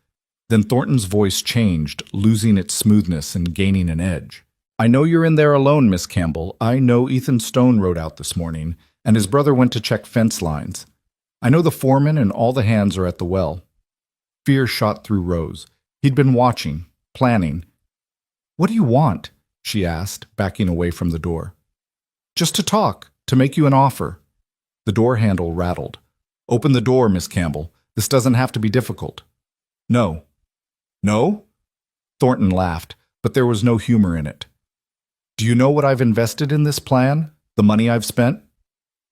Then Thornton's voice changed, losing its smoothness and gaining an edge. I know you're in there alone, Miss Campbell. I know Ethan Stone rode out this morning, and his brother went to check fence lines. I know the foreman and all the hands are at the well. Fear shot through Rose. He'd been watching, planning. What do you want? She asked, backing away from the door. Just to talk, to make you an offer. The door handle rattled. Open the door, Miss Campbell. This doesn't have to be difficult. No. No? Thornton laughed, but there was no humor in it. Do you know what I've invested in this plan? The money I've spent?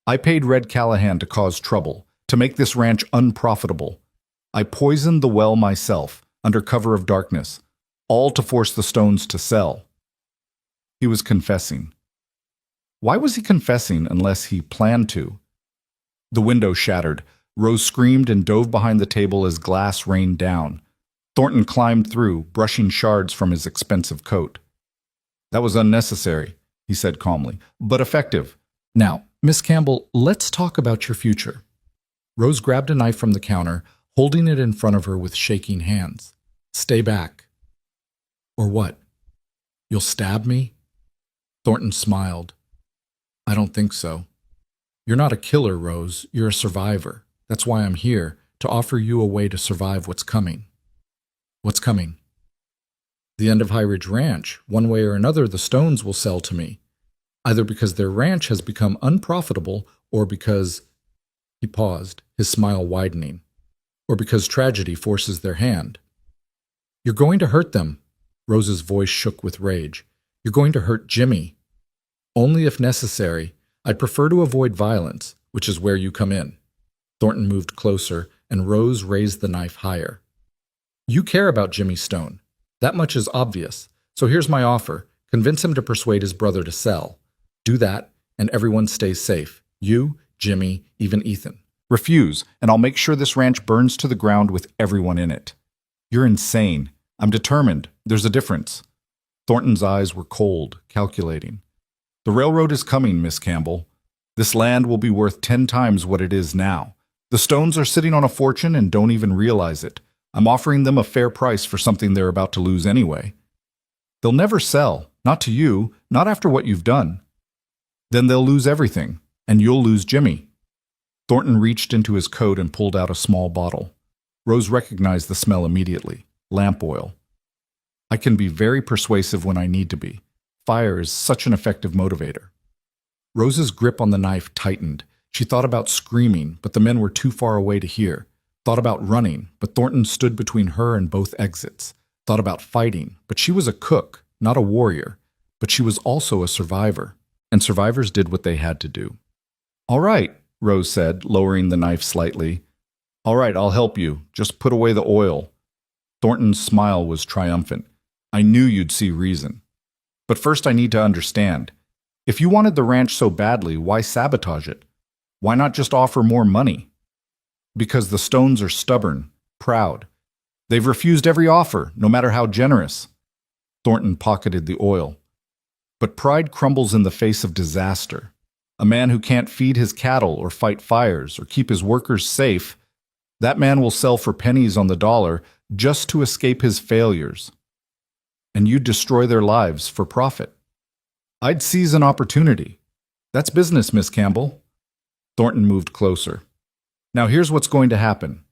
I paid Red Callahan to cause trouble, to make this ranch unprofitable. I poisoned the well myself, under cover of darkness, all to force the Stones to sell. He was confessing. Why was he confessing unless he planned to? The window shattered. Rose screamed and dove behind the table as glass rained down. Thornton climbed through, brushing shards from his expensive coat. That was unnecessary, he said calmly, but effective. Now, Miss Campbell, let's talk about your future. Rose grabbed a knife from the counter, holding it in front of her with shaking hands. Stay back. Or what? You'll stab me? Thornton smiled. I don't think so. You're not a killer, Rose. You're a survivor. That's why I'm here, to offer you a way to survive what's coming. What's coming? The end of High Ridge Ranch. One way or another, the Stones will sell to me. Either because their ranch has become unprofitable, or because... He paused, his smile widening. Or because tragedy forces their hand. You're going to hurt them. Rose's voice shook with rage. You're going to hurt Jimmy. Only if necessary. I'd prefer to avoid violence, which is where you come in. Thornton moved closer, and Rose raised the knife higher. You care about Jimmy Stone. That much is obvious. So here's my offer. Convince him to persuade his brother to sell. Do that, and everyone stays safe. You, Jimmy, even Ethan. Refuse, and I'll make sure this ranch burns to the ground with everyone in it. You're insane. I'm determined. There's a difference. Thornton's eyes were cold, calculating. The railroad is coming, Miss Campbell. This land will be worth 10 times what it is now. The Stones are sitting on a fortune and don't even realize it. I'm offering them a fair price for something they're about to lose anyway. They'll never sell, not to you, not after what you've done. Then they'll lose everything, and you'll lose Jimmy. Thornton reached into his coat and pulled out a small bottle. Rose recognized the smell immediately. Lamp oil. I can be very persuasive when I need to be. Fire is such an effective motivator. Rose's grip on the knife tightened. She thought about screaming, but the men were too far away to hear. Thought about running, but Thornton stood between her and both exits. Thought about fighting, but she was a cook, not a warrior. But she was also a survivor, and survivors did what they had to do. All right, Rose said, lowering the knife slightly. All right, I'll help you. Just put away the oil. Thornton's smile was triumphant. I knew you'd see reason. But first I need to understand. If you wanted the ranch so badly, why sabotage it? Why not just offer more money? Because the Stones are stubborn, proud. They've refused every offer, no matter how generous. Thornton pocketed the oil. But pride crumbles in the face of disaster. A man who can't feed his cattle or fight fires or keep his workers safe, that man will sell for pennies on the dollar just to escape his failures. And you'd destroy their lives for profit. I'd seize an opportunity. That's business, Miss Campbell. Thornton moved closer. Now here's what's going to happen.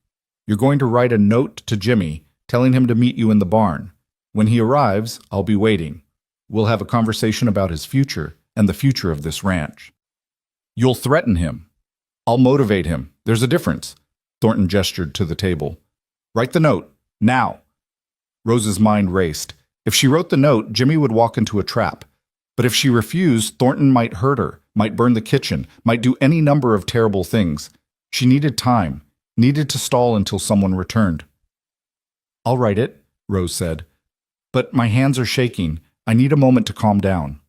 You're going to write a note to Jimmy telling him to meet you in the barn. When he arrives, I'll be waiting. We'll have a conversation about his future and the future of this ranch. You'll threaten him. I'll motivate him. There's a difference. Thornton gestured to the table. Write the note, now. Rose's mind raced. If she wrote the note, Jimmy would walk into a trap. But if she refused, Thornton might hurt her, might burn the kitchen, might do any number of terrible things. She needed time, needed to stall until someone returned. I'll write it, Rose said. But my hands are shaking. I need a moment to calm down.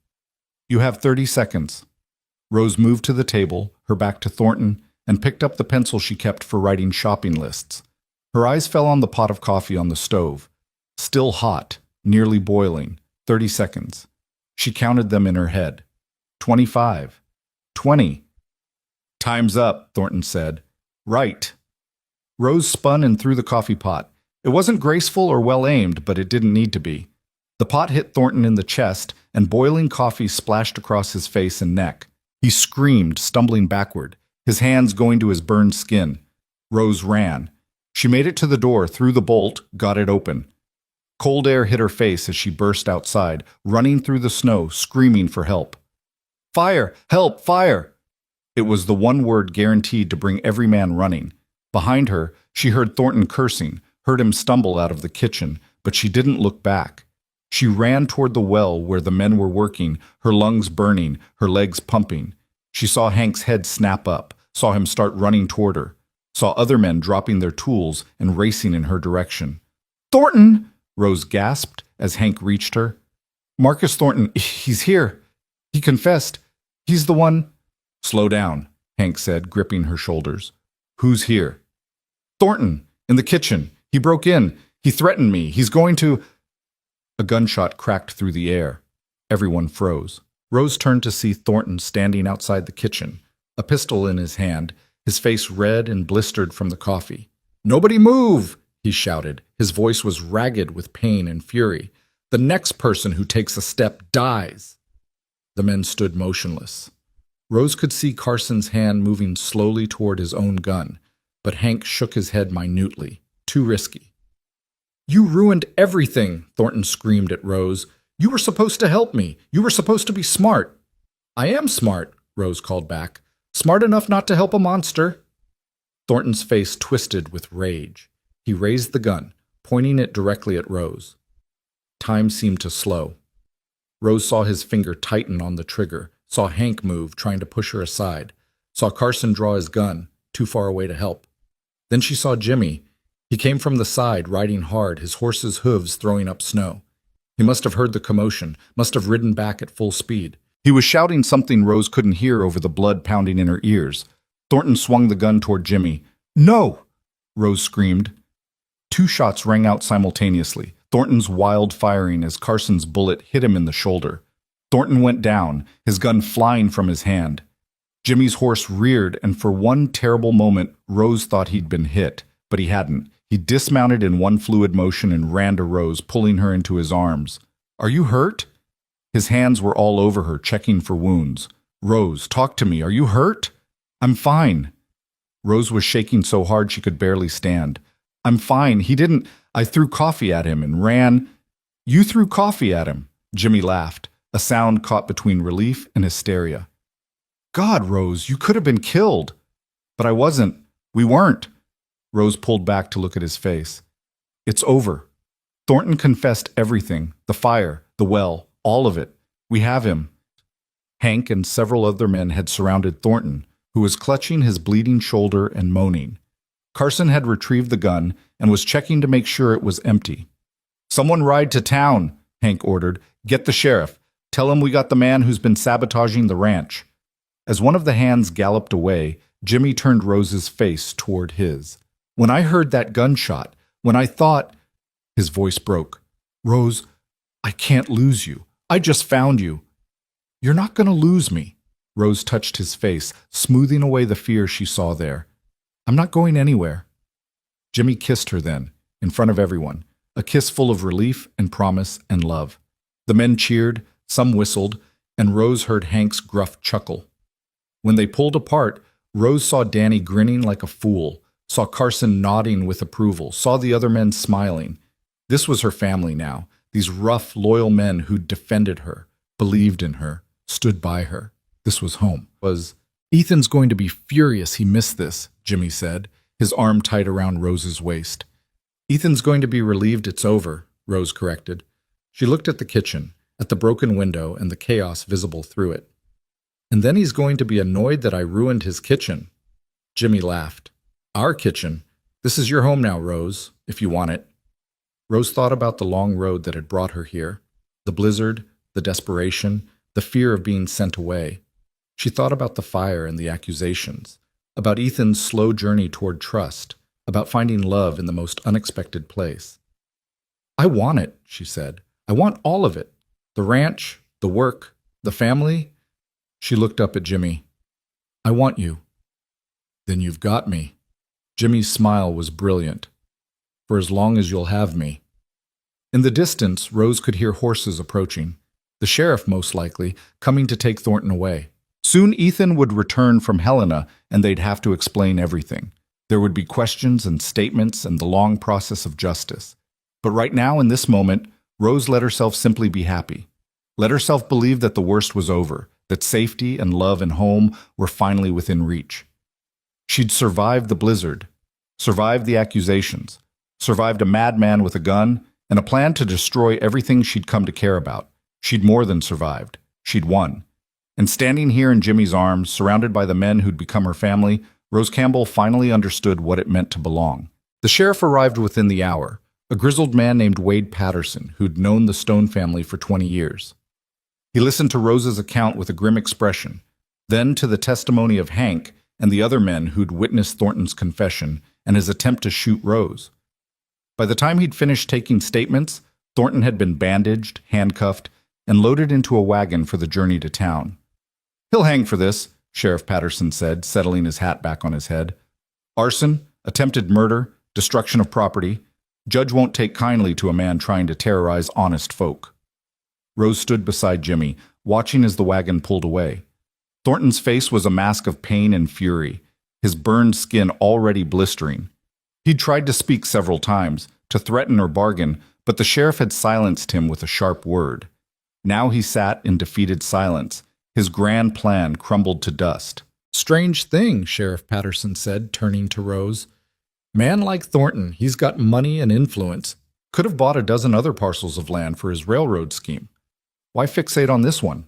You have 30 seconds. Rose moved to the table, her back to Thornton, and picked up the pencil she kept for writing shopping lists. Her eyes fell on the pot of coffee on the stove. Still hot, nearly boiling. 30 seconds. She counted them in her head. 25. 20. Time's up, Thornton said. Right. Rose spun and threw the coffee pot. It wasn't graceful or well-aimed, but it didn't need to be. The pot hit Thornton in the chest, and boiling coffee splashed across his face and neck. He screamed, stumbling backward, his hands going to his burned skin. Rose ran. She made it to the door, through the bolt, got it open. Cold air hit her face as she burst outside, running through the snow, screaming for help. Fire! Help! Fire! It was the one word guaranteed to bring every man running. Behind her, she heard Thornton cursing, heard him stumble out of the kitchen, but she didn't look back. She ran toward the well where the men were working, her lungs burning, her legs pumping. She saw Hank's head snap up, saw him start running toward her, saw other men dropping their tools and racing in her direction. Thornton! Rose gasped as Hank reached her. Marcus Thornton, he's here. He confessed. He's the one. Slow down, Hank said, gripping her shoulders. Who's here? Thornton, in the kitchen. He broke in. He threatened me. He's going to... A gunshot cracked through the air. Everyone froze. Rose turned to see Thornton standing outside the kitchen, a pistol in his hand, his face red and blistered from the coffee. Nobody move! He shouted. His voice was ragged with pain and fury. The next person who takes a step dies. The men stood motionless. Rose could see Carson's hand moving slowly toward his own gun, but Hank shook his head minutely. Too risky. You ruined everything, Thornton screamed at Rose. You were supposed to help me. You were supposed to be smart. I am smart, Rose called back. Smart enough not to help a monster. Thornton's face twisted with rage. He raised the gun, pointing it directly at Rose. Time seemed to slow. Rose saw his finger tighten on the trigger, saw Hank move, trying to push her aside, saw Carson draw his gun, too far away to help. Then she saw Jimmy. He came from the side, riding hard, his horse's hooves throwing up snow. He must have heard the commotion, must have ridden back at full speed. He was shouting something Rose couldn't hear over the blood pounding in her ears. Thornton swung the gun toward Jimmy. No! Rose screamed. Two shots rang out simultaneously, Thornton's wild firing as Carson's bullet hit him in the shoulder. Thornton went down, his gun flying from his hand. Jimmy's horse reared, and for one terrible moment, Rose thought he'd been hit, but he hadn't. He dismounted in one fluid motion and ran to Rose, pulling her into his arms. Are you hurt? His hands were all over her, checking for wounds. Rose, talk to me. Are you hurt? I'm fine. Rose was shaking so hard she could barely stand. I'm fine. He didn't... I threw coffee at him and ran... You threw coffee at him. Jimmy laughed, a sound caught between relief and hysteria. God, Rose, you could have been killed. But I wasn't. We weren't. Rose pulled back to look at his face. It's over. Thornton confessed everything, the fire, the well, all of it. We have him. Hank and several other men had surrounded Thornton, who was clutching his bleeding shoulder and moaning. Carson had retrieved the gun and was checking to make sure it was empty. Someone ride to town, Hank ordered. Get the sheriff. Tell him we got the man who's been sabotaging the ranch. As one of the hands galloped away, Jimmy turned Rose's face toward his. When I heard that gunshot, when I thought... His voice broke. Rose, I can't lose you. I just found you. You're not going to lose me. Rose touched his face, smoothing away the fear she saw there. I'm not going anywhere. Jimmy kissed her then, in front of everyone, a kiss full of relief and promise and love. The men cheered, some whistled, and Rose heard Hank's gruff chuckle. When they pulled apart, Rose saw Danny grinning like a fool, saw Carson nodding with approval, saw the other men smiling. This was her family now, these rough, loyal men who'd defended her, believed in her, stood by her. This was home. Ethan's going to be furious he missed this, Jimmy said, his arm tight around Rose's waist. Ethan's going to be relieved it's over, Rose corrected. She looked at the kitchen, at the broken window and the chaos visible through it. And then he's going to be annoyed that I ruined his kitchen. Jimmy laughed. Our kitchen? This is your home now, Rose, if you want it. Rose thought about the long road that had brought her here, the blizzard, the desperation, the fear of being sent away. She thought about the fire and the accusations, about Ethan's slow journey toward trust, about finding love in the most unexpected place. I want it, she said. I want all of it. The ranch, the work, the family. She looked up at Jimmy. I want you. Then you've got me. Jimmy's smile was brilliant. For as long as you'll have me. In the distance, Rose could hear horses approaching. The sheriff, most likely, coming to take Thornton away. Soon Ethan would return from Helena, and they'd have to explain everything. There would be questions and statements and the long process of justice. But right now, in this moment, Rose let herself simply be happy. Let herself believe that the worst was over, that safety and love and home were finally within reach. She'd survived the blizzard, survived the accusations, survived a madman with a gun, and a plan to destroy everything she'd come to care about. She'd more than survived. She'd won. And standing here in Jimmy's arms, surrounded by the men who'd become her family, Rose Campbell finally understood what it meant to belong. The sheriff arrived within the hour, a grizzled man named Wade Patterson, who'd known the Stone family for 20 years. He listened to Rose's account with a grim expression, then to the testimony of Hank and the other men who'd witnessed Thornton's confession and his attempt to shoot Rose. By the time he'd finished taking statements, Thornton had been bandaged, handcuffed, and loaded into a wagon for the journey to town. He'll hang for this, Sheriff Patterson said, settling his hat back on his head. Arson, attempted murder, destruction of property. Judge won't take kindly to a man trying to terrorize honest folk. Rose stood beside Jimmy, watching as the wagon pulled away. Thornton's face was a mask of pain and fury, his burned skin already blistering. He'd tried to speak several times, to threaten or bargain, but the sheriff had silenced him with a sharp word. Now he sat in defeated silence. His grand plan crumbled to dust. Strange thing, Sheriff Patterson said, turning to Rose. Man like Thornton, he's got money and influence. Could have bought a dozen other parcels of land for his railroad scheme. Why fixate on this one?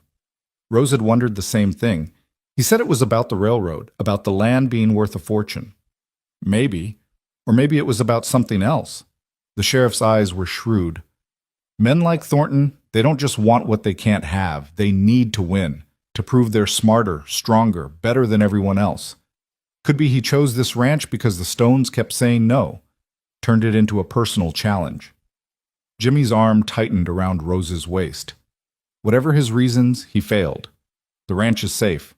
Rose had wondered the same thing. He said it was about the railroad, about the land being worth a fortune. Maybe. Or maybe it was about something else. The sheriff's eyes were shrewd. Men like Thornton, they don't just want what they can't have. They need to win, to prove they're smarter, stronger, better than everyone else. Could be he chose this ranch because the Stones kept saying no, turned it into a personal challenge. Jimmy's arm tightened around Rose's waist. Whatever his reasons, he failed. The ranch is safe.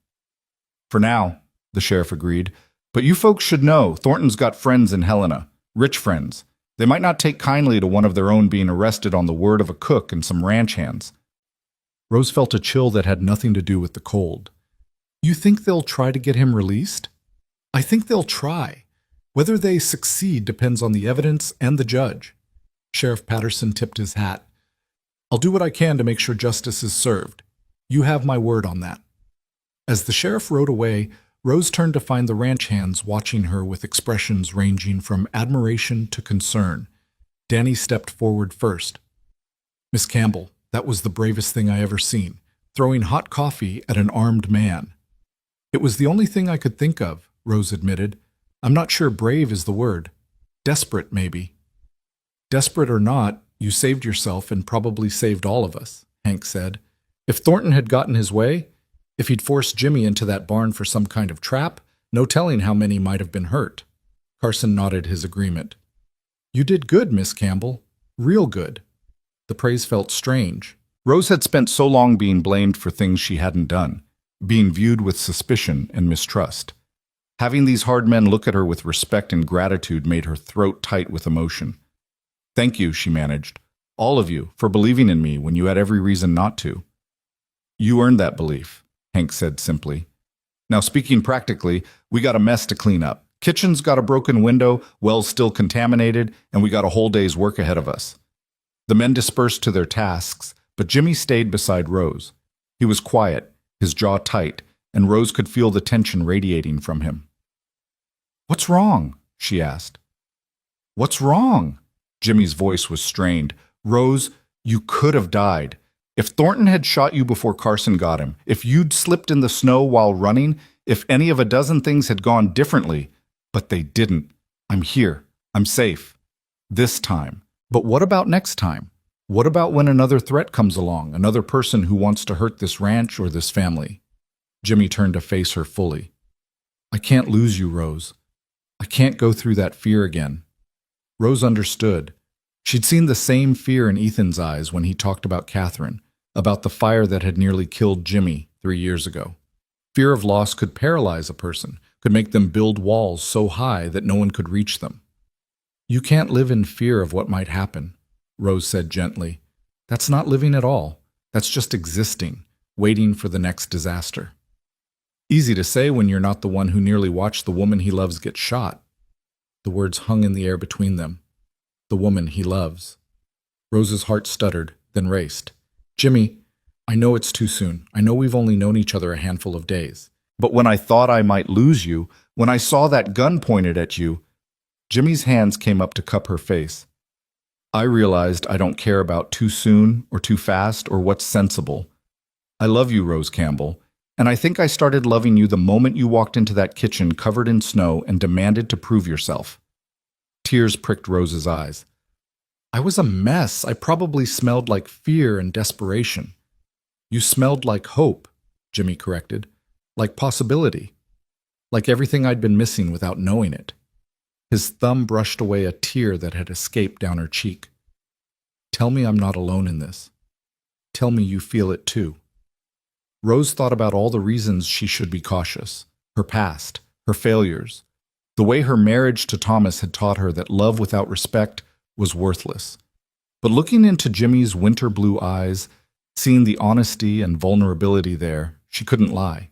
For now, the sheriff agreed. But you folks should know, Thornton's got friends in Helena, rich friends. They might not take kindly to one of their own being arrested on the word of a cook and some ranch hands. Rose felt a chill that had nothing to do with the cold. You think they'll try to get him released? I think they'll try. Whether they succeed depends on the evidence and the judge. Sheriff Patterson tipped his hat. I'll do what I can to make sure justice is served. You have my word on that. As the sheriff rode away, Rose turned to find the ranch hands watching her with expressions ranging from admiration to concern. Danny stepped forward first. Miss Campbell, that was the bravest thing I ever seen, throwing hot coffee at an armed man. It was the only thing I could think of, Rose admitted. I'm not sure brave is the word. Desperate, maybe. Desperate or not, you saved yourself and probably saved all of us, Hank said. If Thornton had gotten his way, if he'd forced Jimmy into that barn for some kind of trap, no telling how many might have been hurt. Carson nodded his agreement. You did good, Miss Campbell. Real good. The praise felt strange. Rose had spent so long being blamed for things she hadn't done, being viewed with suspicion and mistrust. Having these hard men look at her with respect and gratitude made her throat tight with emotion. Thank you, she managed. All of you, for believing in me when you had every reason not to. You earned that belief, Hank said simply. Now, speaking practically, we got a mess to clean up. Kitchen's got a broken window, well's still contaminated, and we got a whole day's work ahead of us. The men dispersed to their tasks, but Jimmy stayed beside Rose. He was quiet, his jaw tight, and Rose could feel the tension radiating from him. "What's wrong?" she asked. "What's wrong?" Jimmy's voice was strained. "Rose, you could have died. If Thornton had shot you before Carson got him, if you'd slipped in the snow while running, if any of a dozen things had gone differently, but they didn't. I'm here. I'm safe. This time. But what about next time? What about when another threat comes along, another person who wants to hurt this ranch or this family?" Jimmy turned to face her fully. "I can't lose you, Rose. I can't go through that fear again." Rose understood. She'd seen the same fear in Ethan's eyes when he talked about Catherine, about the fire that had nearly killed Jimmy 3 years ago. Fear of loss could paralyze a person, could make them build walls so high that no one could reach them. "You can't live in fear of what might happen," Rose said gently. "That's not living at all. That's just existing, waiting for the next disaster." Easy to say when you're not the one who nearly watched the woman he loves get shot. The words hung in the air between them. The woman he loves. Rose's heart stuttered, then raced. "Jimmy, I know it's too soon. I know we've only known each other a handful of days. But when I thought I might lose you, when I saw that gun pointed at you..." Jimmy's hands came up to cup her face. "I realized I don't care about too soon or too fast or what's sensible. I love you, Rose Campbell, and I think I started loving you the moment you walked into that kitchen covered in snow and demanded to prove yourself." Tears pricked Rose's eyes. "I was a mess. I probably smelled like fear and desperation." "You smelled like hope," Jimmy corrected. "Like possibility. Like everything I'd been missing without knowing it." His thumb brushed away a tear that had escaped down her cheek. "Tell me I'm not alone in this. Tell me you feel it too." Rose thought about all the reasons she should be cautious. Her past, her failures, the way her marriage to Thomas had taught her that love without respect was worthless. But looking into Jimmy's winter blue eyes, seeing the honesty and vulnerability there, she couldn't lie.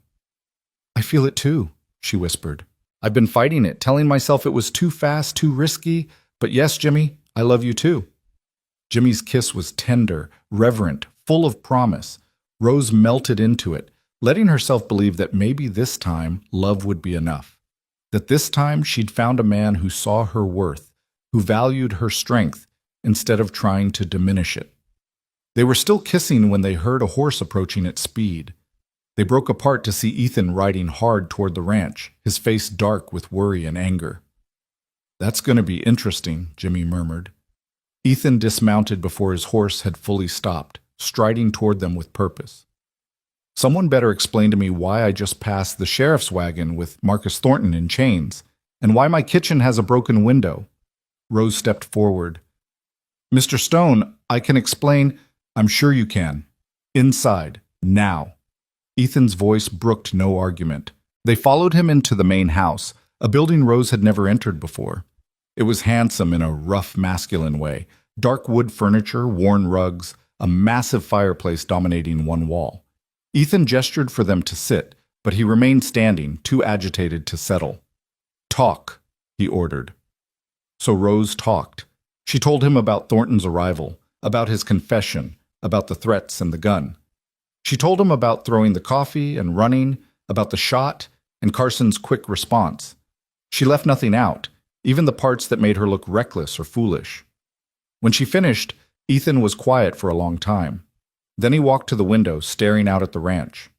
"I feel it too," she whispered. "I've been fighting it, telling myself it was too fast, too risky, but yes, Jimmy, I love you too." Jimmy's kiss was tender, reverent, full of promise. Rose melted into it, letting herself believe that maybe this time love would be enough. That this time she'd found a man who saw her worth, who valued her strength instead of trying to diminish it. They were still kissing when they heard a horse approaching at speed. They broke apart to see Ethan riding hard toward the ranch, his face dark with worry and anger. "That's going to be interesting," Jimmy murmured. Ethan dismounted before his horse had fully stopped, striding toward them with purpose. "Someone better explain to me why I just passed the sheriff's wagon with Marcus Thornton in chains, and why my kitchen has a broken window." Rose stepped forward. "Mr. Stone, I can explain..." "I'm sure you can. Inside. Now." Ethan's voice brooked no argument. They followed him into the main house, a building Rose had never entered before. It was handsome in a rough, masculine way. Dark wood furniture, worn rugs, a massive fireplace dominating one wall. Ethan gestured for them to sit, but he remained standing, too agitated to settle. "Talk," he ordered. So Rose talked. She told him about Thornton's arrival, about his confession, about the threats and the gun. She told him about throwing the coffee and running, about the shot and Carson's quick response. She left nothing out, even the parts that made her look reckless or foolish. When she finished, Ethan was quiet for a long time. Then he walked to the window, staring out at the ranch.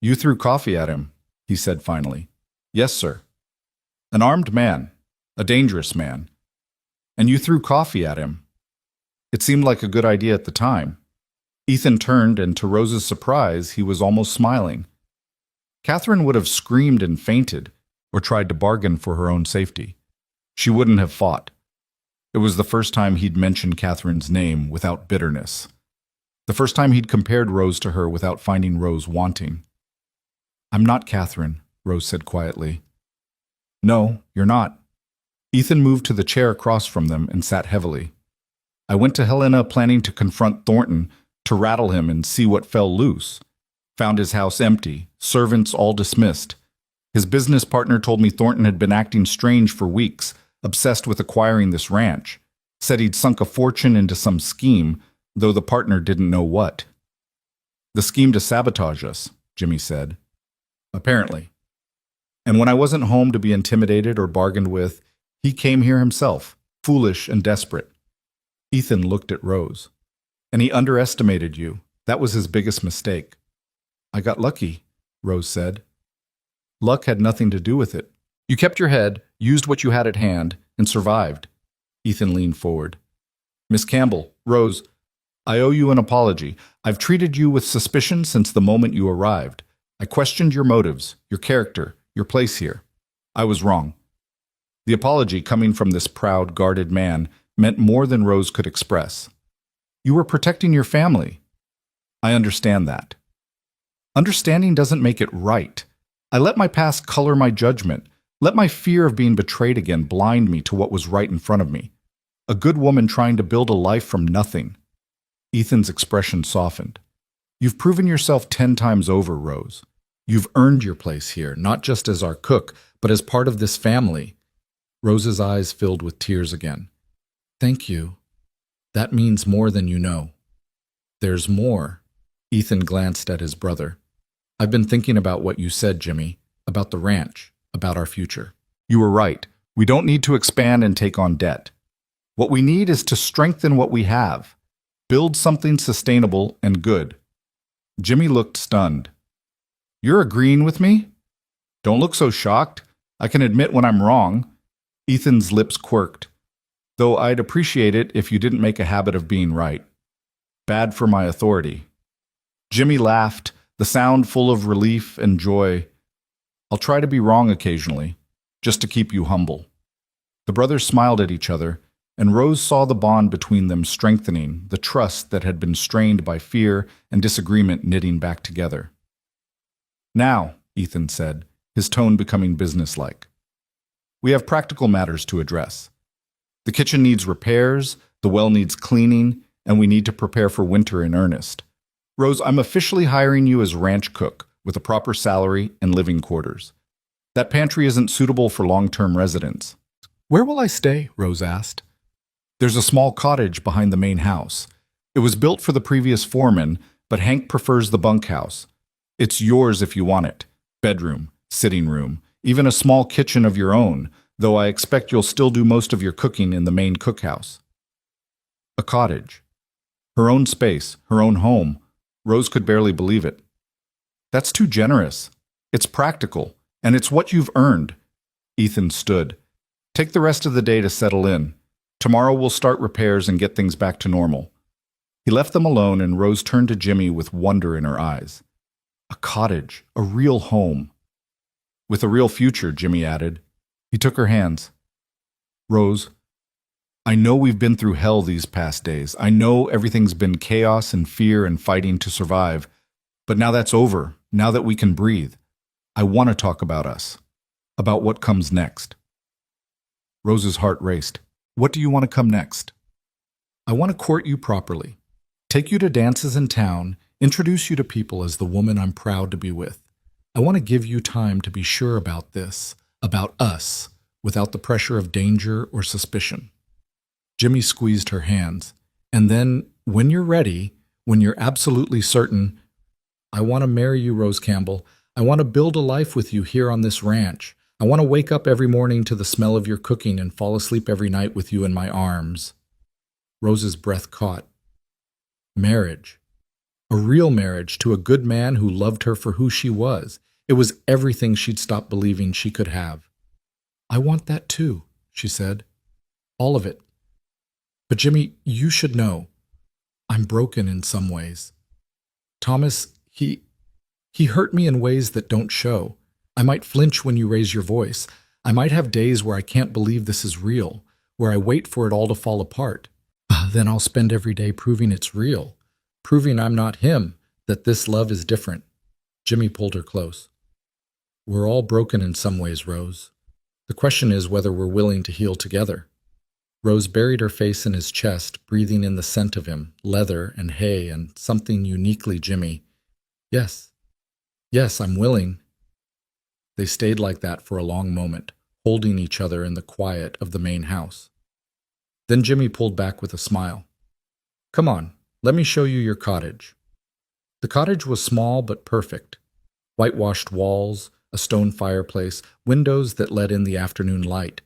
"You threw coffee at him," he said finally. "Yes, sir." "An armed man, a dangerous man. And you threw coffee at him. It seemed like a good idea at the time." Ethan turned, and to Rose's surprise, he was almost smiling. Catherine would have screamed and fainted, or tried to bargain for her own safety. She wouldn't have fought. It was the first time he'd mentioned Catherine's name without bitterness. The first time he'd compared Rose to her without finding Rose wanting. "I'm not Catherine," Rose said quietly. "No, you're not." Ethan moved to the chair across from them and sat heavily. "I went to Helena planning to confront Thornton, to rattle him and see what fell loose. Found his house empty, servants all dismissed. His business partner told me Thornton had been acting strange for weeks, obsessed with acquiring this ranch. Said he'd sunk a fortune into some scheme, though the partner didn't know what. The scheme to sabotage us, Jimmy said. Apparently. And when I wasn't home to be intimidated or bargained with, he came here himself, foolish and desperate. Ethan looked at Rose. And he underestimated you. That was his biggest mistake. I got lucky, Rose said. Luck had nothing to do with it. You kept your head, used what you had at hand, and survived. Ethan leaned forward. Miss Campbell, Rose, I owe you an apology. I've treated you with suspicion since the moment you arrived. I questioned your motives, your character, your place here. I was wrong. The apology, coming from this proud, guarded man, meant more than Rose could express. You were protecting your family. I understand that. Understanding doesn't make it right. I let my past color my judgment, let my fear of being betrayed again blind me to what was right in front of me. A good woman trying to build a life from nothing. Ethan's expression softened. You've proven yourself 10 times over, Rose. You've earned your place here, not just as our cook, but as part of this family. Rose's eyes filled with tears again. Thank you. That means more than you know. There's more. Ethan glanced at his brother. I've been thinking about what you said, Jimmy, about the ranch, about our future. You were right. We don't need to expand and take on debt. What we need is to strengthen what we have. Build something sustainable and good. Jimmy looked stunned. You're agreeing with me? Don't look so shocked. I can admit when I'm wrong. Ethan's lips quirked. Though I'd appreciate it if you didn't make a habit of being right. Bad for my authority. Jimmy laughed, the sound full of relief and joy. I'll try to be wrong occasionally, just to keep you humble. The brothers smiled at each other, and Rose saw the bond between them strengthening, the trust that had been strained by fear and disagreement knitting back together. Now, Ethan said, his tone becoming businesslike. We have practical matters to address. The kitchen needs repairs, the well needs cleaning, and we need to prepare for winter in earnest. Rose, I'm officially hiring you as ranch cook, with a proper salary and living quarters. That pantry isn't suitable for long-term residents. Where will I stay? Rose asked. There's a small cottage behind the main house. It was built for the previous foreman, but Hank prefers the bunkhouse. It's yours if you want it. Bedroom, sitting room, even a small kitchen of your own, though I expect you'll still do most of your cooking in the main cookhouse. A cottage. Her own space, her own home. Rose could barely believe it. That's too generous. It's practical, and it's what you've earned. Ethan stood. Take the rest of the day to settle in. Tomorrow we'll start repairs and get things back to normal. He left them alone, and Rose turned to Jimmy with wonder in her eyes. A cottage, a real home. With a real future, Jimmy added. He took her hands. Rose, I know we've been through hell these past days. I know everything's been chaos and fear and fighting to survive. But now that's over, now that we can breathe. I want to talk about us, about what comes next. Rose's heart raced. What do you want to come next? I want to court you properly, take you to dances in town, introduce you to people as the woman I'm proud to be with. I want to give you time to be sure about this, about us, without the pressure of danger or suspicion. Jimmy squeezed her hands. And then, when you're ready, when you're absolutely certain, I want to marry you, Rose Campbell. I want to build a life with you here on this ranch. I want to wake up every morning to the smell of your cooking and fall asleep every night with you in my arms. Rose's breath caught. Marriage. A real marriage to a good man who loved her for who she was. It was everything she'd stopped believing she could have. I want that too, she said. All of it. But Jimmy, you should know. I'm broken in some ways. Thomas, he hurt me in ways that don't show. I might flinch when you raise your voice. I might have days where I can't believe this is real, where I wait for it all to fall apart. Then I'll spend every day proving it's real, proving I'm not him, that this love is different. Jimmy pulled her close. We're all broken in some ways, Rose. The question is whether we're willing to heal together. Rose buried her face in his chest, breathing in the scent of him, leather and hay and something uniquely Jimmy. Yes, Yes, I'm willing. They stayed like that for a long moment, holding each other in the quiet of the main house. Then Jimmy pulled back with a smile. Come on, let me show you your cottage. The cottage was small but perfect. Whitewashed walls, a stone fireplace, windows that let in the afternoon light.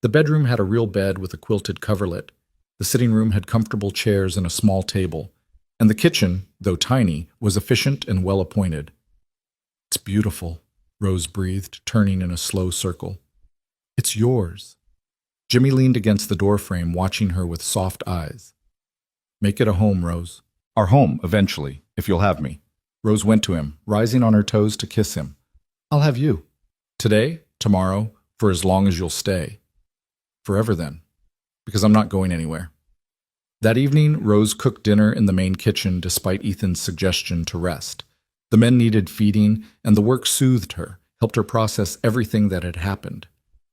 The bedroom had a real bed with a quilted coverlet. The sitting room had comfortable chairs and a small table. And the kitchen, though tiny, was efficient and well appointed. It's beautiful, Rose breathed, turning in a slow circle. It's yours. Jimmy leaned against the doorframe, watching her with soft eyes. Make it a home, Rose. Our home, eventually, if you'll have me. Rose went to him, rising on her toes to kiss him. I'll have you. Today, tomorrow, for as long as you'll stay. Forever then, because I'm not going anywhere. That evening, Rose cooked dinner in the main kitchen despite Ethan's suggestion to rest. The men needed feeding, and the work soothed her, helped her process everything that had happened.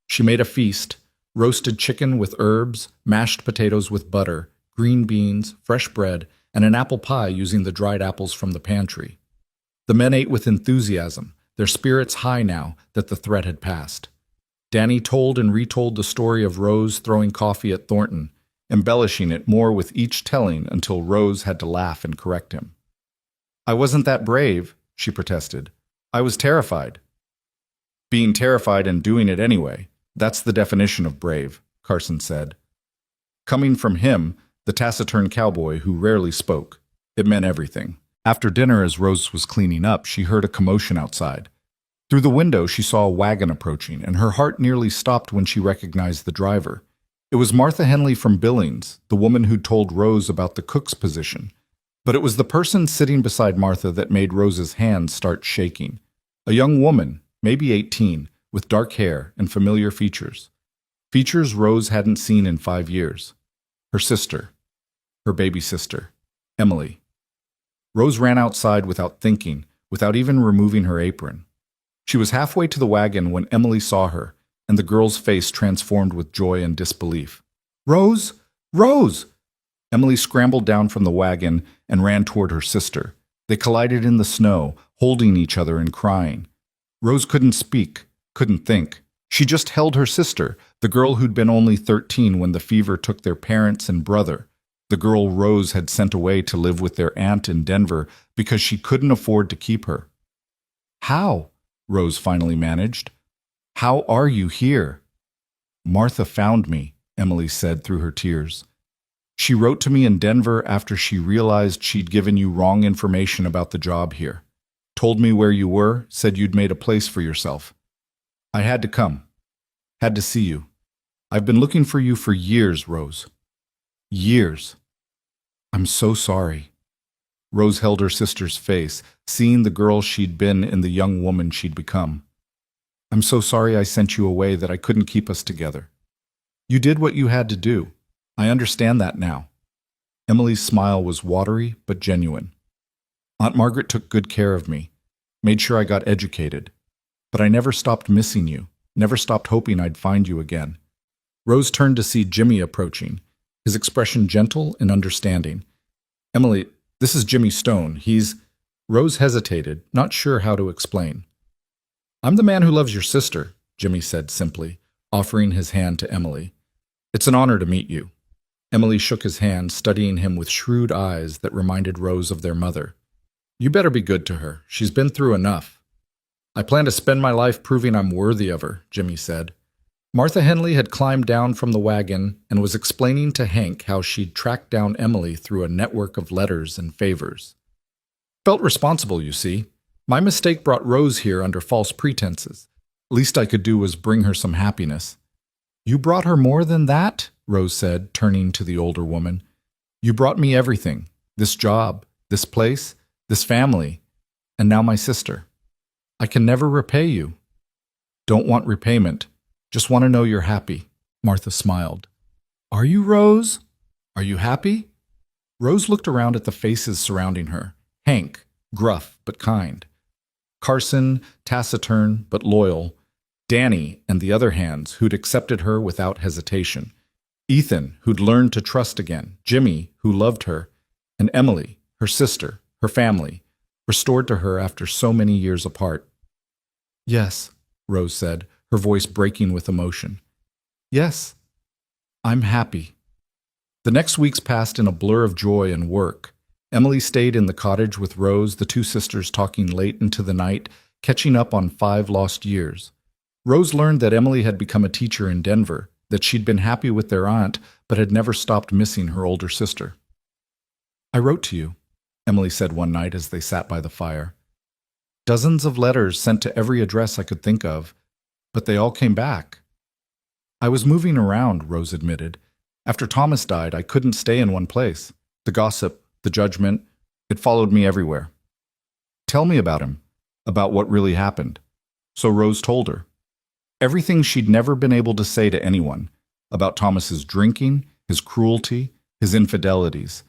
She made a feast, roasted chicken with herbs, mashed potatoes with butter, green beans, fresh bread, and an apple pie using the dried apples from the pantry. The men ate with enthusiasm, their spirits high now that the threat had passed. Danny told and retold the story of Rose throwing coffee at Thornton, embellishing it more with each telling until Rose had to laugh and correct him. I wasn't that brave, she protested. I was terrified. Being terrified and doing it anyway, that's the definition of brave, Carson said. Coming from him, the taciturn cowboy who rarely spoke, it meant everything. After dinner, as Rose was cleaning up, she heard a commotion outside. Through the window, she saw a wagon approaching, and her heart nearly stopped when she recognized the driver. It was Martha Henley from Billings, the woman who'd told Rose about the cook's position. But it was the person sitting beside Martha that made Rose's hands start shaking. A young woman, maybe 18, with dark hair and familiar features. Features Rose hadn't seen in 5 years. Her sister. Her baby sister. Emily. Rose ran outside without thinking, without even removing her apron. She was halfway to the wagon when Emily saw her, and the girl's face transformed with joy and disbelief. Rose! Rose! Emily scrambled down from the wagon and ran toward her sister. They collided in the snow, holding each other and crying. Rose couldn't speak, couldn't think. She just held her sister, the girl who'd been only 13 when the fever took their parents and brother, the girl Rose had sent away to live with their aunt in Denver because she couldn't afford to keep her. How? Rose finally managed. How are you here? Martha found me, Emily said through her tears. She wrote to me in Denver after she realized she'd given you wrong information about the job here. Told me where you were, said you'd made a place for yourself. I had to come. Had to see you. I've been looking for you for years, Rose. Years. I'm so sorry. Rose held her sister's face, seeing the girl she'd been in the young woman she'd become. I'm so sorry I sent you away, that I couldn't keep us together. You did what you had to do. I understand that now. Emily's smile was watery but genuine. Aunt Margaret took good care of me, made sure I got educated. But I never stopped missing you, never stopped hoping I'd find you again. Rose turned to see Jimmy approaching, his expression gentle and understanding. Emily, this is Jimmy Stone. Rose hesitated, not sure how to explain. I'm the man who loves your sister, Jimmy said simply, offering his hand to Emily. It's an honor to meet you. Emily shook his hand, studying him with shrewd eyes that reminded Rose of their mother. You better be good to her. She's been through enough. I plan to spend my life proving I'm worthy of her, Jimmy said. Martha Henley had climbed down from the wagon and was explaining to Hank how she'd tracked down Emily through a network of letters and favors. Felt responsible, you see. My mistake brought Rose here under false pretenses. Least I could do was bring her some happiness. You brought her more than that, Rose said, turning to the older woman. You brought me everything. This job, this place, this family, and now my sister. I can never repay you. Don't want repayment. Just want to know you're happy, Martha smiled. Are you, Rose? Are you happy? Rose looked around at the faces surrounding her. Hank, gruff but kind. Carson, taciturn but loyal. Danny and the other hands who'd accepted her without hesitation. Ethan, who'd learned to trust again. Jimmy, who loved her. And Emily, her sister, her family. restored to her after so many years apart. "Yes," Rose said, her voice breaking with emotion. "Yes, I'm happy." The next weeks passed in a blur of joy and work. Emily stayed in the cottage with Rose, the two sisters talking late into the night, catching up on 5 lost years. Rose learned that Emily had become a teacher in Denver, that she'd been happy with their aunt, but had never stopped missing her older sister. "I wrote to you," Emily said one night as they sat by the fire. "Dozens of letters sent to every address I could think of, but they all came back." "I was moving around," Rose admitted. "After Thomas died, I couldn't stay in one place. The gossip, the judgment, it followed me everywhere." "Tell me about him, about what really happened." So Rose told her. Everything she'd never been able to say to anyone, about Thomas's drinking, his cruelty, his infidelities,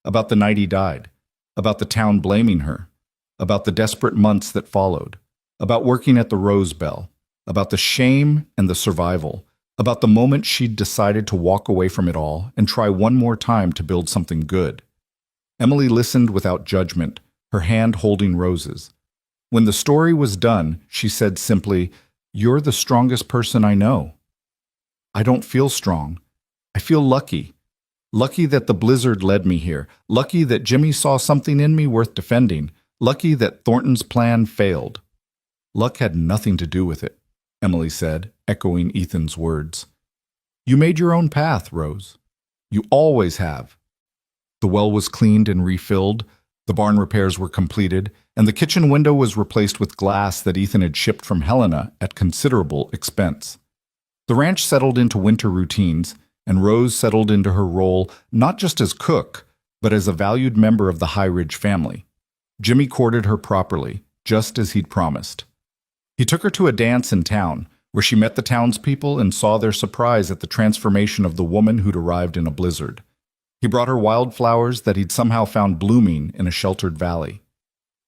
about the night he died, about the town blaming her, about the desperate months that followed, about working at the Rose Bell, about the shame and the survival, about the moment she'd decided to walk away from it all and try one more time to build something good. Emily listened without judgment, her hand holding Rose's. When the story was done, she said simply, "You're the strongest person I know." "I don't feel strong. I feel lucky. Lucky that the blizzard led me here. Lucky that Jimmy saw something in me worth defending. Lucky that Thornton's plan failed." "Luck had nothing to do with it," Emily said, echoing Ethan's words. "You made your own path, Rose. You always have." The well was cleaned and refilled, the barn repairs were completed, and the kitchen window was replaced with glass that Ethan had shipped from Helena at considerable expense. The ranch settled into winter routines, and Rose settled into her role not just as cook, but as a valued member of the High Ridge family. Jimmy courted her properly, just as he'd promised. He took her to a dance in town, where she met the townspeople and saw their surprise at the transformation of the woman who'd arrived in a blizzard. He brought her wildflowers that he'd somehow found blooming in a sheltered valley.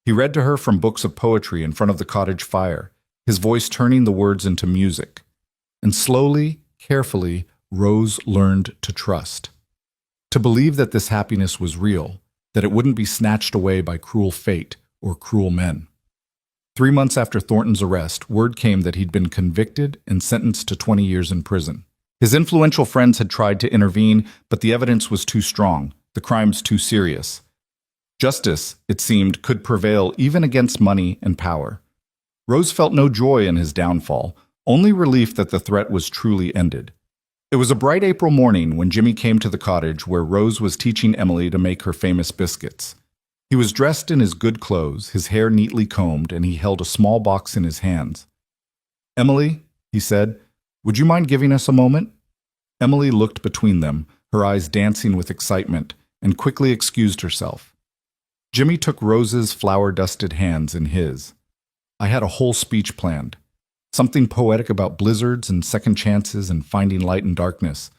He read to her from books of poetry in front of the cottage fire, his voice turning the words into music. And slowly, carefully, Rose learned to trust. To believe that this happiness was real, that it wouldn't be snatched away by cruel fate or cruel men. 3 months after Thornton's arrest, word came that he'd been convicted and sentenced to 20 years in prison. His influential friends had tried to intervene, but the evidence was too strong, the crimes too serious. Justice, it seemed, could prevail even against money and power. Rose felt no joy in his downfall, only relief that the threat was truly ended. It was a bright April morning when Jimmy came to the cottage where Rose was teaching Emily to make her famous biscuits. He was dressed in his good clothes, his hair neatly combed, and he held a small box in his hands. "Emily," he said, "would you mind giving us a moment?" Emily looked between them, her eyes dancing with excitement, and quickly excused herself. Jimmy took Rose's flour-dusted hands in his. "I had a whole speech planned. Something poetic about blizzards and second chances and finding light in darkness.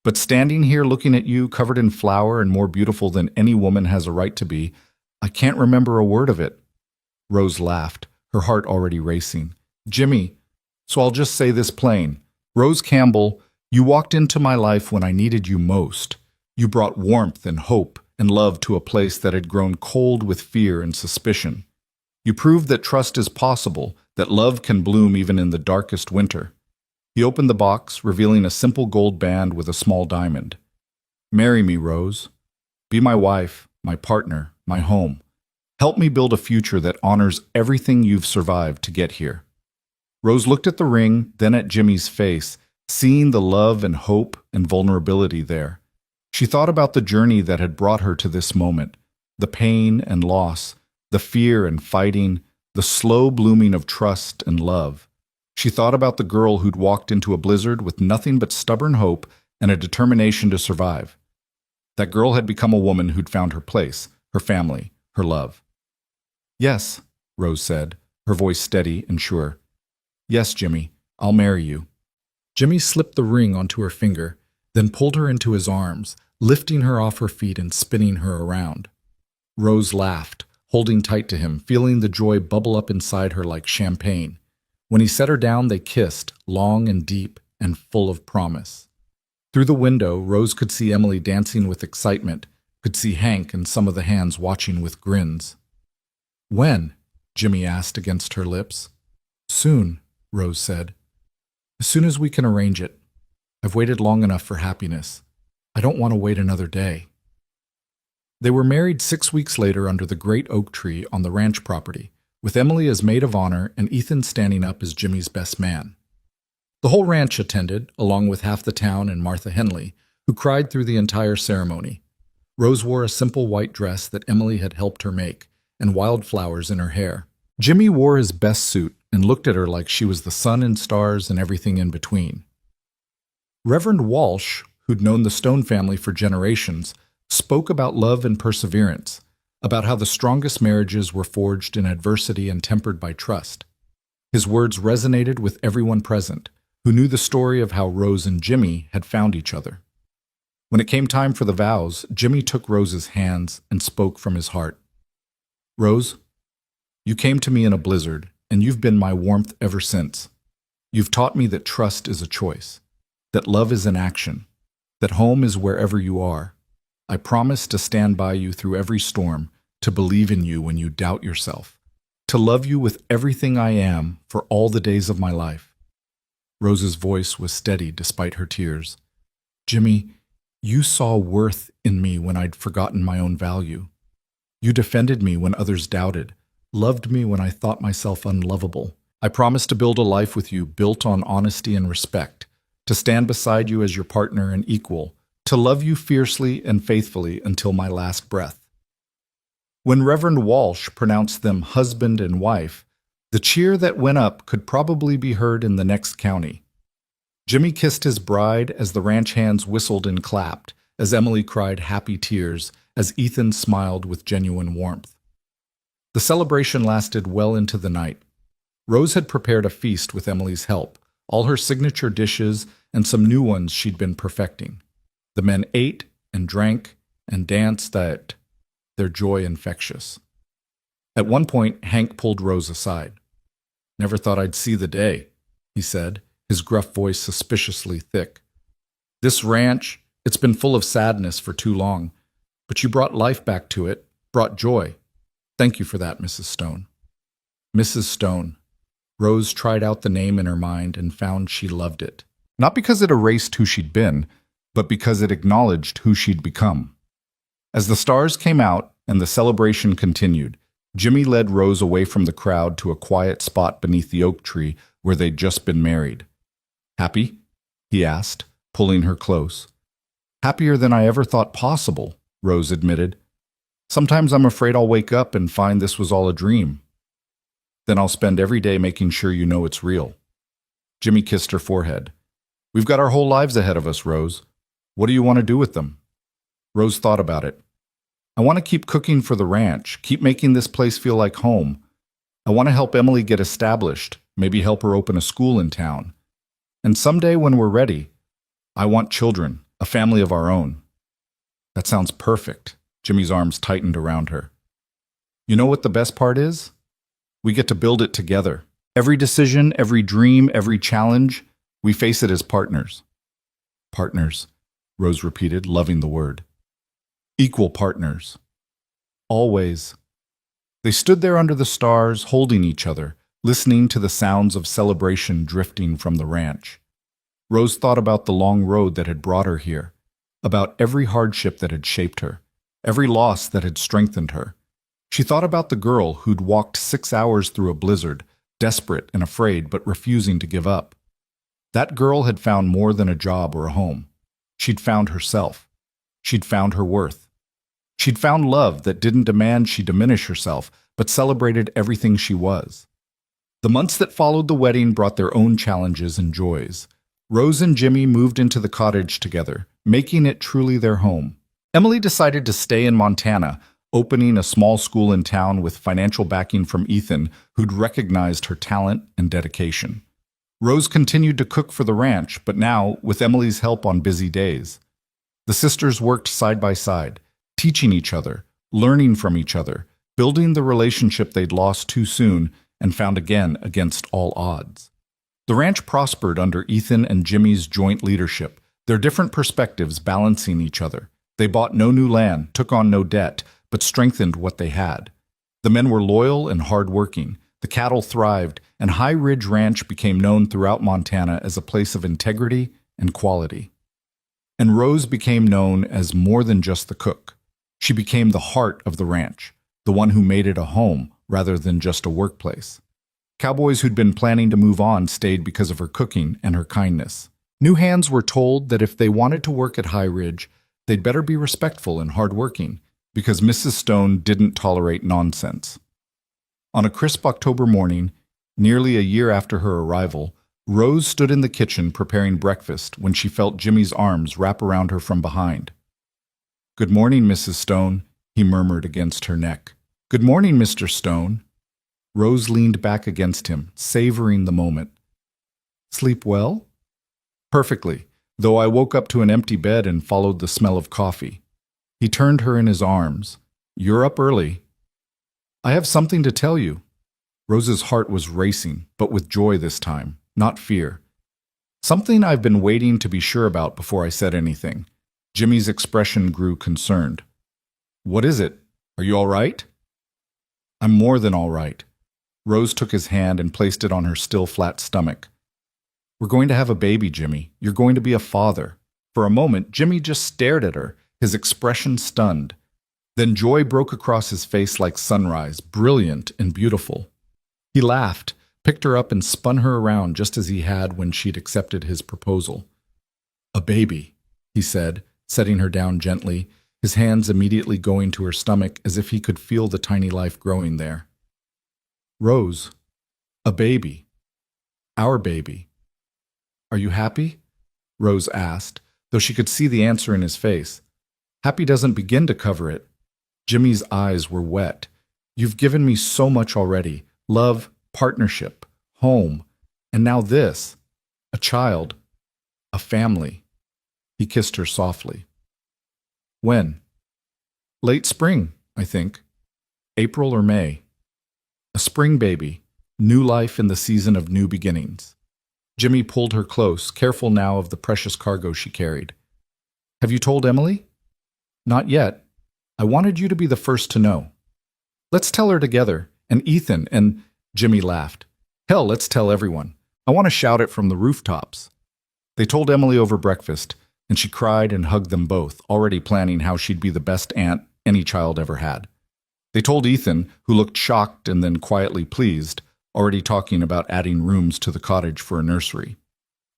But standing here looking at you, covered in flour and more beautiful than any woman has a right to be, I can't remember a word of it." Rose laughed, her heart already racing. "Jimmy, so I'll just say this plain. Rose Campbell, you walked into my life when I needed you most. You brought warmth and hope and love to a place that had grown cold with fear and suspicion. You proved that trust is possible, that love can bloom even in the darkest winter." He opened the box, revealing a simple gold band with a small diamond. "Marry me, Rose. Be my wife, my partner, my home. Help me build a future that honors everything you've survived to get here." Rose looked at the ring, then at Jimmy's face, seeing the love and hope and vulnerability there. She thought about the journey that had brought her to this moment, the pain and loss, the fear and fighting, the slow blooming of trust and love. She thought about the girl who'd walked into a blizzard with nothing but stubborn hope and a determination to survive. That girl had become a woman who'd found her place, her family, her love. "Yes," Rose said, her voice steady and sure. "Yes, Jimmy, I'll marry you." Jimmy slipped the ring onto her finger, then pulled her into his arms, lifting her off her feet and spinning her around. Rose laughed, holding tight to him, feeling the joy bubble up inside her like champagne. When he set her down, they kissed, long and deep and full of promise. Through the window, Rose could see Emily dancing with excitement, could see Hank and some of the hands watching with grins. When? Jimmy asked against her lips. Soon, Rose said. As soon as we can arrange it. I've waited long enough for happiness. I don't want to wait another day. They were married 6 weeks later under the great oak tree on the ranch property, with Emily as maid of honor and Ethan standing up as Jimmy's best man. The whole ranch attended, along with half the town and Martha Henley, who cried through the entire ceremony. Rose wore a simple white dress that Emily had helped her make, and wildflowers in her hair. Jimmy wore his best suit and looked at her like she was the sun and stars and everything in between. Reverend Walsh, who'd known the Stone family for generations, spoke about love and perseverance, about how the strongest marriages were forged in adversity and tempered by trust. His words resonated with everyone present, who knew the story of how Rose and Jimmy had found each other. When it came time for the vows, Jimmy took Rose's hands and spoke from his heart. Rose, you came to me in a blizzard, and you've been my warmth ever since. You've taught me that trust is a choice, that love is an action, that home is wherever you are. I promise to stand by you through every storm, to believe in you when you doubt yourself, to love you with everything I am for all the days of my life. Rose's voice was steady despite her tears. Jimmy, you saw worth in me when I'd forgotten my own value. You defended me when others doubted, loved me when I thought myself unlovable. I promise to build a life with you built on honesty and respect, to stand beside you as your partner and equal, to love you fiercely and faithfully until my last breath. When Reverend Walsh pronounced them husband and wife, the cheer that went up could probably be heard in the next county. Jimmy kissed his bride as the ranch hands whistled and clapped, as Emily cried happy tears, as Ethan smiled with genuine warmth. The celebration lasted well into the night. Rose had prepared a feast with Emily's help, all her signature dishes and some new ones she'd been perfecting. The men ate and drank and danced at their joy infectious. At one point, Hank pulled Rose aside. Never thought I'd see the day, he said, his gruff voice suspiciously thick. This ranch, it's been full of sadness for too long, but you brought life back to it, brought joy. Thank you for that, Mrs. Stone. Mrs. Stone. Rose tried out the name in her mind and found she loved it. Not because it erased who she'd been, but because it acknowledged who she'd become. As the stars came out and the celebration continued, Jimmy led Rose away from the crowd to a quiet spot beneath the oak tree where they'd just been married. Happy? He asked, pulling her close. Happier than I ever thought possible, Rose admitted. Sometimes I'm afraid I'll wake up and find this was all a dream. Then I'll spend every day making sure you know it's real. Jimmy kissed her forehead. We've got our whole lives ahead of us, Rose. What do you want to do with them? Rose thought about it. I want to keep cooking for the ranch, keep making this place feel like home. I want to help Emily get established, maybe help her open a school in town. And someday when we're ready, I want children, a family of our own. That sounds perfect. Jimmy's arms tightened around her. You know what the best part is? We get to build it together. Every decision, every dream, every challenge, we face it as partners. Partners, Rose repeated, loving the word. Equal partners. Always. They stood there under the stars, holding each other, listening to the sounds of celebration drifting from the ranch. Rose thought about the long road that had brought her here, about every hardship that had shaped her, every loss that had strengthened her. She thought about the girl who'd walked 6 hours through a blizzard, desperate and afraid but refusing to give up. That girl had found more than a job or a home. She'd found herself. She'd found her worth. She'd found love that didn't demand she diminish herself, but celebrated everything she was. The months that followed the wedding brought their own challenges and joys. Rose and Jimmy moved into the cottage together, making it truly their home. Emily decided to stay in Montana, opening a small school in town with financial backing from Ethan, who'd recognized her talent and dedication. Rose continued to cook for the ranch, but now with Emily's help on busy days. The sisters worked side by side, teaching each other, learning from each other, building the relationship they'd lost too soon and found again against all odds. The ranch prospered under Ethan and Jimmy's joint leadership, their different perspectives balancing each other. They bought no new land, took on no debt, but strengthened what they had. The men were loyal and hardworking. The cattle thrived, and High Ridge Ranch became known throughout Montana as a place of integrity and quality. And Rose became known as more than just the cook. She became the heart of the ranch, the one who made it a home rather than just a workplace. Cowboys who'd been planning to move on stayed because of her cooking and her kindness. New hands were told that if they wanted to work at High Ridge, they'd better be respectful and hardworking, because Mrs. Stone didn't tolerate nonsense. On a crisp October morning, nearly a year after her arrival, Rose stood in the kitchen preparing breakfast when she felt Jimmy's arms wrap around her from behind. "Good morning, Mrs. Stone," he murmured against her neck. "Good morning, Mr. Stone." Rose leaned back against him, savoring the moment. "Sleep well?" "Perfectly, though I woke up to an empty bed and followed the smell of coffee." He turned her in his arms. "You're up early." "I have something to tell you." Rose's heart was racing, but with joy this time, not fear. "Something I've been waiting to be sure about before I said anything." Jimmy's expression grew concerned. "What is it? Are you all right?" "I'm more than all right." Rose took his hand and placed it on her still flat stomach. "We're going to have a baby, Jimmy. You're going to be a father." For a moment, Jimmy just stared at her, his expression stunned. Then joy broke across his face like sunrise, brilliant and beautiful. He laughed, picked her up and spun her around just as he had when she'd accepted his proposal. "A baby," he said, setting her down gently, his hands immediately going to her stomach as if he could feel the tiny life growing there. "Rose, a baby. Our baby. Are you happy?" Rose asked, though she could see the answer in his face. "Happy doesn't begin to cover it." Jimmy's eyes were wet. "You've given me so much already. Love, partnership, home, and now this. A child. A family." He kissed her softly. "When?" "Late spring, I think. April or May. A spring baby. New life in the season of new beginnings." Jimmy pulled her close, careful now of the precious cargo she carried. "Have you told Emily?" "Not yet. I wanted you to be the first to know." "Let's tell her together, and Ethan, and—" Jimmy laughed. "Hell, let's tell everyone. I want to shout it from the rooftops." They told Emily over breakfast, and she cried and hugged them both, already planning how she'd be the best aunt any child ever had. They told Ethan, who looked shocked and then quietly pleased, already talking about adding rooms to the cottage for a nursery.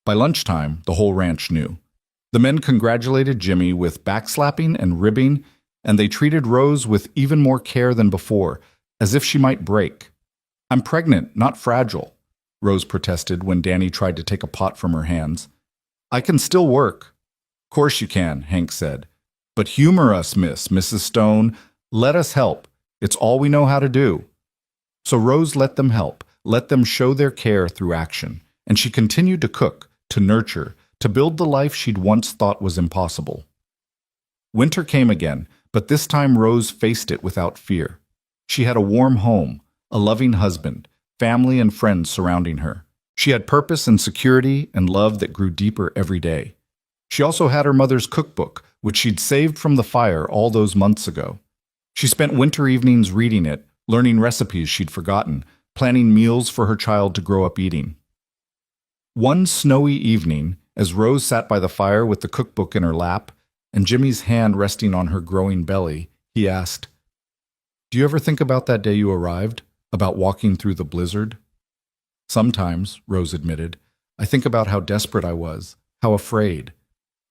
By lunchtime, the whole ranch knew. The men congratulated Jimmy with backslapping and ribbing, and they treated Rose with even more care than before, as if she might break. "I'm pregnant, not fragile," Rose protested when Danny tried to take a pot from her hands. "I can still work." "Course you can," Hank said. "But humor us, Mrs. Stone. Let us help. It's all we know how to do." So Rose let them help, let them show their care through action, and she continued to cook, to nurture, to build the life she'd once thought was impossible. Winter came again, but this time Rose faced it without fear. She had a warm home, a loving husband, family and friends surrounding her. She had purpose and security and love that grew deeper every day. She also had her mother's cookbook, which she'd saved from the fire all those months ago. She spent winter evenings reading it, learning recipes she'd forgotten, planning meals for her child to grow up eating. One snowy evening, as Rose sat by the fire with the cookbook in her lap and Jimmy's hand resting on her growing belly, he asked, "Do you ever think about that day you arrived? About walking through the blizzard?" "Sometimes," Rose admitted. "I think about how desperate I was, how afraid.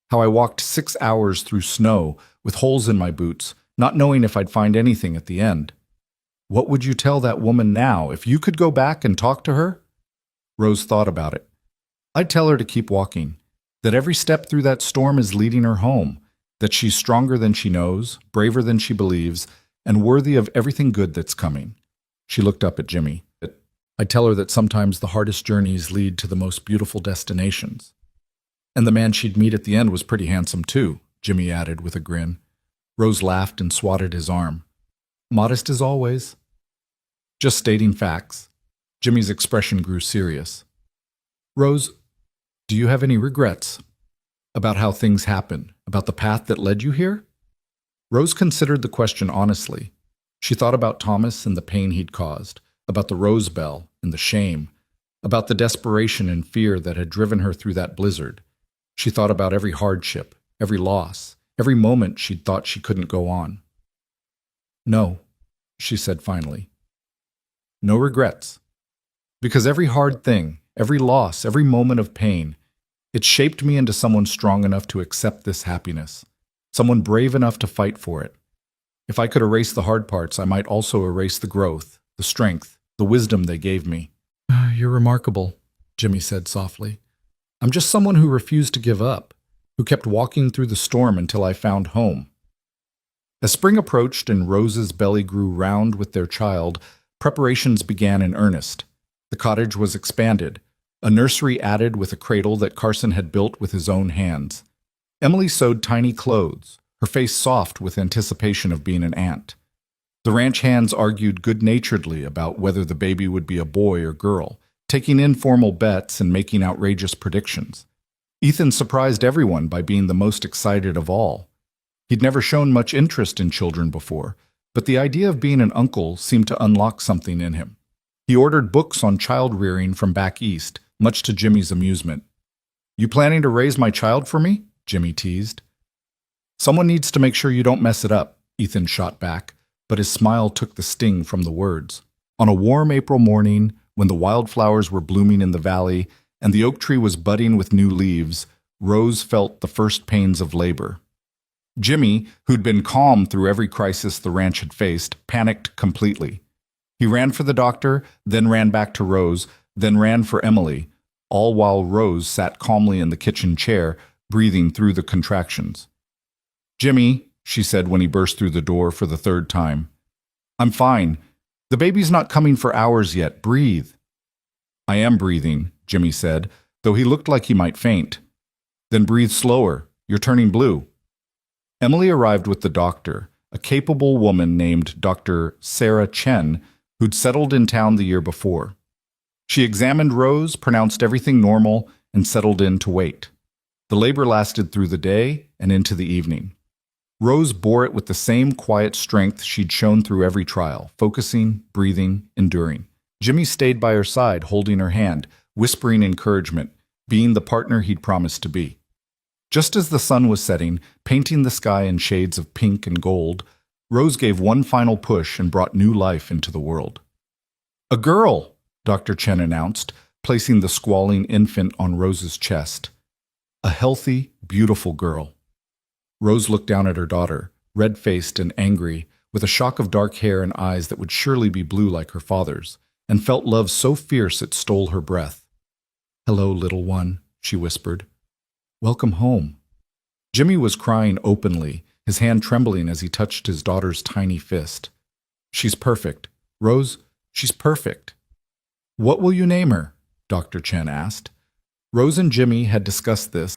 How I walked 6 hours through snow with holes in my boots, not knowing if I'd find anything at the end." "What would you tell that woman now if you could go back and talk to her?" Rose thought about it. "I'd tell her to keep walking, that every step through that storm is leading her home, that she's stronger than she knows, braver than she believes, and worthy of everything good that's coming." She looked up at Jimmy. "I'd tell her that sometimes the hardest journeys lead to the most beautiful destinations." "And the man she'd meet at the end was pretty handsome too," Jimmy added with a grin. Rose laughed and swatted his arm. "Modest as always." "Just stating facts." Jimmy's expression grew serious. "Rose, do you have any regrets? About how things happened? About the path that led you here?" Rose considered the question honestly. She thought about Thomas and the pain he'd caused, about the rose bell and the shame, about the desperation and fear that had driven her through that blizzard. She thought about every hardship, every loss, every moment she'd thought she couldn't go on. "No," she said finally. "No regrets. Because every hard thing, every loss, every moment of pain, it shaped me into someone strong enough to accept this happiness, someone brave enough to fight for it. If I could erase the hard parts, I might also erase the growth, the strength, the wisdom they gave me." "You're remarkable," Jimmy said softly. "I'm just someone who refused to give up, who kept walking through the storm until I found home." As spring approached and Rose's belly grew round with their child, preparations began in earnest. The cottage was expanded, a nursery added with a cradle that Carson had built with his own hands. Emily sewed tiny clothes, her face soft with anticipation of being an aunt. The ranch hands argued good-naturedly about whether the baby would be a boy or girl, taking informal bets and making outrageous predictions. Ethan surprised everyone by being the most excited of all. He'd never shown much interest in children before, but the idea of being an uncle seemed to unlock something in him. He ordered books on child-rearing from back east, much to Jimmy's amusement. "You planning to raise my child for me?" Jimmy teased. "Someone needs to make sure you don't mess it up," Ethan shot back, but his smile took the sting from the words. On a warm April morning, when the wildflowers were blooming in the valley and the oak tree was budding with new leaves, Rose felt the first pains of labor. Jimmy, who'd been calm through every crisis the ranch had faced, panicked completely. He ran for the doctor, then ran back to Rose, then ran for Emily, all while Rose sat calmly in the kitchen chair, breathing through the contractions. "Jimmy," she said when he burst through the door for the third time, "I'm fine. The baby's not coming for hours yet. Breathe." "I am breathing," Jimmy said, though he looked like he might faint. "Then breathe slower. You're turning blue." Emily arrived with the doctor, a capable woman named Dr. Sarah Chen, who'd settled in town the year before. She examined Rose, pronounced everything normal, and settled in to wait. The labor lasted through the day and into the evening. Rose bore it with the same quiet strength she'd shown through every trial, focusing, breathing, enduring. Jimmy stayed by her side, holding her hand, whispering encouragement, being the partner he'd promised to be. Just as the sun was setting, painting the sky in shades of pink and gold, Rose gave one final push and brought new life into the world. "A girl," Dr. Chen announced, placing the squalling infant on Rose's chest. A healthy, beautiful girl. Rose looked down at her daughter, red-faced and angry, with a shock of dark hair and eyes that would surely be blue like her father's, and felt love so fierce it stole her breath. "Hello, little one," she whispered. "Welcome home." Jimmy was crying openly, his hand trembling as he touched his daughter's tiny fist. "She's perfect. Rose, she's perfect." "What will you name her?" Dr. Chen asked. Rose and Jimmy had discussed this